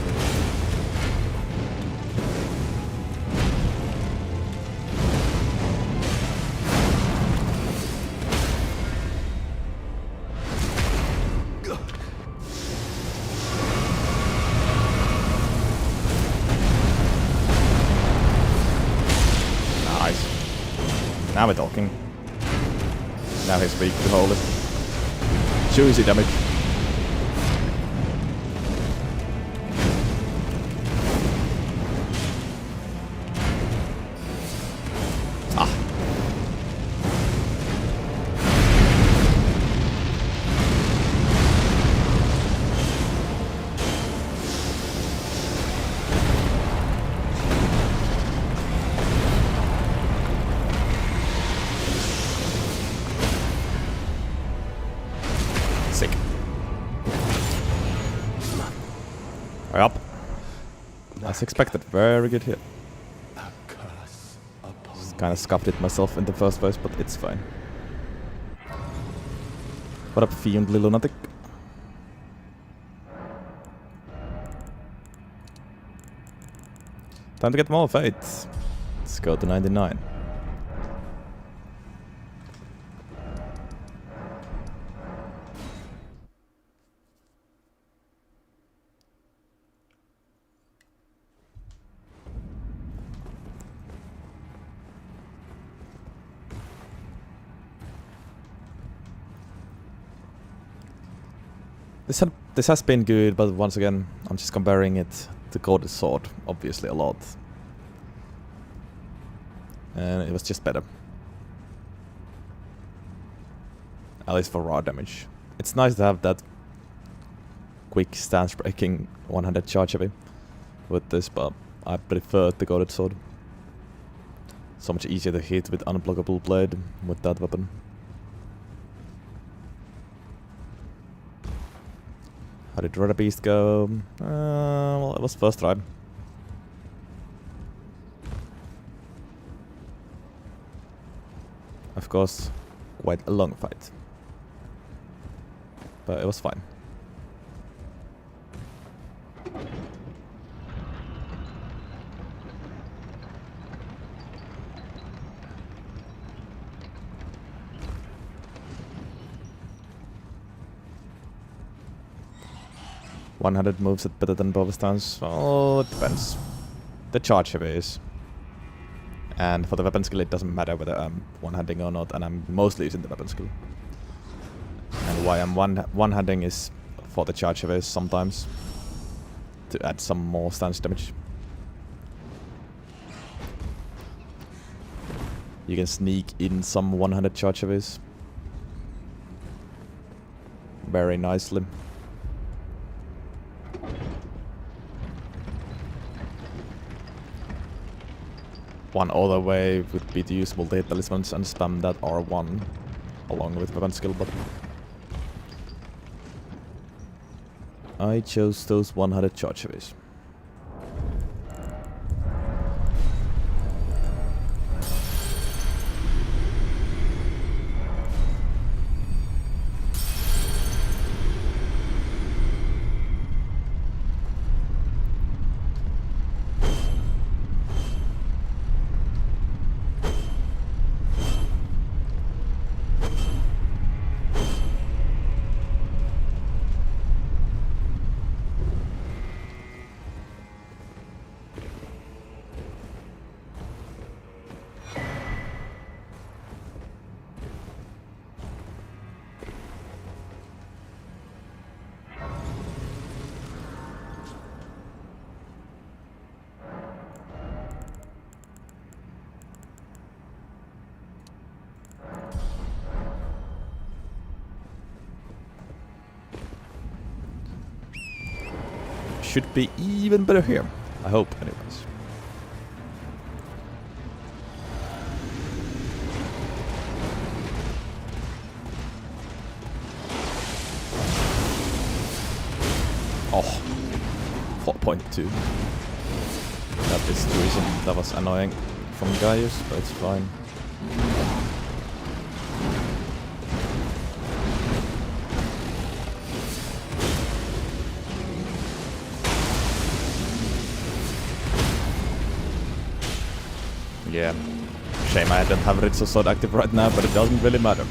Nice. Now we're talking. Now he's weak to hold it. Juicy damage. Sick. Hurry up. As expected, very good hit. Kind of scuffed it myself in the first place, but it's fine. What up, Fiendly Lunatic? Time to get more fates. Let's go to 99. This has been good, but once again, I'm just comparing it to Goddess Sword, obviously a lot. And it was just better. At least for raw damage. It's nice to have that quick stance breaking 100 charge heavy with this, but I prefer the Goddess Sword. So much easier to hit with unblockable blade with that weapon. How did Rudder Beast go? Well, it was first try. Of course, quite a long fight. But it was fine. "100 moves it better than both stance." Oh, it depends. The charge heavy is. And for the weapon skill, it doesn't matter whether I'm one-handing or not, and I'm mostly using the weapon skill. And why I'm one-handing is for the charge heavy sometimes, to add some more stance damage. You can sneak in some 100 charge heavies very nicely. One other way would be to use multi-hit talismans and spam that R1 along with weapon skill, but I chose those 100 charge heavies. should be even better here. I hope, anyways. Oh, 4.2. That is the reason that was annoying from Gaius, but it's fine. Yeah, shame I don't have Ritsu Sword active right now, but it doesn't really matter.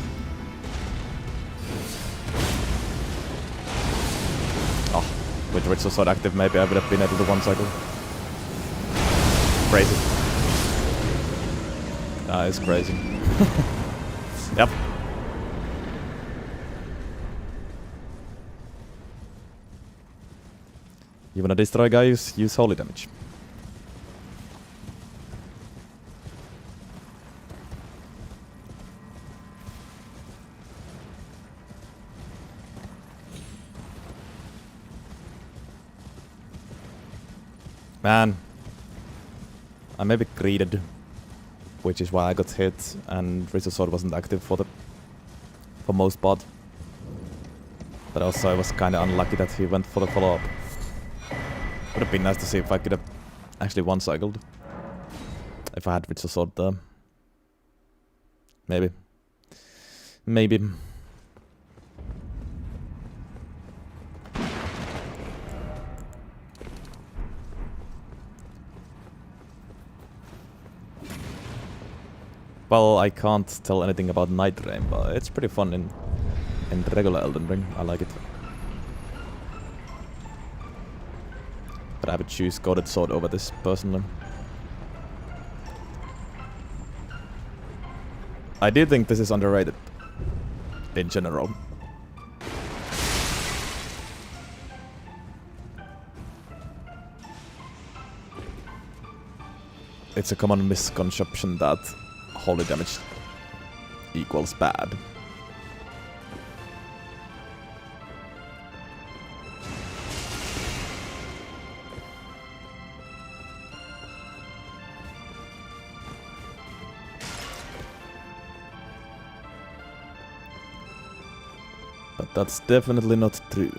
Oh, with Ritsu Sword active maybe I would have been able to one-cycle. Crazy. That is crazy. Yep. You wanna destroy guys? Use holy damage. Man, I maybe greeded, which is why I got hit, and Ritsu Sword wasn't active for most part. But also I was kinda unlucky that he went for the follow-up. Would have been nice to see if I could have actually one-cycled. If I had Ritsu Sword there. Maybe. Maybe. Well, I can't tell anything about Night Rain, but it's pretty fun in regular Elden Ring. I like it. But I would choose Godded Sword over this personally. I do think this is underrated in general. It's a common misconception that holy damage equals bad. But that's definitely not true.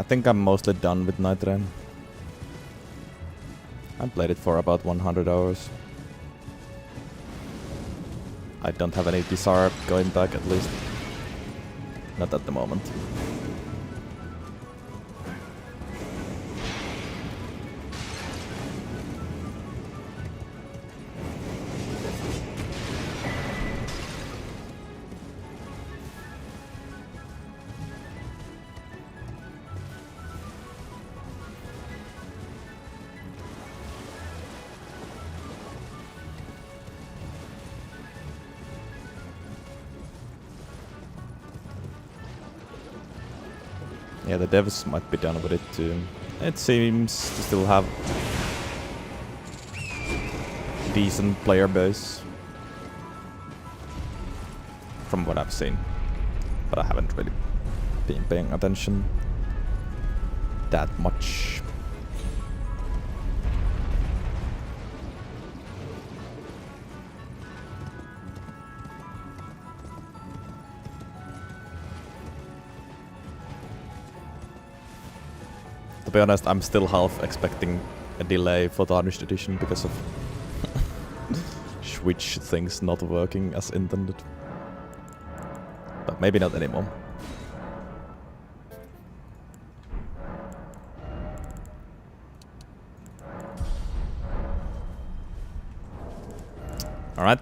I think I'm mostly done with Night Rain. I played it for about 100 hours. I don't have any desire of going back, at least. Not at the moment. Yeah, the devs might be done with it too. It seems to still have decent player base from what I've seen, but I haven't really been paying attention that much. To be honest, I'm still half expecting a delay for Tarnished Edition because of Switch things not working as intended. But maybe not anymore. Alright.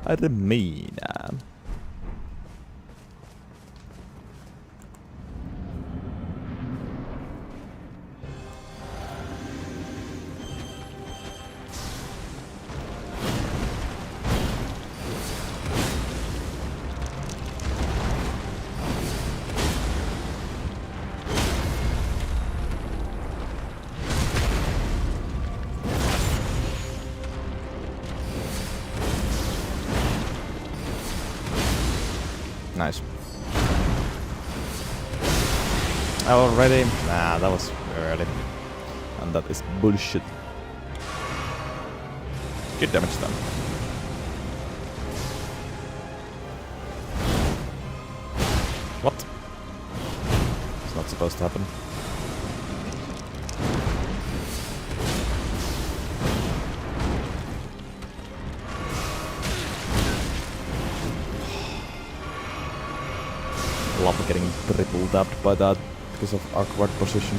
Armina. Nice. Already? Nah, that was early. And that is bullshit. Good damage done. What? It's not supposed to happen. Love getting triple tapped by that because of awkward position.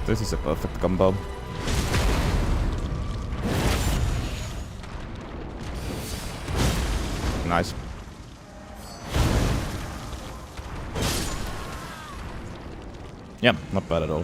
This is a perfect combo. Nice. Yeah, not bad at all.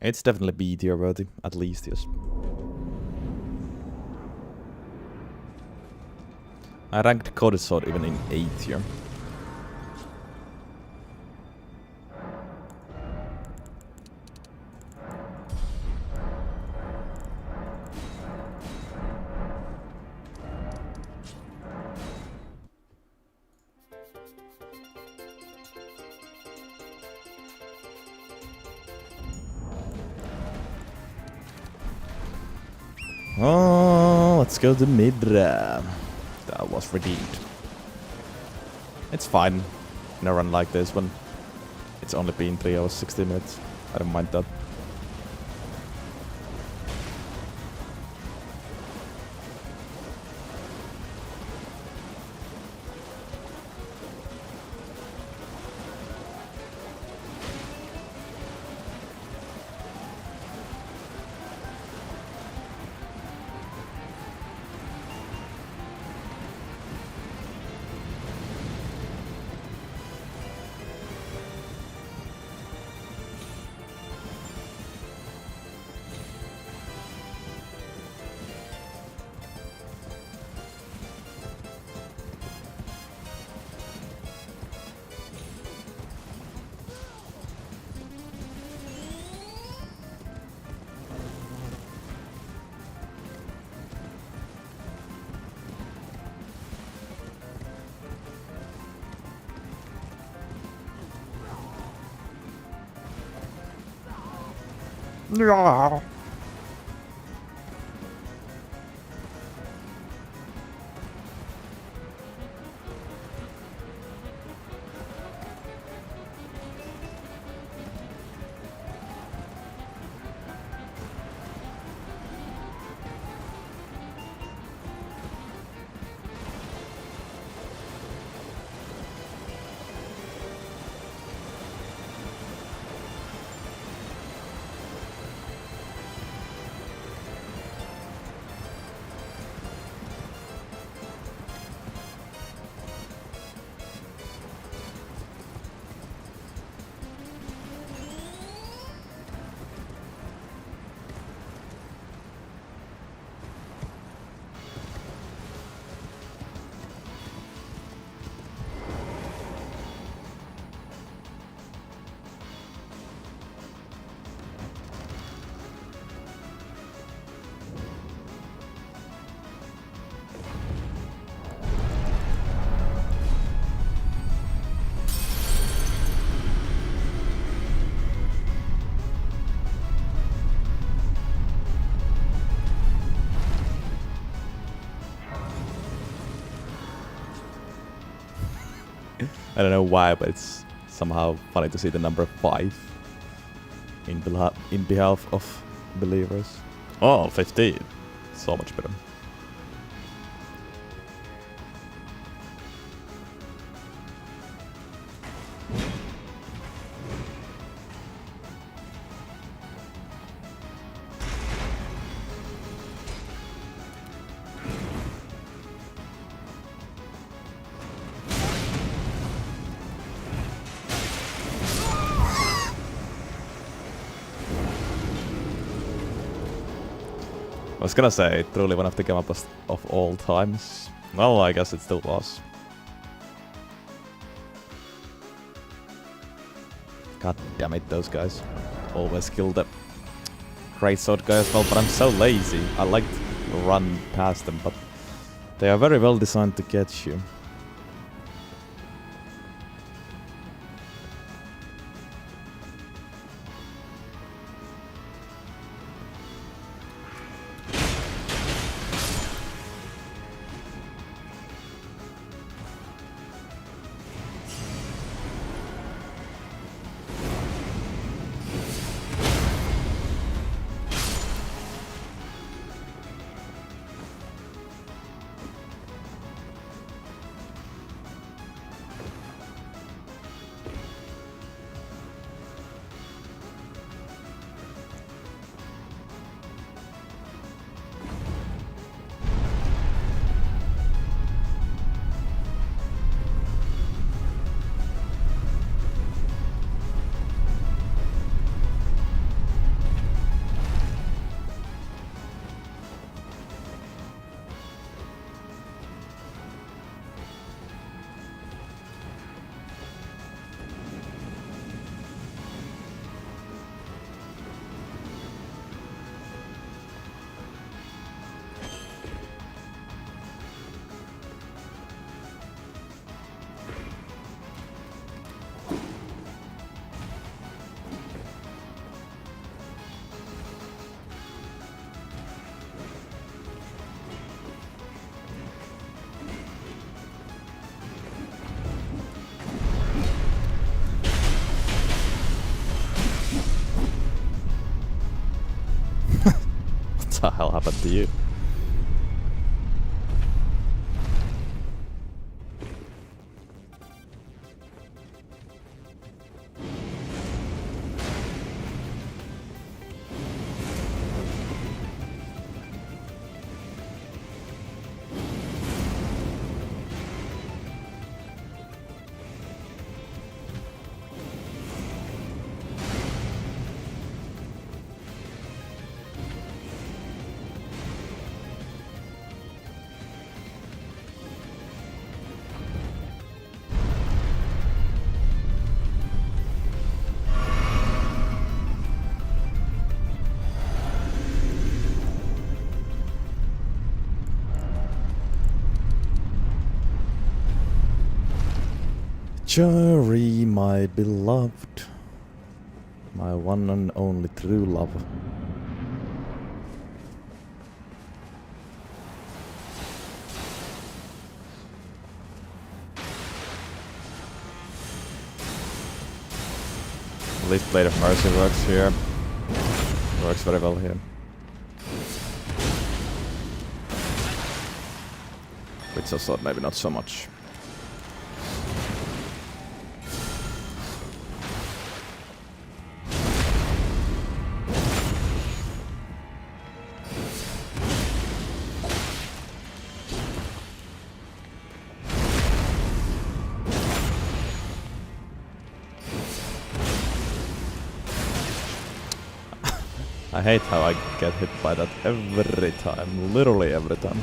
It's definitely B tier worthy, at least, yes. I ranked Coded Sword even in A tier. Oh, let's go to Midra. That was redeemed. It's fine in a run like this when it's only been 3 hours 60 minutes. I don't mind that. Yeah. I don't know why, but it's somehow funny to see the number 5 in behalf of believers. Oh, 15. So much better. I was gonna say, truly one of the game ups of all times. Well, I guess it still was. God damn it, those guys. Always kill the greatsword guy as well, but I'm so lazy. I like to run past them, but they are very well designed to get you. What the hell happened to you? Jerry, my beloved. My one and only true love. At least Blade of Mercy works here. Works very well here. Which I thought maybe not so much. I hate how I get hit by that every time, literally every time.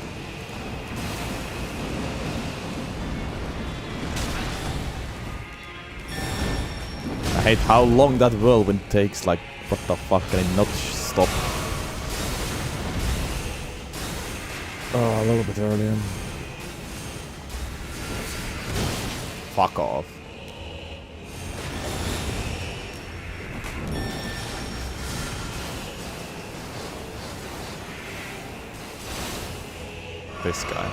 I hate how long that whirlwind takes, like, what the fuck, can it not stop? Oh, a little bit earlier. Fuck off. This guy.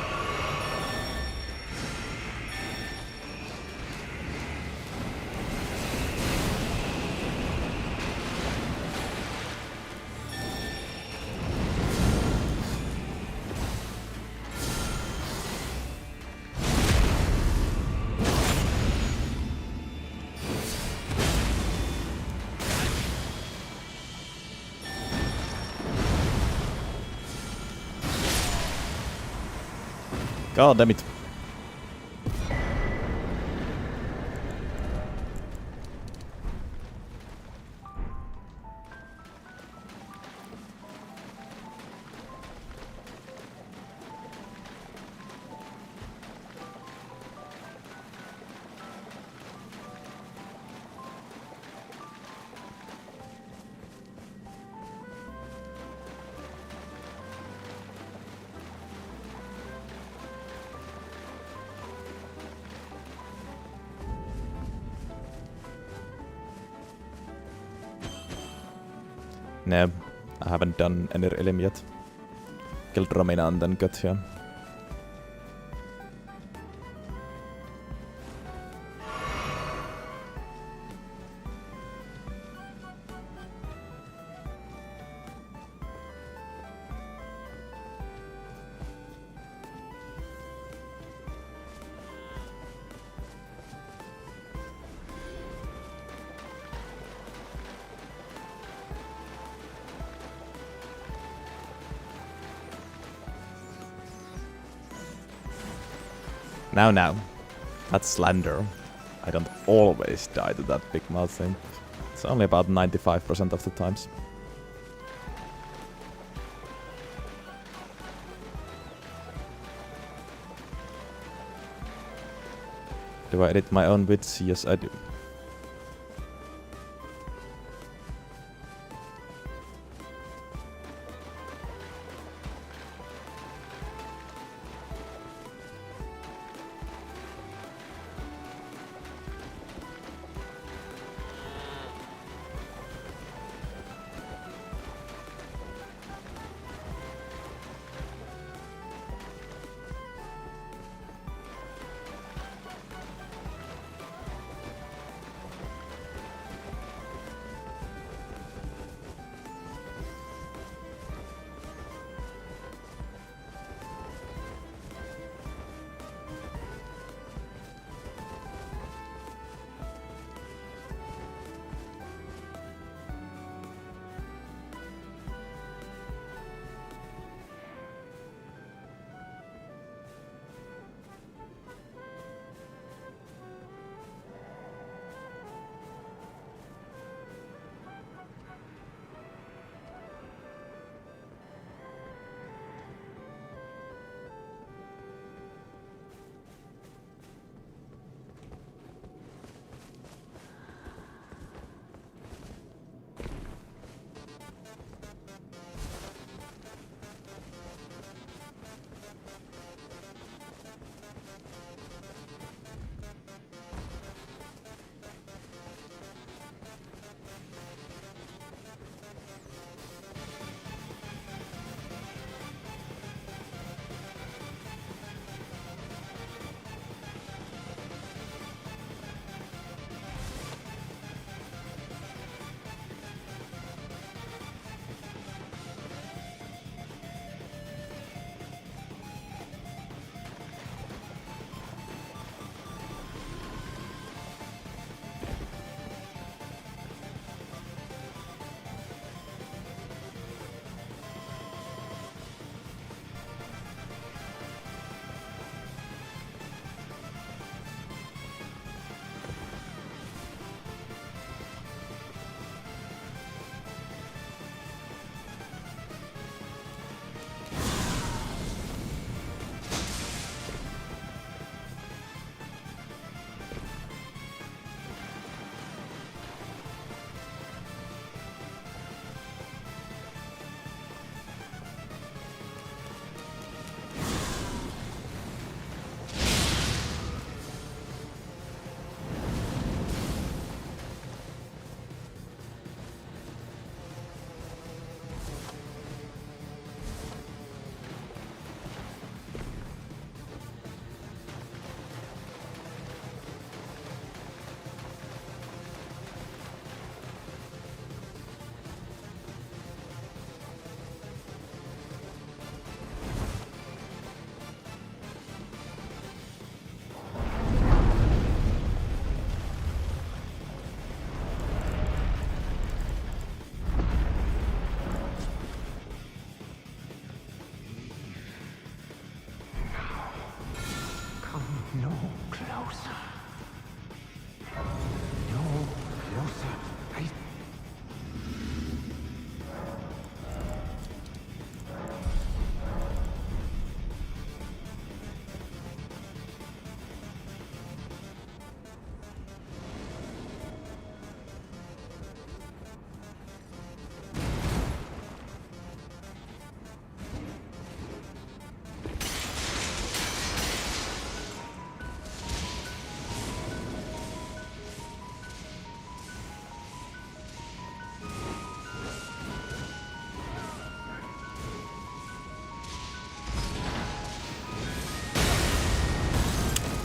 God damn it. No, I haven't done any Elim yet. Killed Romina and then got here. Now. That's slander. I don't always die to that big mouth thing. It's only about 95% of the times. Do I edit my own bits? Yes, I do.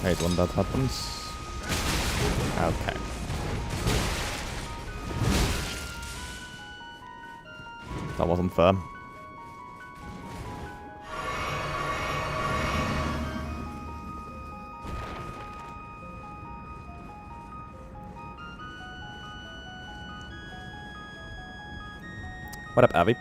hate when that happens. Okay. That wasn't fair. What up, Abby?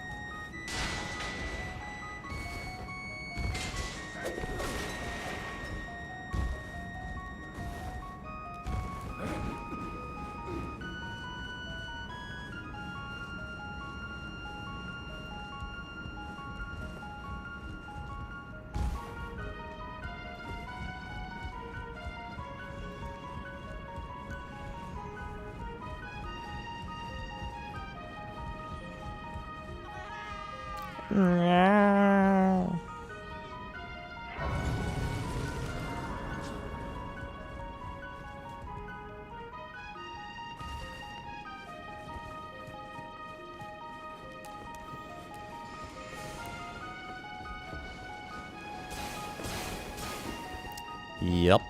Yup.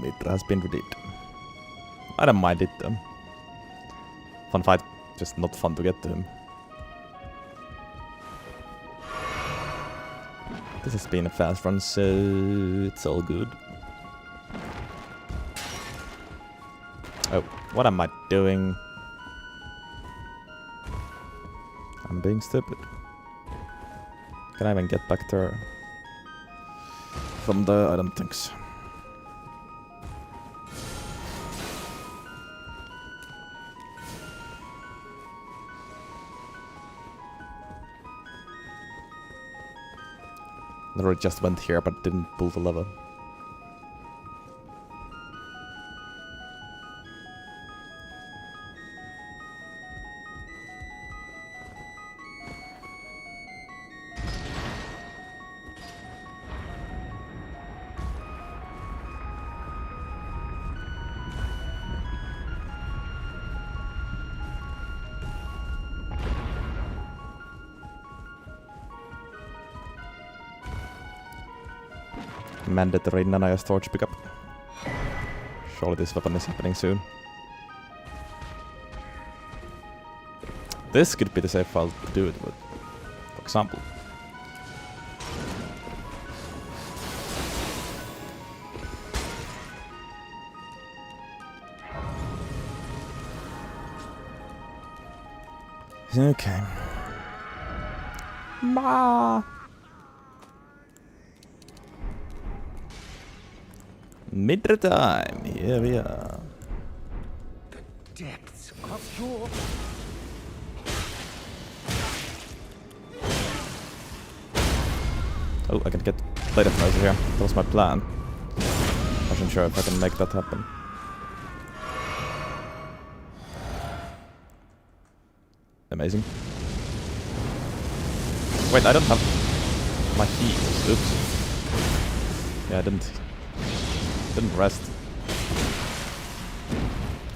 Mitra has been redeemed. I don't mind it though. Fun fight, just not fun to get to him. This has been a fast run, so it's all good. Oh, what am I doing? I'm being stupid. Can I even get back there? From there, I don't think so. Literally just went here but didn't pull the lever. Mandatory Nanaya storage pickup. Surely this weapon is happening soon. This could be the safe file to do it with, for example. Okay. Ma. Mitra time, here we are. The depths of your... Oh, I can get plate of noise here. That was my plan. I wasn't sure if I can make that happen. Amazing. Wait, I don't have my heals. Oops. Yeah, I didn't rest.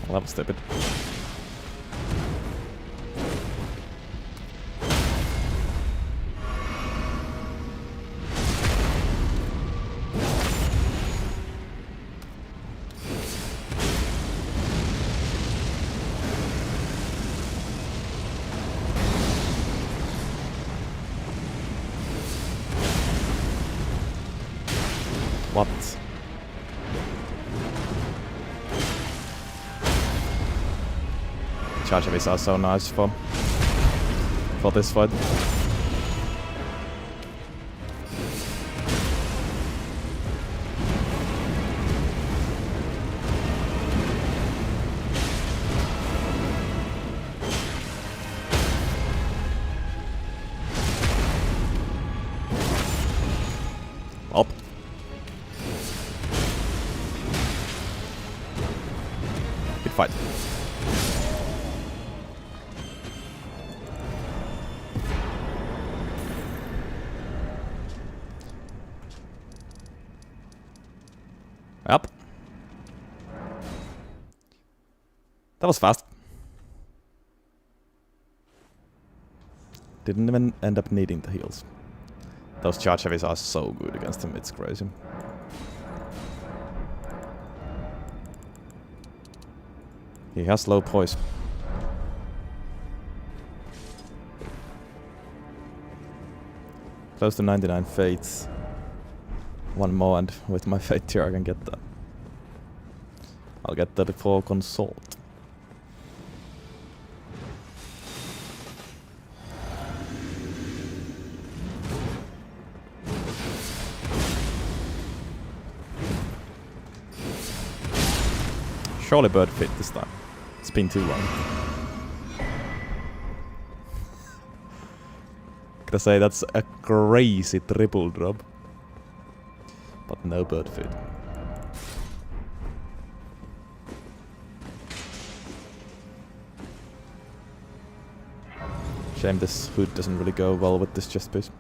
Well, that was stupid. What? Charge of are so nice for this fight. Up. Good fight. Up. That was fast. Didn't even end up needing the heals. Those charge heavies are so good against him, it's crazy. He has low poise. Close to 99 fates. One more and with my fate tier I can get that. I'll get that before consult. Surely bird fit this time. It's been too long. Gotta say that's a crazy triple drop. But no bird fit. Shame this hood doesn't really go well with this chest piece.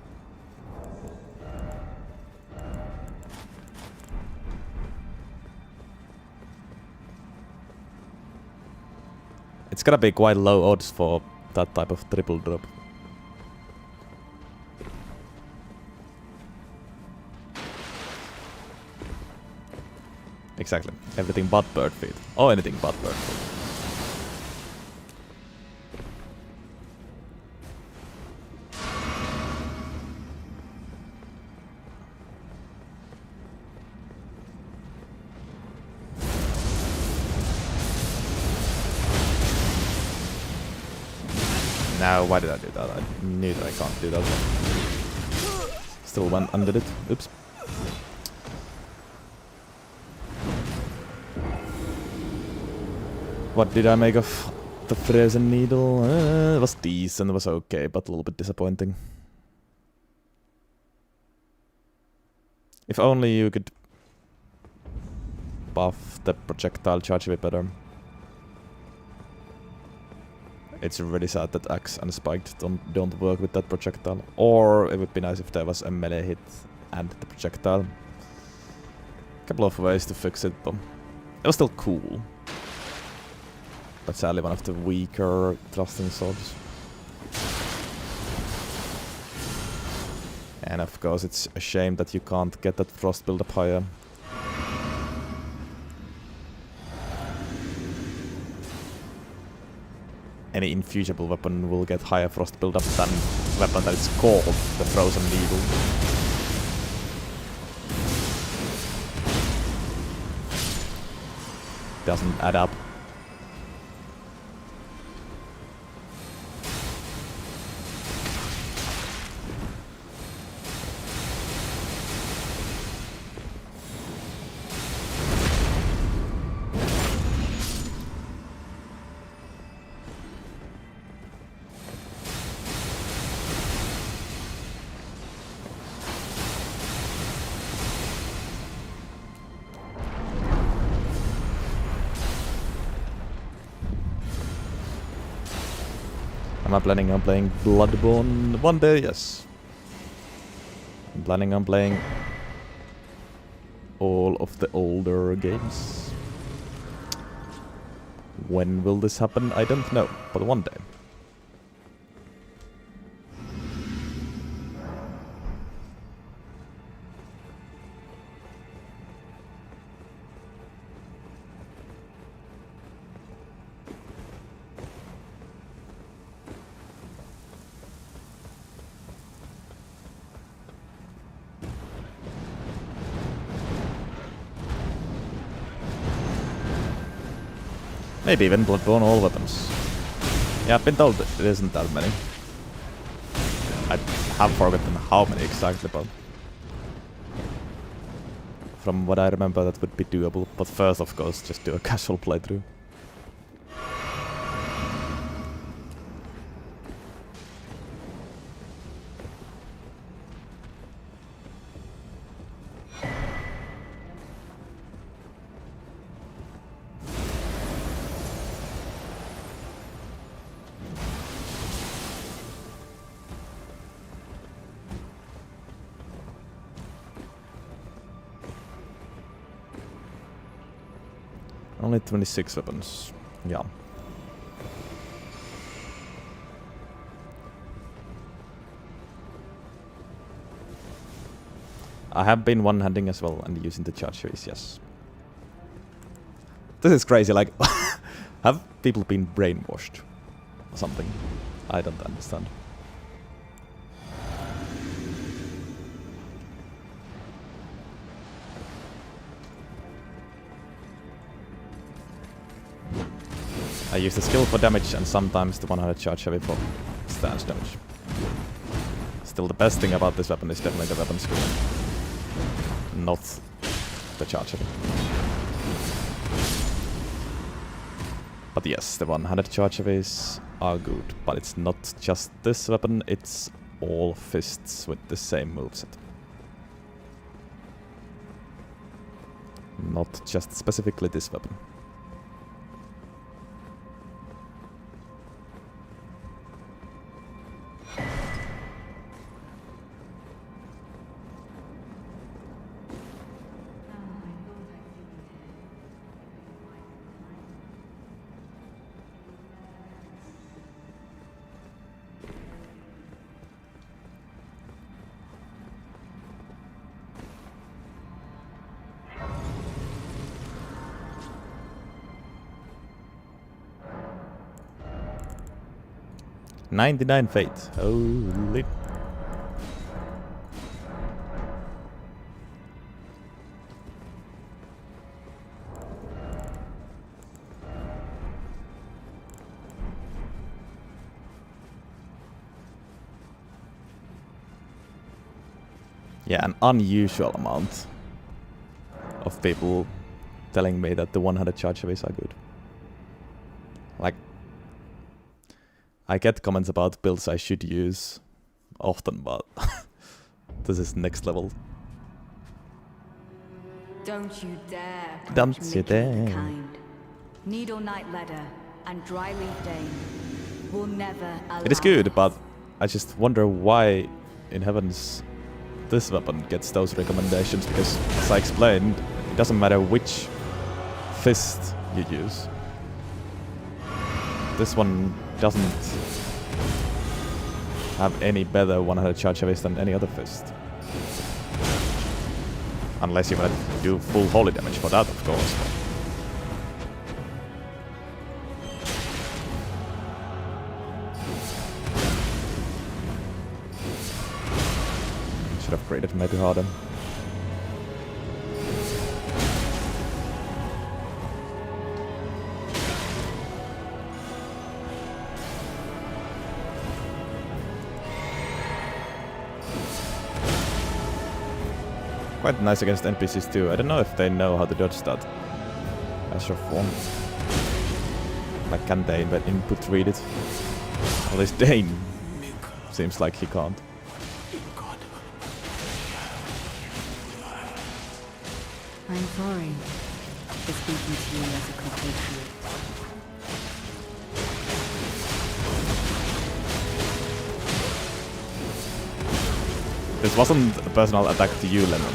It's gotta be quite low odds for that type of triple drop. Exactly. Everything but bird feet. Or anything but bird feet. Now, why did I do that? I knew that I can't do that. Still went under it. Oops. What did I make of the frozen needle? It was decent, it was okay, but a little bit disappointing. If only you could buff the projectile charge a bit better. It's really sad that axe and spiked don't work with that projectile. Or it would be nice if there was a melee hit and the projectile. Couple of ways to fix it, but it was still cool. But sadly one of the weaker thrusting swords. And of course it's a shame that you can't get that frost build up higher. Any infusible weapon will get higher frost build-up than weapon that is called the Frozen Needle. Doesn't add up. Am I planning on playing Bloodborne one day? Yes. I'm planning on playing all of the older games. When will this happen? I don't know, but one day. Maybe even Bloodborne all weapons. Yeah, I've been told that it isn't that many. I have forgotten how many exactly, but from what I remember that would be doable. But first, of course, just do a casual playthrough. Only 26 weapons. Yeah. I have been one-handing as well and using the charge series, yes. This is crazy, like Have people been brainwashed or something? I don't understand. I use the skill for damage and sometimes the 100 charge heavy for stance damage. Still, the best thing about this weapon is definitely the weapon skill, not the charge heavy. But yes, the 100 charge heavies are good, but it's not just this weapon, it's all fists with the same moveset. Not just specifically this weapon. "99 fate. Holy. Yeah, an unusual amount of people telling me that the 100 charge heavies are good. Like, I get comments about builds I should use often, but this is next level. Don't you dare. Don't approach you Mickey the dare. Kind. Needle Knight Ledder and Dryleaf Dane will never allow. It is good, but I just wonder why in heavens this weapon gets those recommendations, because as I explained, it doesn't matter which fist you use. This one doesn't have any better 100 charge heavies than any other fist. Unless you want to do full holy damage for that, of course. Should have created maybe harder. Quite nice against NPCs too. I don't know if they know how to dodge that as your form. Like, can they input read it? At least Dane seems like he can't. I'm sorry for speaking to you as a compatriot. This wasn't a personal attack to you, Lennon.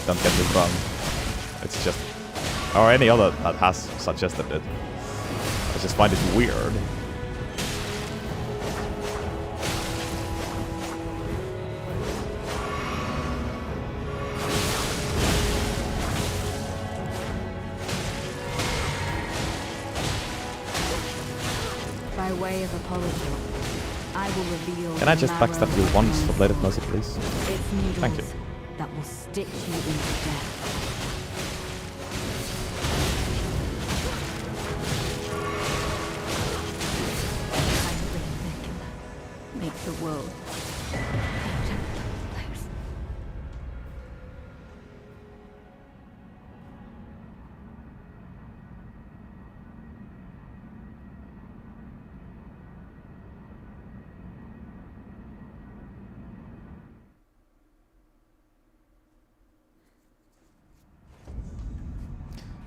Don't get me wrong. It's just... or any other that has suggested it. I just find it weird. By way of apology, I will reveal. Can I just the backstab marrow you once for of Blade of Mercy, please? its needles Thank you. that will stitch you into death. Make the world a gentler place.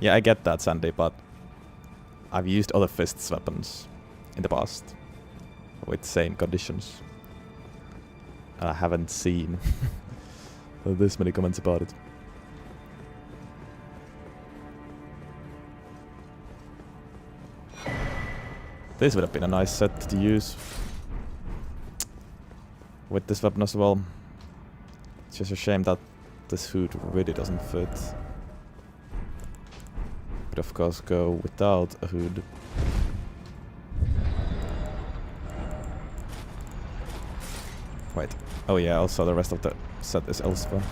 Yeah, I get that, Sandy, but I've used other fists weapons in the past with same conditions. And I haven't seen this many comments about it. This would have been a nice set to use with this weapon as well. It's just a shame that this hood really doesn't fit. could of course go without a hood. Wait. Oh yeah, also the rest of the set is elsewhere.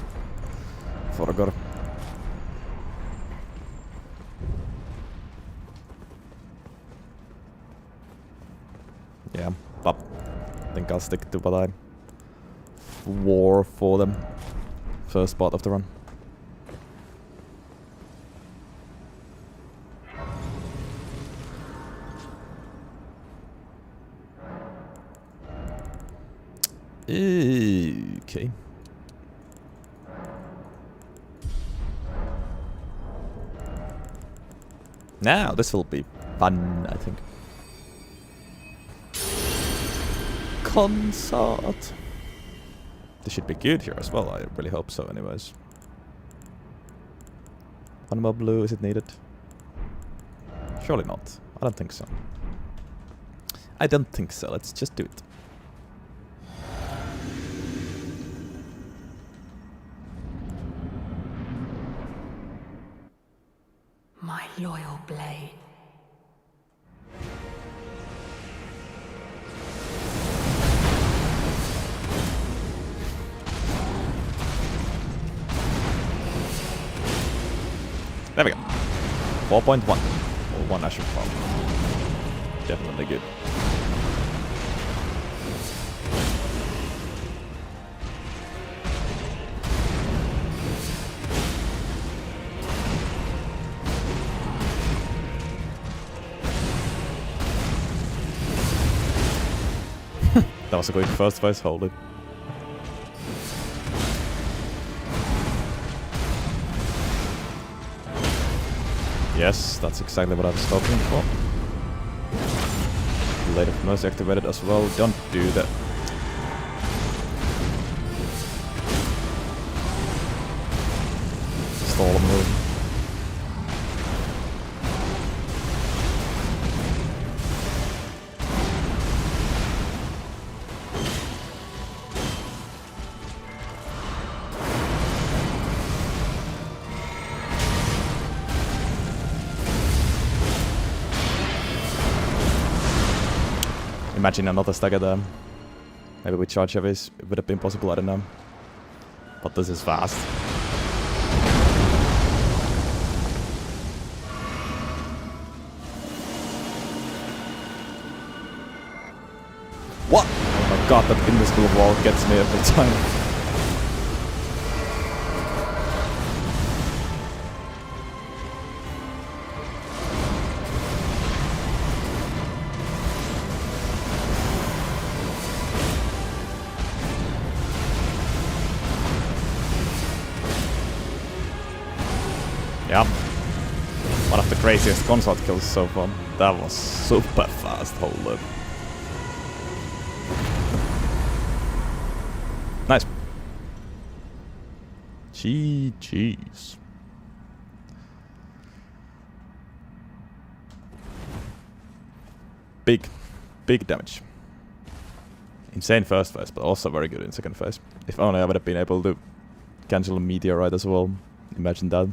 Forgot. Yeah, but I think I'll stick to what I wore for the first part of the run. Okay. Now this will be fun, I think. Concert. This should be good here as well. I really hope so. Anyways, one more blue. Is it needed? Surely not. I don't think so. I don't think so. Let's just do it. My loyal blade. There we go. 4.1. Or 1 Ashen Farm. Definitely good. That was a quick first phase, hold it. Yes, that's exactly what I was hoping for. Blade of Mercy activated as well. Don't do that. Stall move. Imagine another stagger there. Maybe with charge heavies it would have been possible, I don't know. But this is fast. What? Oh my god, that invisible wall gets me every time. Yeah, one of the craziest consort kills so far. That was super fast, hold up. Nice. GG's. Big damage. Insane first phase, but also very good in second phase. If only I would have been able to cancel a meteorite as well. Imagine that.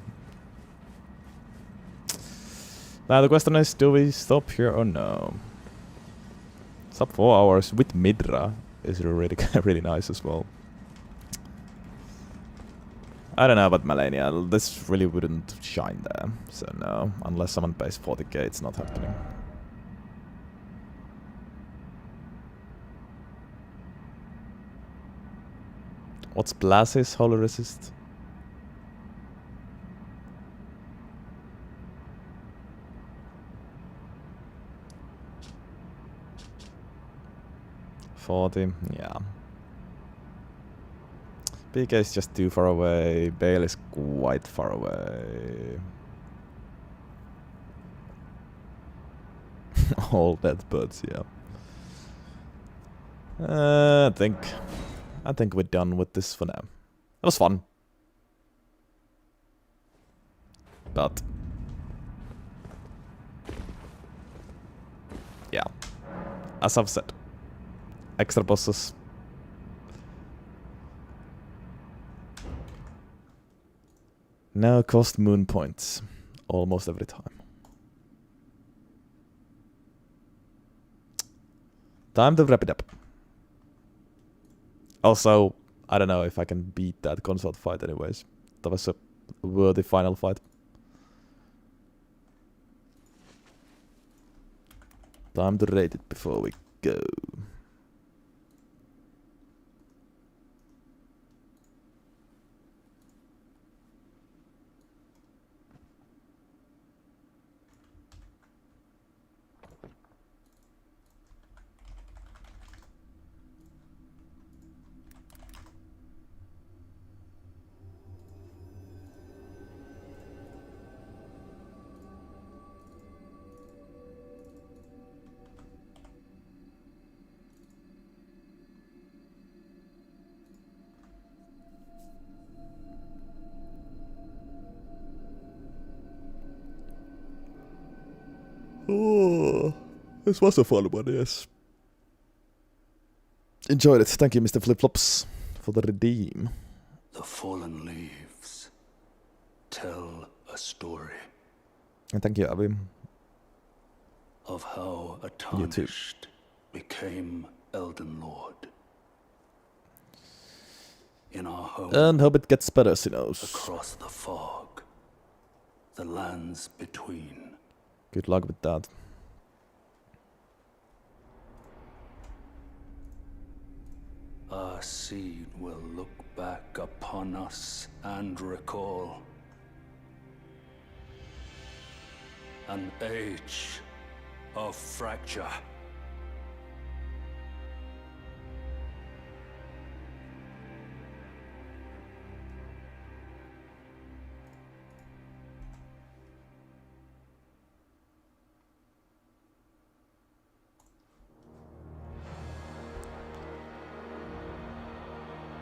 Now the question is, do we stop here or no? Sub 4 hours with Midra is really really nice as well. I don't know about Malenia, this really wouldn't shine there, so no, unless someone pays 40k, it's not happening. What's Blaze's Holy Resist? $40, yeah. PK is just too far away. Bale is quite far away. All dead birds, yeah. I think we're done with this for now. It was fun. But yeah, as I've said, extra bosses. Now cost moon points almost every time. Time to wrap it up. Also, I don't know if I can beat that console fight anyways. That was a worthy final fight. Time to rate it before we go. Oh, this was a fun one, yes. Enjoyed it. Thank you, Mr. Flipflops, for the redeem. The fallen leaves tell a story And thank you, Abby. of how a You too. tarnished became Elden Lord. In our home, And hope it gets better, Sinos. across the fog, the lands between. Good luck with that. Our seed will look back upon us and recall an age of fracture.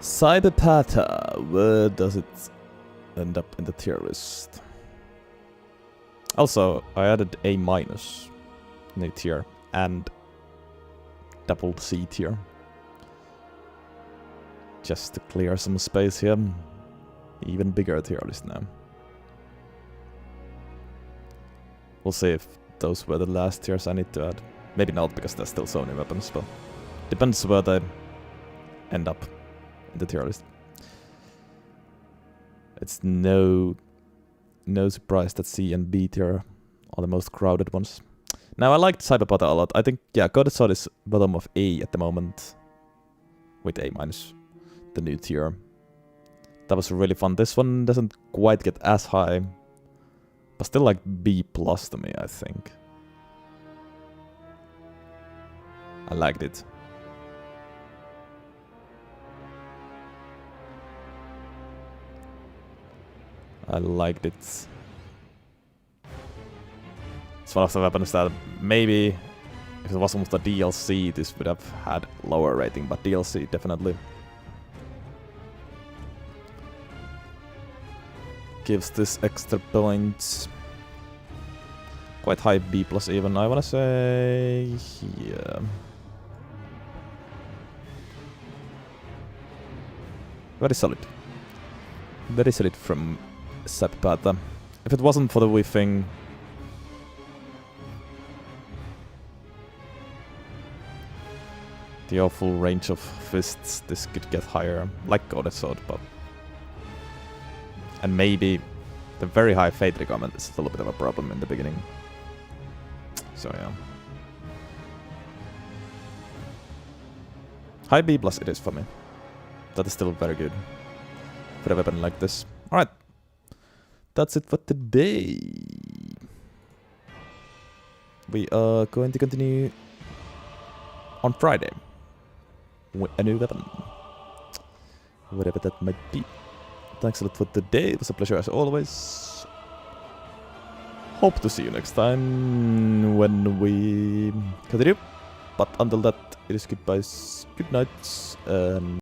Cyberpata, where does it end up in the tier list? Also, I added A- new tier and double C tier. Just to clear some space here. Even bigger tier list now. We'll see if those were the last tiers I need to add. Maybe not, because there's still so many weapons, but depends where they end up in the tier list. It's no surprise that C and B tier are the most crowded ones. Now, I liked Cyberpata a lot. I think, yeah, Goddess Sword is bottom of A at the moment. With A-, the new tier. That was really fun. This one doesn't quite get as high, but still like B+ to me, I think. I liked it. I liked it. It's one of the weapons that maybe if it wasn't the DLC, this would have had lower rating, but DLC definitely gives this extra points. Quite high B+ even, I wanna say here. Very solid. Very solid from Cyberpata. If it wasn't for the whiffing, the awful range of fists, this could get higher, like Goddess Sword, but... And maybe the very high Fate requirement is a little bit of a problem in the beginning. So yeah. High B+ it is for me. That is still very good for a weapon like this. Alright. That's it for today. We are going to continue on Friday with a new weapon. Whatever that might be. Thanks a lot for today. It was a pleasure as always. Hope to see you next time when we continue. But until that, it is goodbyes, good nights, and